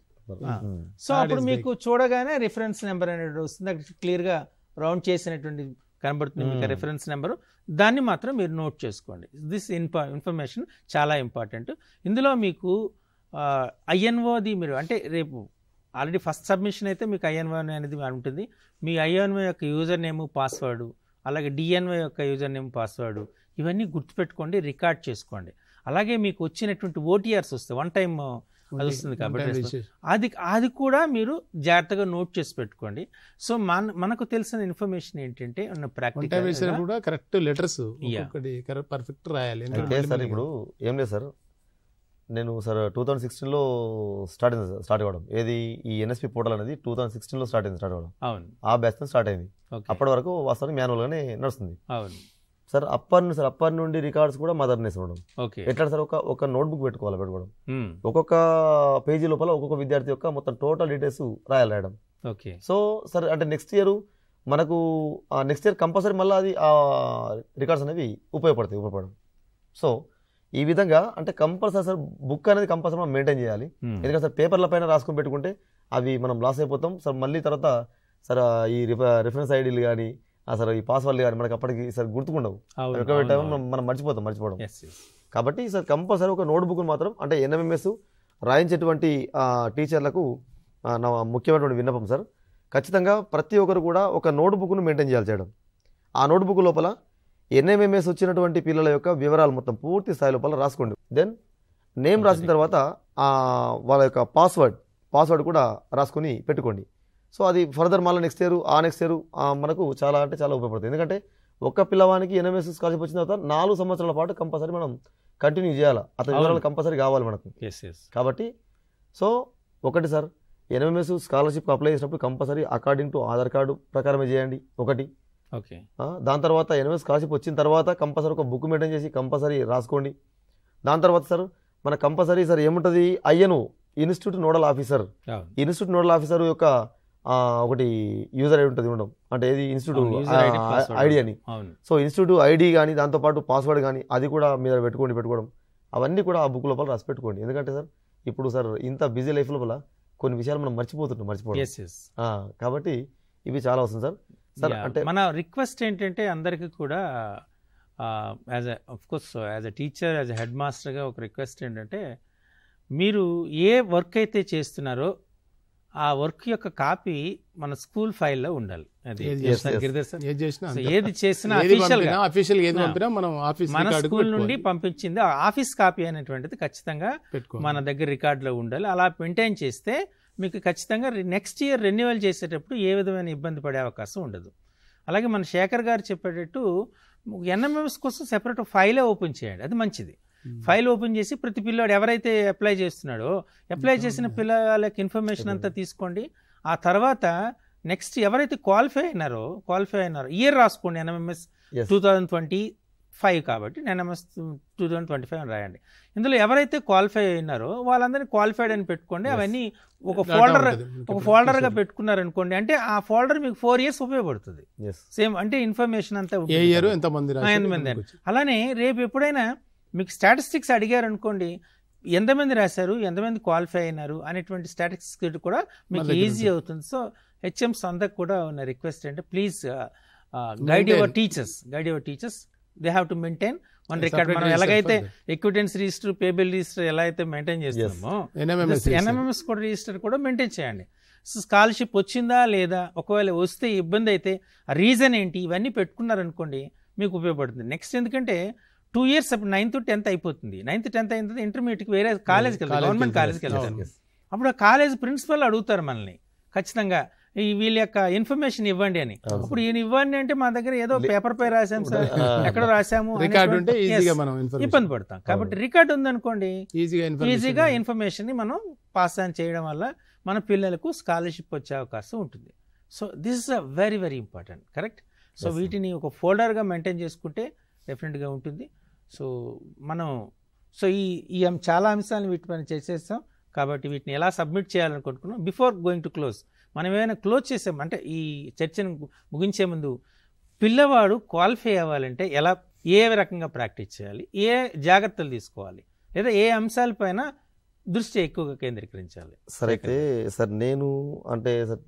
సో అప్పుడు మీకు చూడగానే రిఫరెన్స్ నెంబర్ అనేది వస్తుంది. అక్కడ క్లియర్గా రౌండ్ చేసినటువంటి కనబడుతుంది మీకు రిఫరెన్స్ నెంబరు. దాన్ని మాత్రం మీరు నోట్ చేసుకోండి. దిస్ ఇన్ఫర్మేషన్ చాలా ఇంపార్టెంట్. ఇందులో మీకు ఐఎన్ఓది మీరు అంటే రేపు ఆల్రెడీ ఫస్ట్ సబ్మిషన్ అయితే మీకు ఐఎన్ఓ అనేది ఉంటుంది. మీ ఐఎన్ఓ యొక్క యూజర్ నేమ్ పాస్వర్డు, అలాగే డిఎన్ఓ యొక్క యూజర్ నేమ్ పాస్వర్డు, ఇవన్నీ గుర్తుపెట్టుకోండి, రికార్డ్ చేసుకోండి. అలాగే మీకు వచ్చినటువంటి ఓటీఆర్స్ వస్తాయి, వన్ టైం అది వస్తుంది కాబట్టి అది కూడా మీరు జాగ్రత్తగా నోట్ చేసి పెట్టుకోండి. సో మనకు తెలిసిన ఇన్ఫర్మేషన్ ఏంటంటే కరెక్ట్ లెటర్స్ పర్ఫెక్ట్ రాయాలి. సార్ ఇప్పుడు ఏం లేదు సార్, నేను సార్ 2016లో స్టార్ట్ అవ్వడం ఏది ఈ ఎన్ఎస్పి పోర్టల్ అనేది 2016లో స్టార్ట్ అవ్వడం. ఆ బ్యాచ్ స్టార్ట్ అయింది. అప్పటి వరకు వాస్తవానికి మాన్యువల్ గానే నడుస్తుంది సార్. అప్పటి నుండి రికార్డ్స్ కూడా మదర్నెస్ ఉండడం. ఎట్లా సార్, ఒక నోట్బుక్ పెట్టుకోవడం, ఒక్కొక్క పేజీ లోపల ఒక్కొక్క విద్యార్థి యొక్క మొత్తం టోటల్ డీటెయిల్స్ రాయడం. సో సార్ అంటే నెక్స్ట్ ఇయర్ కంపల్సరీ మళ్ళీ అది ఆ రికార్డ్స్ అనేవి ఉపయోగపడడం. సో ఈ విధంగా అంటే కంపల్సరీ సార్ బుక్ అనేది కంపల్సరీ మనం మెయింటైన్ చేయాలి. ఎందుకంటే సార్ పేపర్ల పైన రాసుకొని పెట్టుకుంటే అవి మనం లాస్ అయిపోతాం సార్. మళ్ళీ తర్వాత సార్ ఈ రిఫరెన్స్ ఐడీలు కానీ సార్ ఈ పాస్వర్డ్లు కానీ మనకి అప్పటికి సార్ గుర్తుకుండవు, మనం మర్చిపోవడం. కాబట్టి సార్ కంపల్సరీ ఒక నోట్బుక్ మాత్రం అంటే ఎన్ఎంఎంఎస్ రాయించేటువంటి టీచర్లకు నా ముఖ్యమైనటువంటి విన్నపం సార్, ఖచ్చితంగా ప్రతి ఒక్కరు కూడా ఒక నోట్బుక్ను మెయింటైన్ చేయాలి చేయడం. ఆ నోట్బుక్ లోపల ఎన్ఎంఎంఎస్ వచ్చినటువంటి పిల్లల యొక్క వివరాలు మొత్తం పూర్తి స్థాయి లోపల రాసుకోండి. దెన్ నేమ్ రాసిన తర్వాత వాళ్ళ యొక్క పాస్వర్డ్ కూడా రాసుకొని పెట్టుకోండి. సో అది ఫర్దర్ మళ్ళీ నెక్స్ట్ ఇయర్ మనకు చాలా అంటే చాలా ఉపయోగపడుతుంది. ఎందుకంటే ఒక్క పిల్లవానికి ఎన్ఎంఎస్ స్కాలర్షిప్ వచ్చిన తర్వాత 4 సంవత్సరాల పాటు కంపల్సరీ మనం కంటిన్యూ చేయాలి. అతని వివరాలు కంపల్సరీ కావాలి మనకు. కాబట్టి సో ఒకటి సార్, ఎన్ఎంఎస్ స్కాలర్షిప్ అప్లై చేసినప్పుడు compulsory according to Aadhaar card ప్రకారమే చేయండి ఒకటి. ఓకే. దాని తర్వాత ఎన్ఎంఎస్ స్కాలర్షిప్ వచ్చిన తర్వాత కంపల్సరీ ఒక బుక్ మెయింటైన్ చేసి కంపల్సరీ రాసుకోండి. దాని తర్వాత సార్ మన కంపల్సరీ సార్ ఏముంటుంది, INO institute nodal officer. Institute nodal officer యొక్క ఒకటి యూజర్ ఐడి ఉంటుంది ఉండడం, అంటే ఏది ఇన్స్టిట్యూట్ ఐడి అని. సో ఇన్స్టిట్యూట్ ఐడి కానీ దాంతోపాటు పాస్వర్డ్ కానీ అది కూడా మీద పెట్టుకోవడం, అవన్నీ కూడా ఆ బుక్ లోపల రాసి పెట్టుకోండి. ఎందుకంటే సార్ ఇప్పుడు సార్ ఇంత బిజీ లైఫ్ లోపల కొన్ని విషయాలు మనం మర్చిపోవడం. కాబట్టి ఇవి చాలా వస్తుంది సార్. సార్ అంటే మన రిక్వెస్ట్ ఏంటంటే అందరికీ కూడా as a teacher, as a head మాస్టర్గా ఒక రిక్వెస్ట్ ఏంటంటే, మీరు ఏ వర్క్ అయితే చేస్తున్నారో ఆ వర్క్ యొక్క కాపీ మన స్కూల్ ఫైల్లో ఉండాలి. అది ఏది చేసినా మన స్కూల్ నుండి పంపించింది ఆఫీస్ కాపీ అనేటువంటిది ఖచ్చితంగా మన దగ్గర రికార్డులో ఉండాలి. అలా మెయింటైన్ చేస్తే మీకు ఖచ్చితంగా నెక్స్ట్ ఇయర్ రెన్యువల్ చేసేటప్పుడు ఏ విధమైన ఇబ్బంది పడే అవకాశం ఉండదు. అలాగే మన శేఖర్ గారు చెప్పేటట్టు ఎన్ఎంఎంఎస్ కోసం సెపరేట్ ఫైలే ఓపెన్ చేయండి, అది మంచిది. ఫైల్ ఓపెన్ చేసి ప్రతి పిల్లాడు ఎవరైతే అప్లై చేస్తున్నాడో అప్లై చేసిన పిల్లలకి ఇన్ఫర్మేషన్ అంతా తీసుకోండి. ఆ తర్వాత నెక్స్ట్ ఎవరైతే క్వాలిఫై అయినారో ఇయర్ రాసుకోండి. ఎన్ఎంఎంఎస్ 2025 కాబట్టి ఎన్ఎంఎస్ 2025 అని రాయండి. ఇందులో ఎవరైతే క్వాలిఫై అయినారో వాళ్ళందరినీ క్వాలిఫైడ్ అని పెట్టుకోండి. అవన్నీ ఒక ఫోల్డర్గా పెట్టుకున్నారనుకోండి, అంటే ఆ ఫోల్డర్ మీకు 4 years ఉపయోగపడుతుంది. సేమ్ అంటే ఇన్ఫర్మేషన్ అంతా ఎంతమంది. అలానే రేపు ఎప్పుడైనా మీకు స్టాటిస్టిక్స్ అడిగారు అనుకోండి, ఎంతమంది రాశారు, ఎంతమంది క్వాలిఫై అయినారు అనేటువంటి స్టాటిస్టిక్స్ కూడా మీకు ఈజీ అవుతుంది. సో హెచ్ఎంస్ అందరికి కూడా ఉన్న రిక్వెస్ట్ అంటే please guide your teachers. They have to maintain one record. మనం ఎలాగైతే ఎక్విటెన్స్ రిజిస్టర్, పేబిల్ రిజిస్టర్ ఎలా అయితే మెయింటైన్ చేస్తున్నామో ఎన్ఎంఎంఎస్ కూడా రిజిస్టర్ కూడా మెయింటైన్ చేయండి. స్కాలర్షిప్ వచ్చిందా లేదా, ఒకవేళ వస్తే ఇబ్బంది అయితే ఆ రీజన్ ఏంటి, ఇవన్నీ పెట్టుకున్నారనుకోండి మీకు ఉపయోగపడుతుంది. నెక్స్ట్ ఎందుకంటే 2 years అప్పుడు 9th 10th అయిపోతుంది. 9th 10th అయిన తర్వాత ఇంటర్మీడియట్కి వేరే కాలేజ్కి వెళ్తారు, గవర్నమెంట్ కాలేజ్కి వెళ్తారు. అప్పుడు ఆ కాలేజ్ ప్రిన్సిపల్ అడుగుతారు మనల్ని ఖచ్చితంగా వీళ్ళ యొక్క ఇన్ఫర్మేషన్ ఇవ్వండి అని. అప్పుడు ఈయన ఇవ్వండి అంటే మా దగ్గర ఏదో పేపర్ పై రాసాము సార్, ఎక్కడో రాసాము, ఇబ్బంది పడతాం. కాబట్టి రికార్డ్ ఉందనుకోండి ఈజీగా ఇన్ఫర్మేషన్ ని మనం పాస్ ఆన్ చేయడం వల్ల మన పిల్లలకు స్కాలర్షిప్ వచ్చే అవకాశం ఉంటుంది. So this is a very very important, correct. So వీటిని ఒక ఫోల్డర్గా మెయింటైన్ చేసుకుంటే డెఫినెట్గా ఉంటుంది. సో మనం ఈ చాలా అంశాలను వీటి పైన చేసేస్తాం. కాబట్టి వీటిని ఎలా సబ్మిట్ చేయాలనుకుంటున్నాం. బిఫోర్ గోయింగ్ టు క్లోజ్, మనం ఏమైనా క్లోజ్ చేసాం అంటే ఈ చర్చను ముగించే ముందు పిల్లవాడు క్వాలిఫై అవ్వాలంటే ఏ రకంగా ప్రాక్టీస్ చేయాలి, ఏ జాగ్రత్తలు తీసుకోవాలి, లేదా ఏ అంశాలపైన దృష్టి ఎక్కువగా కేంద్రీకరించాలి? సార్ అయితే సార్ నేను అంటే సార్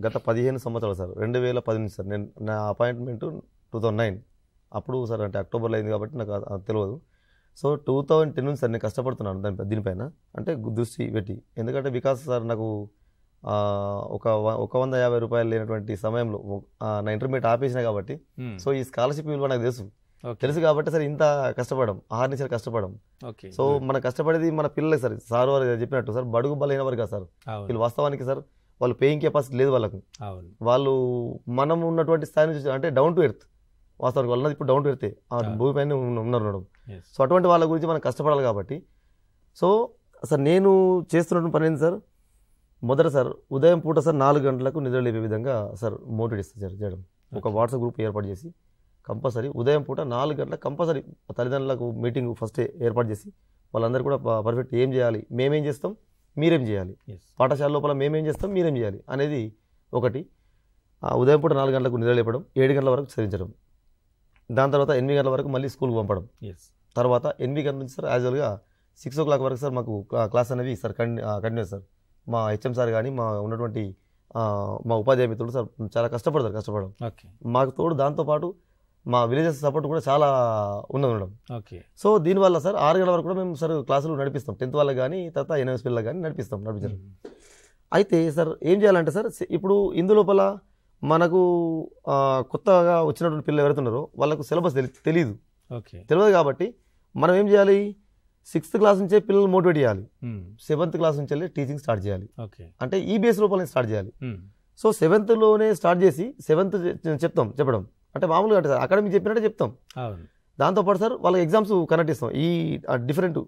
గత 15 సంవత్సరాలు సార్ 2010 నుంచి సార్ నా అపాయింట్మెంట్ 2009 అప్పుడు సార్, అంటే అక్టోబర్లో అయింది కాబట్టి నాకు తెలియదు. సో 2010 నుంచి సార్ నేను కష్టపడుతున్నాను దీనిపైన, అంటే దృష్టి పెట్టి. ఎందుకంటే బికాస్ సార్ నాకు ఒక 150 రూపాయలు లేనటువంటి సమయంలో నా ఇంటర్మీడియట్ ఆపేసినా కాబట్టి, సో ఈ స్కాలర్షిప్ విలువ నాకు తెలుసు కాబట్టి సార్ ఇంత కష్టపడడం, 6 నిమిషాలు కష్టపడడం. సో మనం కష్టపడేది మన పిల్లలకి సార్. సార్ వారు చెప్పినట్టు సార్ బడుగు బలైన వారు కదా సార్ వీళ్ళు. వాస్తవానికి సార్ వాళ్ళు పేయింగ్ కెపాసిటీ లేదు వాళ్ళకు. వాళ్ళు మనం ఉన్నటువంటి స్థాయి నుంచి అంటే డౌన్ టు ఎర్త్, వాస్తవానికి వాళ్ళది ఇప్పుడు డౌన్ టు ఎర్తే భూమి పైన ఉన్నారు. సో అటువంటి వాళ్ళ గురించి మనం కష్టపడాలి కాబట్టి. సో సార్ నేను చేస్తున్న పని ఏంటి సార్, మొదట సార్ ఉదయం పూట సార్ 4 గంటలకు నిద్ర లేపే విధంగా సార్ మోటివేట్ ఇస్తారు సార్ చేయడం. ఒక వాట్సాప్ గ్రూప్ ఏర్పాటు చేసి కంపల్సరీ ఉదయం పూట 4 గంటలకు కంపల్సరీ తల్లిదండ్రులకు మీటింగ్ ఫస్ట్ ఏర్పాటు చేసి వాళ్ళందరూ కూడా పర్ఫెక్ట్ ఏం చేయాలి, మేమేం చేస్తాం మీరేం చేయాలి, పాఠశాల లోపల మేమేం చేస్తాం మీరేం చేయాలి అనేది ఒకటి. ఉదయం పూట 4 గంటలకు నిద్ర లేపడం, 7 గంటల వరకు చదివించడం. దాని తర్వాత 8 గంటల వరకు మళ్ళీ స్కూల్కి పంపడం. తర్వాత 8 గంటల నుంచి సార్ యాజువల్గా 6 o'clock వరకు సార్ మాకు క్లాస్ అనేవి సార్ కంటిన్యూస్ సార్. మా హెచ్ఎం సార్ కానీ మా ఉన్నటువంటి మా ఉపాధ్యాయ మిత్రులు సార్ చాలా కష్టపడడం. మాకు తోడు దాంతోపాటు మా విలేజెస్ సపోర్ట్ కూడా చాలా ఉండడం. సో దీనివల్ల సార్ 6 గంటల వరకు కూడా మేము సార్ క్లాసులు నడిపిస్తాం. 10th వాళ్ళకి కానీ తర్వాత NMS పిల్లలకు కానీ నడిపించడం. అయితే సార్ ఏం చేయాలంటే సార్ ఇప్పుడు ఇందులోపల మనకు కొత్తగా వచ్చినటువంటి పిల్లలు ఎవరైతున్నారో వాళ్ళకు సిలబస్ తెలియదు, తెలియదు. కాబట్టి మనం ఏం చేయాలి, 6th క్లాస్ నుంచే పిల్లలు మోటివేట్ చేయాలి, 7th క్లాస్ నుంచి వెళ్ళి టీచింగ్ స్టార్ట్ చేయాలి. అంటే ఈ బేస్ లోపల స్టార్ట్ చేయాలి. సో 7th లోనే స్టార్ట్ చేసి 7th చెప్పడం అంటే మామూలుగా అంటే సార్ అకాడమిక్ చెప్పినట్టే చెప్తాం. దాంతోపాటు సార్ వాళ్ళకి ఎగ్జామ్స్ కనెక్ట్ ఇస్తాం ఈ డిఫరెంట్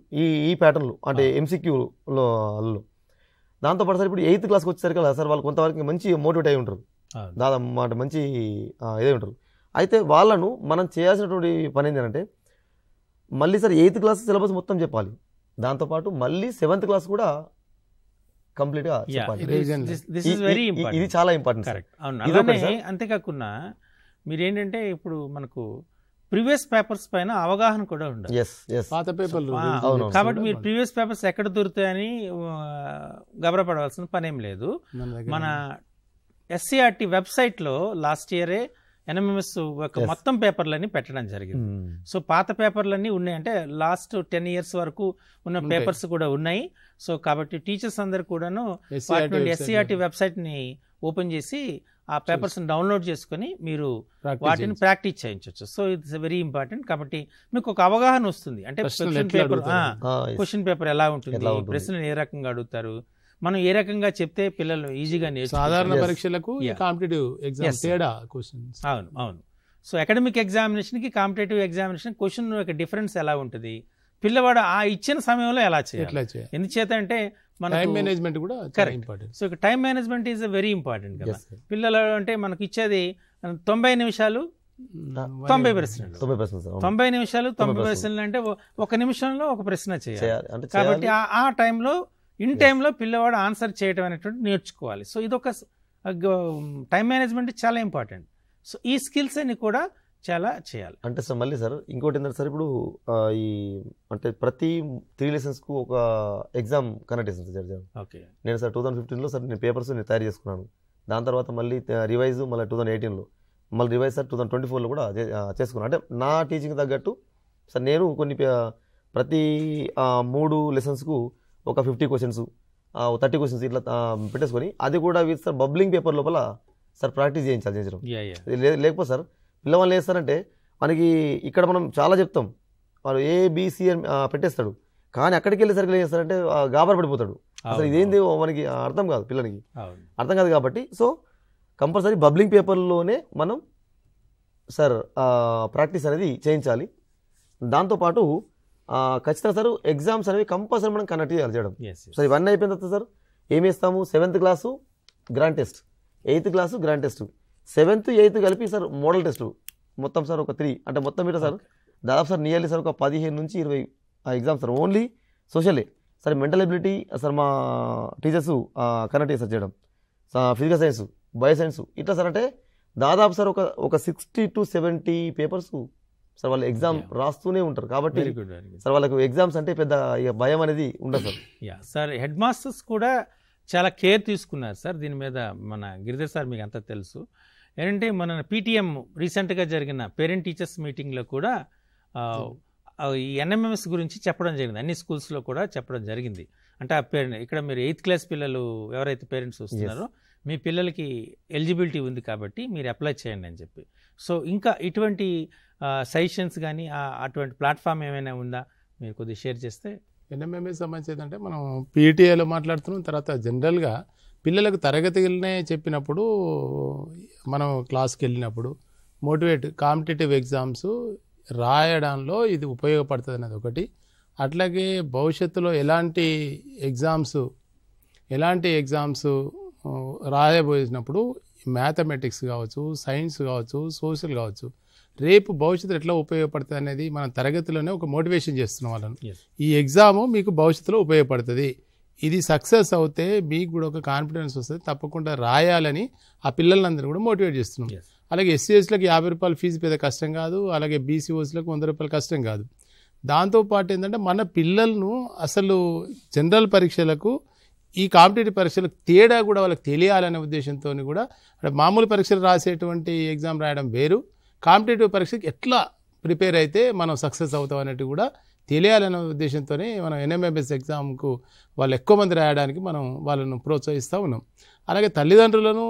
ఈ ప్యాటర్న్లు అంటే MCQలో. దాంతోపాటు సార్ ఇప్పుడు 8th క్లాస్కి వచ్చేసరికి కదా సార్ వాళ్ళు కొంతవరకు మంచి మోటివేట్ అయి ఉంటారు, దాదాపు మాట మంచి ఇదే ఉంటారు. అయితే వాళ్ళను మనం చేయాల్సినటువంటి పని ఏంటంటే మళ్ళీ సార్ 8th క్లాస్ సిలబస్ మొత్తం చెప్పాలి, దాంతోపాటు మళ్ళీ 7th క్లాస్ కూడా కంప్లీట్ గా చెప్పాలి. ఇది చాలా ఇంపార్టెంట్. అంతేకాకుండా మీరేంటంటే ఇప్పుడు మనకు ప్రీవియస్ పేపర్స్ పైన అవగాహన కూడా ఉండాలి. పాత పేపర్లు కాబట్టి మీరు ప్రీవియస్ పేపర్స్ ఎక్కడ దొరుకుతాయని గబరపడవలసిన పనేం లేదు. మన SCERT వెబ్సైట్లో లాస్ట్ ఇయరే NMMS యొక్క మొత్తం పేపర్లన్నీ పెట్టడం జరిగింది. సో పాత పేపర్లన్నీ ఉన్నాయి, అంటే లాస్ట్ 10 years వరకు ఉన్న పేపర్స్ కూడా ఉన్నాయి. సో కాబట్టి టీచర్స్ అందరు కూడాను SCERT వెబ్సైట్ని ఓపెన్ చేసి ఆ పేపర్స్ డౌన్లోడ్ చేసుకుని మీరు వాటిని ప్రాక్టీస్ చేయించవచ్చు. So it's very important. కాబట్టి మీకు ఒక అవగాహన వస్తుంది, అంటే క్వశ్చన్ పేపర్ ఎలా ఉంటుంది, ప్రశ్నలు ఏ రకంగా అడుగుతారు, మనం ఏ రకంగా చెప్తే పిల్లలు ఈజీగా నేర్చుకుంటారు. సాధారణ పరీక్షలకు కాంపిటేటివ్ ఎగ్జామ్ తేడా క్వశ్చన్స్. అవును. సో అకాడమిక్ ఎగ్జామినేషన్కి కాంపిటేటివ్ ఎగ్జామినేషన్ క్వశ్చన్ యొక్క డిఫరెన్స్ ఎలా ఉంటుంది, పిల్లవాడు ఆ ఇచ్చిన సమయంలో ఎలా చేయాలి, ఎందుచేత అంటే మన టైం మేనేజ్మెంట్ కూడా important. So time management is very important కదా. పిల్లలు అంటే మనకి ఇచ్చేది 90 నిమిషాలు 90 ప్రశ్నలు, 90 నిమిషాలు 90 ప్రశ్నలు అంటే 1 నిమిషంలో ఒక ప్రశ్న చేయాలి. కాబట్టి ఆ టైంలో ఇన్ టైంలో పిల్లవాడు ఆన్సర్ చేయడం అనేటువంటి నేర్చుకోవాలి. సో ఇదొక టైం మేనేజ్మెంట్ చాలా ఇంపార్టెంట్. సో ఈ స్కిల్స్ అన్ని కూడా చాలా చేయాలి. అంటే సార్ మళ్ళీ సార్ ఇంకోటి ఏంటంటే సార్ ఇప్పుడు ఈ అంటే ప్రతి 3 లెసన్స్కు ఒక ఎగ్జామ్ కండక్ట్ చేస్తాను సార్. ఓకే. నేను సార్ 2015లో సార్ నేను పేపర్స్ నేను తయారు చేసుకున్నాను. దాని తర్వాత మళ్ళీ రివైజ్ మళ్ళీ 2018లో మళ్ళీ రివైజ్ సార్ 2024లో కూడా చేసుకున్నాను. అంటే నా టీచింగ్ తగ్గట్టు సార్ నేను కొన్ని ప్రతి 3 లెసన్స్కు ఒక 50 క్వశ్చన్స్ 30 క్వశ్చన్స్ ఇట్లా పెట్టేసుకొని అది కూడా విత్ సార్ బబ్లింగ్ పేపర్ లోపల సార్ ప్రాక్టీస్ చేయించడం. లేకపోతే సార్ పిల్లవాళ్ళు వేస్తారంటే మనకి ఇక్కడ మనం చాలా చెప్తాం, వాడు ABC అని పెట్టేస్తాడు, కానీ అక్కడికి వెళ్ళేసరికి ఏం చేస్తారంటే గాబర పడిపోతాడు. అసలు ఇదేంది మనకి అర్థం కాదు, పిల్లలకి అర్థం కాదు. కాబట్టి సో కంపల్సరీ బబ్లింగ్ పేపర్లోనే మనం సార్ ప్రాక్టీస్ అనేది చేయించాలి. దాంతోపాటు ఖచ్చితంగా సార్ ఎగ్జామ్స్ అనేవి కంపల్సరీ మనం కండక్ట్ చేయడం. సార్ ఇవన్నీ అయిపోయిన తర్వాత సార్ ఏమి ఇస్తాము, 7th class grand test, 8th class grand test, 7th 8th కలిపి సార్ మోడల్ టెస్ట్ మొత్తం సార్ ఒక 3 అంటే మొత్తం మీద సార్ దాదాపు సార్ నియర్లీ సార్ ఒక 15 నుంచి 20 ఎగ్జామ్స్ సార్. ఓన్లీ సోషలే సార్, మెంటల్ ఎబిలిటీ సార్ మా టీచర్స్ కనెక్ట్ చేస్తారు చేయడం, ఫిజికల్ సైన్స్, బయో సైన్స్ ఇట్లా సార్. అంటే దాదాపు సార్ ఒక 60 to 70 పేపర్స్ సార్ వాళ్ళు ఎగ్జామ్ రాస్తూనే ఉంటారు. కాబట్టి సార్ వాళ్ళకు ఎగ్జామ్స్ అంటే పెద్ద భయం అనేది ఉండదు సార్. సార్ హెడ్ మాస్టర్స్ కూడా చాలా కేర్ తీసుకున్నారు సార్ దీని మీద. మన గిరిధర్ సార్ మీకు అంతా తెలుసు ఏంటంటే మన PTM రీసెంట్గా జరిగిన పేరెంట్ టీచర్స్ మీటింగ్లో కూడా ఈ NMMS గురించి చెప్పడం జరిగింది, అన్ని స్కూల్స్లో కూడా చెప్పడం జరిగింది. అంటే ఆ ఇక్కడ మీరు 8th క్లాస్ పిల్లలు ఎవరైతే పేరెంట్స్ వస్తున్నారో మీ పిల్లలకి ఎలిజిబిలిటీ ఉంది కాబట్టి మీరు అప్లై చేయండి అని చెప్పి. సో ఇంకా ఇటువంటి సజెషన్స్ కానీ అటువంటి ప్లాట్ఫామ్ ఏమైనా ఉందా మీరు కొద్దిగా షేర్ చేస్తే. NMMS సంబంధించి ఏంటంటే మనం PTAలో మాట్లాడుతున్నాం, తర్వాత జనరల్గా పిల్లలకు తరగతినే చెప్పినప్పుడు మనం క్లాస్కి వెళ్ళినప్పుడు మోటివేట్ కాంపిటేటివ్ ఎగ్జామ్స్ రాయడంలో ఇది ఉపయోగపడుతుంది అనేది ఒకటి. అట్లాగే భవిష్యత్తులో ఎలాంటి ఎగ్జామ్స్ రాయబోయినప్పుడు మ్యాథమెటిక్స్ కావచ్చు, సైన్స్ కావచ్చు, సోషల్ కావచ్చు, రేపు భవిష్యత్తులో ఎట్లా ఉపయోగపడుతుంది అనేది మనం తరగతిలోనే ఒక మోటివేషన్ చేస్తున్నాం వాళ్ళని. ఈ ఎగ్జాము మీకు భవిష్యత్తులో ఉపయోగపడుతుంది, ఇది సక్సెస్ అవుతే మీకు కూడా ఒక కాన్ఫిడెన్స్ వస్తుంది, తప్పకుండా రాయాలని ఆ పిల్లలందరూ కూడా మోటివేట్ చేస్తున్నాం. అలాగే SCSలకు 50 రూపాయలు ఫీజు పెద్ద కష్టం కాదు, అలాగే BCOస్లకు 100 రూపాయలు కష్టం కాదు. దాంతోపాటు ఏంటంటే మన పిల్లలను అసలు జనరల్ పరీక్షలకు ఈ కాంపిటేటివ్ పరీక్షలకు తేడా కూడా వాళ్ళకి తెలియాలనే ఉద్దేశంతో కూడా అంటే మామూలు పరీక్షలు రాసేటువంటి ఎగ్జామ్ రాయడం వేరు, కాంపిటేటివ్ పరీక్షకి ఎట్లా ప్రిపేర్ అయితే మనం సక్సెస్ అవుతాం అన్నట్టు కూడా తెలియాలనే ఉద్దేశంతోనే మనం ఎన్ఎంఎంఎస్ ఎగ్జామ్కు వాళ్ళు ఎక్కువ మంది రాయడానికి మనం వాళ్ళను ప్రోత్సహిస్తూ ఉన్నాం. అలాగే తల్లిదండ్రులను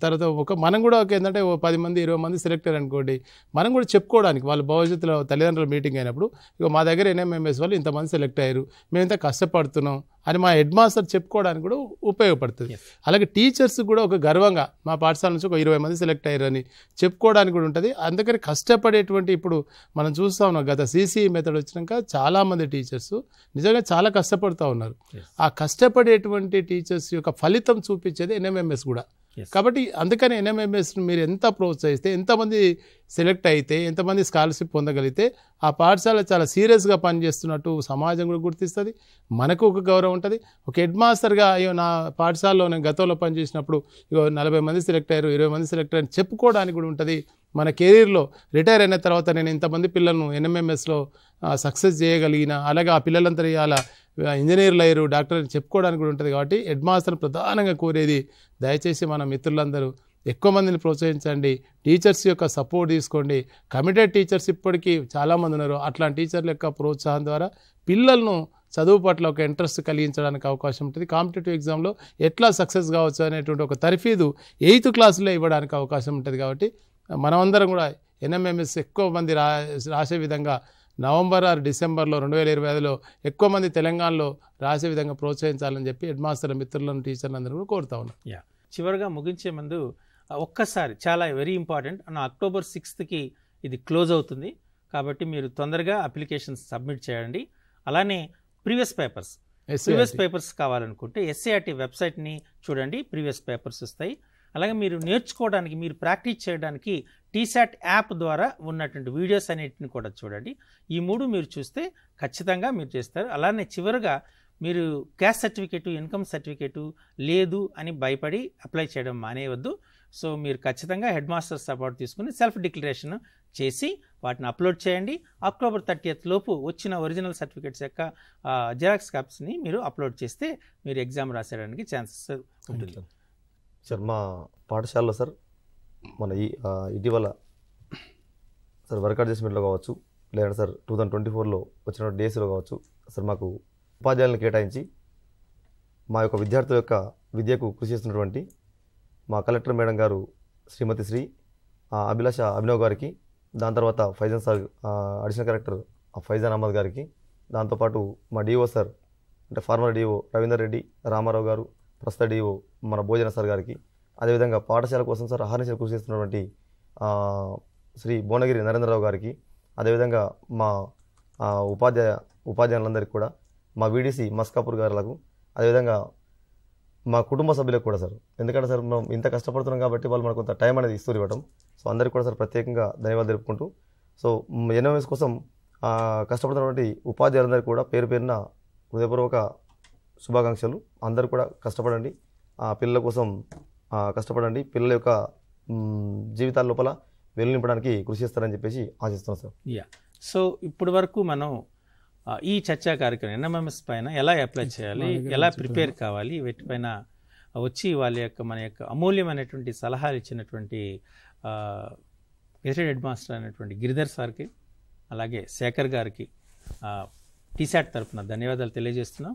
తర్వాత మనం కూడా ఏంటంటే 10 మంది 20 మంది సెలెక్ట్ అయ్యారు అనుకోండి, మనం కూడా చెప్పుకోవడానికి వాళ్ళ భవిష్యత్తులో తల్లిదండ్రుల మీటింగ్ అయినప్పుడు ఇక మా దగ్గర ఎన్ఎంఎంఎస్ వాళ్ళు ఇంతమంది సెలెక్ట్ అయ్యారు, మేము ఇంత కష్టపడుతున్నాం అని మా హెడ్ మాస్టర్ చెప్పుకోవడానికి కూడా ఉపయోగపడుతుంది. అలాగే టీచర్స్ కూడా ఒక గర్వంగా మా పాఠశాల నుంచి ఒక 20 మంది సెలెక్ట్ అయ్యారు అని చెప్పుకోవడానికి కూడా ఉంటుంది. అందుకని కష్టపడేటువంటి ఇప్పుడు మనం చూస్తూ ఉన్నాం, గత సిసిఈ మెథడ్ వచ్చినాక చాలామంది టీచర్స్ నిజంగా చాలా కష్టపడుతూ ఉన్నారు. ఆ కష్టపడేటువంటి టీచర్స్ యొక్క ఫలితం చూపించేది ఎన్ఎంఎంఎస్ కూడా. కాబట్టి అందుకని ఎన్ఎంఎంఎస్ మీరు ఎంత ప్రోత్సహిస్తే, ఎంతమంది సెలెక్ట్ అయితే, ఎంతమంది స్కాలర్షిప్ పొందగలిగితే ఆ పాఠశాల చాలా సీరియస్గా పనిచేస్తున్నట్టు సమాజం కూడా గుర్తిస్తుంది, మనకు ఒక గౌరవం ఉంటుంది. ఒక హెడ్ మాస్టర్గా అయ్యో నా పాఠశాలలో నేను గతంలో పనిచేసినప్పుడు ఇగో 40 మంది సెలెక్ట్ అయ్యారు, 20 మంది సెలెక్ట్ అయ్యారు చెప్పుకోవడానికి కూడా ఉంటుంది. మన కెరీర్లో రిటైర్ అయిన తర్వాత నేను ఇంతమంది పిల్లలను ఎన్ఎంఎంఎస్లో సక్సెస్ చేయగలిగిన, అలాగే ఆ పిల్లలంతా ఇవాళ ఇంజనీర్లు అయ్యారు, డాక్టర్ చెప్పుకోవడానికి కూడా ఉంటుంది. కాబట్టి హెడ్ మాస్టర్ ప్రధానంగా కోరేది దయచేసి మన మిత్రులందరూ ఎక్కువ మందిని ప్రోత్సహించండి, టీచర్స్ యొక్క సపోర్ట్ తీసుకోండి. కమిటెడ్ టీచర్స్ ఇప్పటికీ చాలామంది ఉన్నారు. అట్లాంటి టీచర్ల యొక్క ప్రోత్సాహం ద్వారా పిల్లలను చదువు పట్ల ఒక ఇంట్రెస్ట్ కలిగించడానికి అవకాశం ఉంటుంది. కాంపిటేటివ్ ఎగ్జామ్లో ఎట్లా సక్సెస్ కావచ్చు అనేటువంటి ఒక తర్ఫీదు 8th క్లాసులో ఇవ్వడానికి అవకాశం ఉంటుంది. కాబట్టి మనమందరం కూడా ఎన్ఎంఎంఎస్ ఎక్కువ మంది రాసే విధంగా నవంబర్ ఆర్ డిసెంబర్లో 2025లో ఎక్కువ మంది తెలంగాణలో రాసే విధంగా ప్రోత్సహించాలని చెప్పి హెడ్ మాస్టర్ మిత్రులను టీచర్లు అందరూ కూడా కోరుతా ఉన్నాం. చివరిగా ముగించే ముందు ఒక్కసారి చాలా వెరీ ఇంపార్టెంట్, అక్టోబర్ 6కి ఇది క్లోజ్ అవుతుంది. కాబట్టి మీరు తొందరగా అప్లికేషన్స్ సబ్మిట్ చేయండి. అలానే ప్రీవియస్ పేపర్స్ కావాలనుకుంటే ఎస్సీఆర్టీ వెబ్సైట్ని చూడండి, ప్రీవియస్ పేపర్స్ వస్తాయి. అలాగే మీరు నేర్చుకోవడానికి, మీరు ప్రాక్టీస్ చేయడానికి టీశాట్ యాప్ ద్వారా ఉన్నటువంటి వీడియోస్ అన్నిటిని కూడా చూడండి. ఈ 3 మీరు చూస్తే ఖచ్చితంగా మీరు చేస్తారు. అలానే చివరిగా మీరు క్యాస్ట్ సర్టిఫికేటు, ఇన్కమ్ సర్టిఫికేటు లేదు అని భయపడి అప్లై చేయడం మానేయవద్దు. సో మీరు ఖచ్చితంగా హెడ్ మాస్టర్ సపోర్ట్ తీసుకుని సెల్ఫ్ డిక్లరేషన్ చేసి వాటిని అప్లోడ్ చేయండి. అక్టోబర్ 30th లోపు వచ్చిన ఒరిజినల్ సర్టిఫికేట్స్ యొక్క జిరాక్స్ కాపీస్ని మీరు అప్లోడ్ చేస్తే మీరు ఎగ్జామ్ రాసేయడానికి ఛాన్సెస్ ఉంటుంది. సార్ మా పాఠశాలలో సార్ మన ఇటీవల సార్ వర్క్ అడ్జస్ట్మెంట్లో కావచ్చు, లేదంటే సార్ 2024లో వచ్చిన డేస్లో కావచ్చు, సార్ మాకు ఉపాధ్యాయులను కేటాయించి మా యొక్క విద్యార్థుల యొక్క విద్యకు కృషి చేస్తున్నటువంటి మా కలెక్టర్ మేడం గారు శ్రీమతి శ్రీ అభిలాష అభినవ్ గారికి, దాని తర్వాత Faizan sir additional collector Faizan Ahmed గారికి, దాంతోపాటు మా డిఓ సార్ అంటే ఫార్మర్ డిఓ రవీందర్ రెడ్డి రామారావు గారు, ప్రస్తుత డిఓ మన భోజన సార్ గారికి, అదేవిధంగా పాఠశాల కోసం సార్ అహర్నిశలు కృషి చేస్తున్నటువంటి శ్రీ భువనగిరి నరేంద్రరావు గారికి, అదేవిధంగా మా ఉపాధ్యాయులందరికీ కూడా, మా వీడీసీ మస్కాపూర్ గారులకు, అదేవిధంగా మా కుటుంబ సభ్యులకు కూడా సార్. ఎందుకంటే సార్ మనం ఇంత కష్టపడుతున్నాం కాబట్టి వాళ్ళు మనకు కొంత టైం అనేది ఇస్తూ ఇవ్వడం. సో అందరికీ కూడా సార్ ప్రత్యేకంగా ధన్యవాదాలు తెలుపుకుంటూ, సో ఎన్ఎంఎస్ కోసం కష్టపడుతున్నటువంటి ఉపాధ్యాయులందరికీ కూడా పేరు పేరున హృదయపూర్వక శుభాకాంక్షలు. అందరూ కూడా కష్టపడండి, పిల్లల కోసం కష్టపడండి, పిల్లల యొక్క జీవితాల లోపల వెలు నింపడానికి కృషి చేస్తారని చెప్పేసి ఆశిస్తున్నాం సార్. సో ఇప్పటి వరకు మనం ఈ చర్చా కార్యక్రమం ఎన్ఎంఎంఎస్ పైన ఎలా అప్లై చేయాలి, ఎలా ప్రిపేర్ కావాలి, వీటిపైన వచ్చి వాళ్ళ యొక్క మన యొక్క అమూల్యమైనటువంటి సలహాలు ఇచ్చినటువంటి గెజిటెడ్ హెడ్ మాస్టర్ అయినటువంటి గిరిధర్ సార్కి, అలాగే శేఖర్ గారికి టీశాట్ తరఫున ధన్యవాదాలు తెలియజేస్తున్నాం.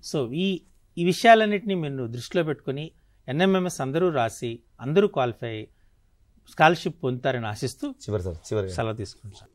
సో ఈ విషయాలన్నింటినీ మీరు దృష్టిలో పెట్టుకుని ఎన్ఎంఎంఎస్ అందరూ రాసి అందరూ క్వాలిఫై స్కాలర్షిప్ పొందుతారని ఆశిస్తూ చివరి సెలవు తీసుకుంటాం.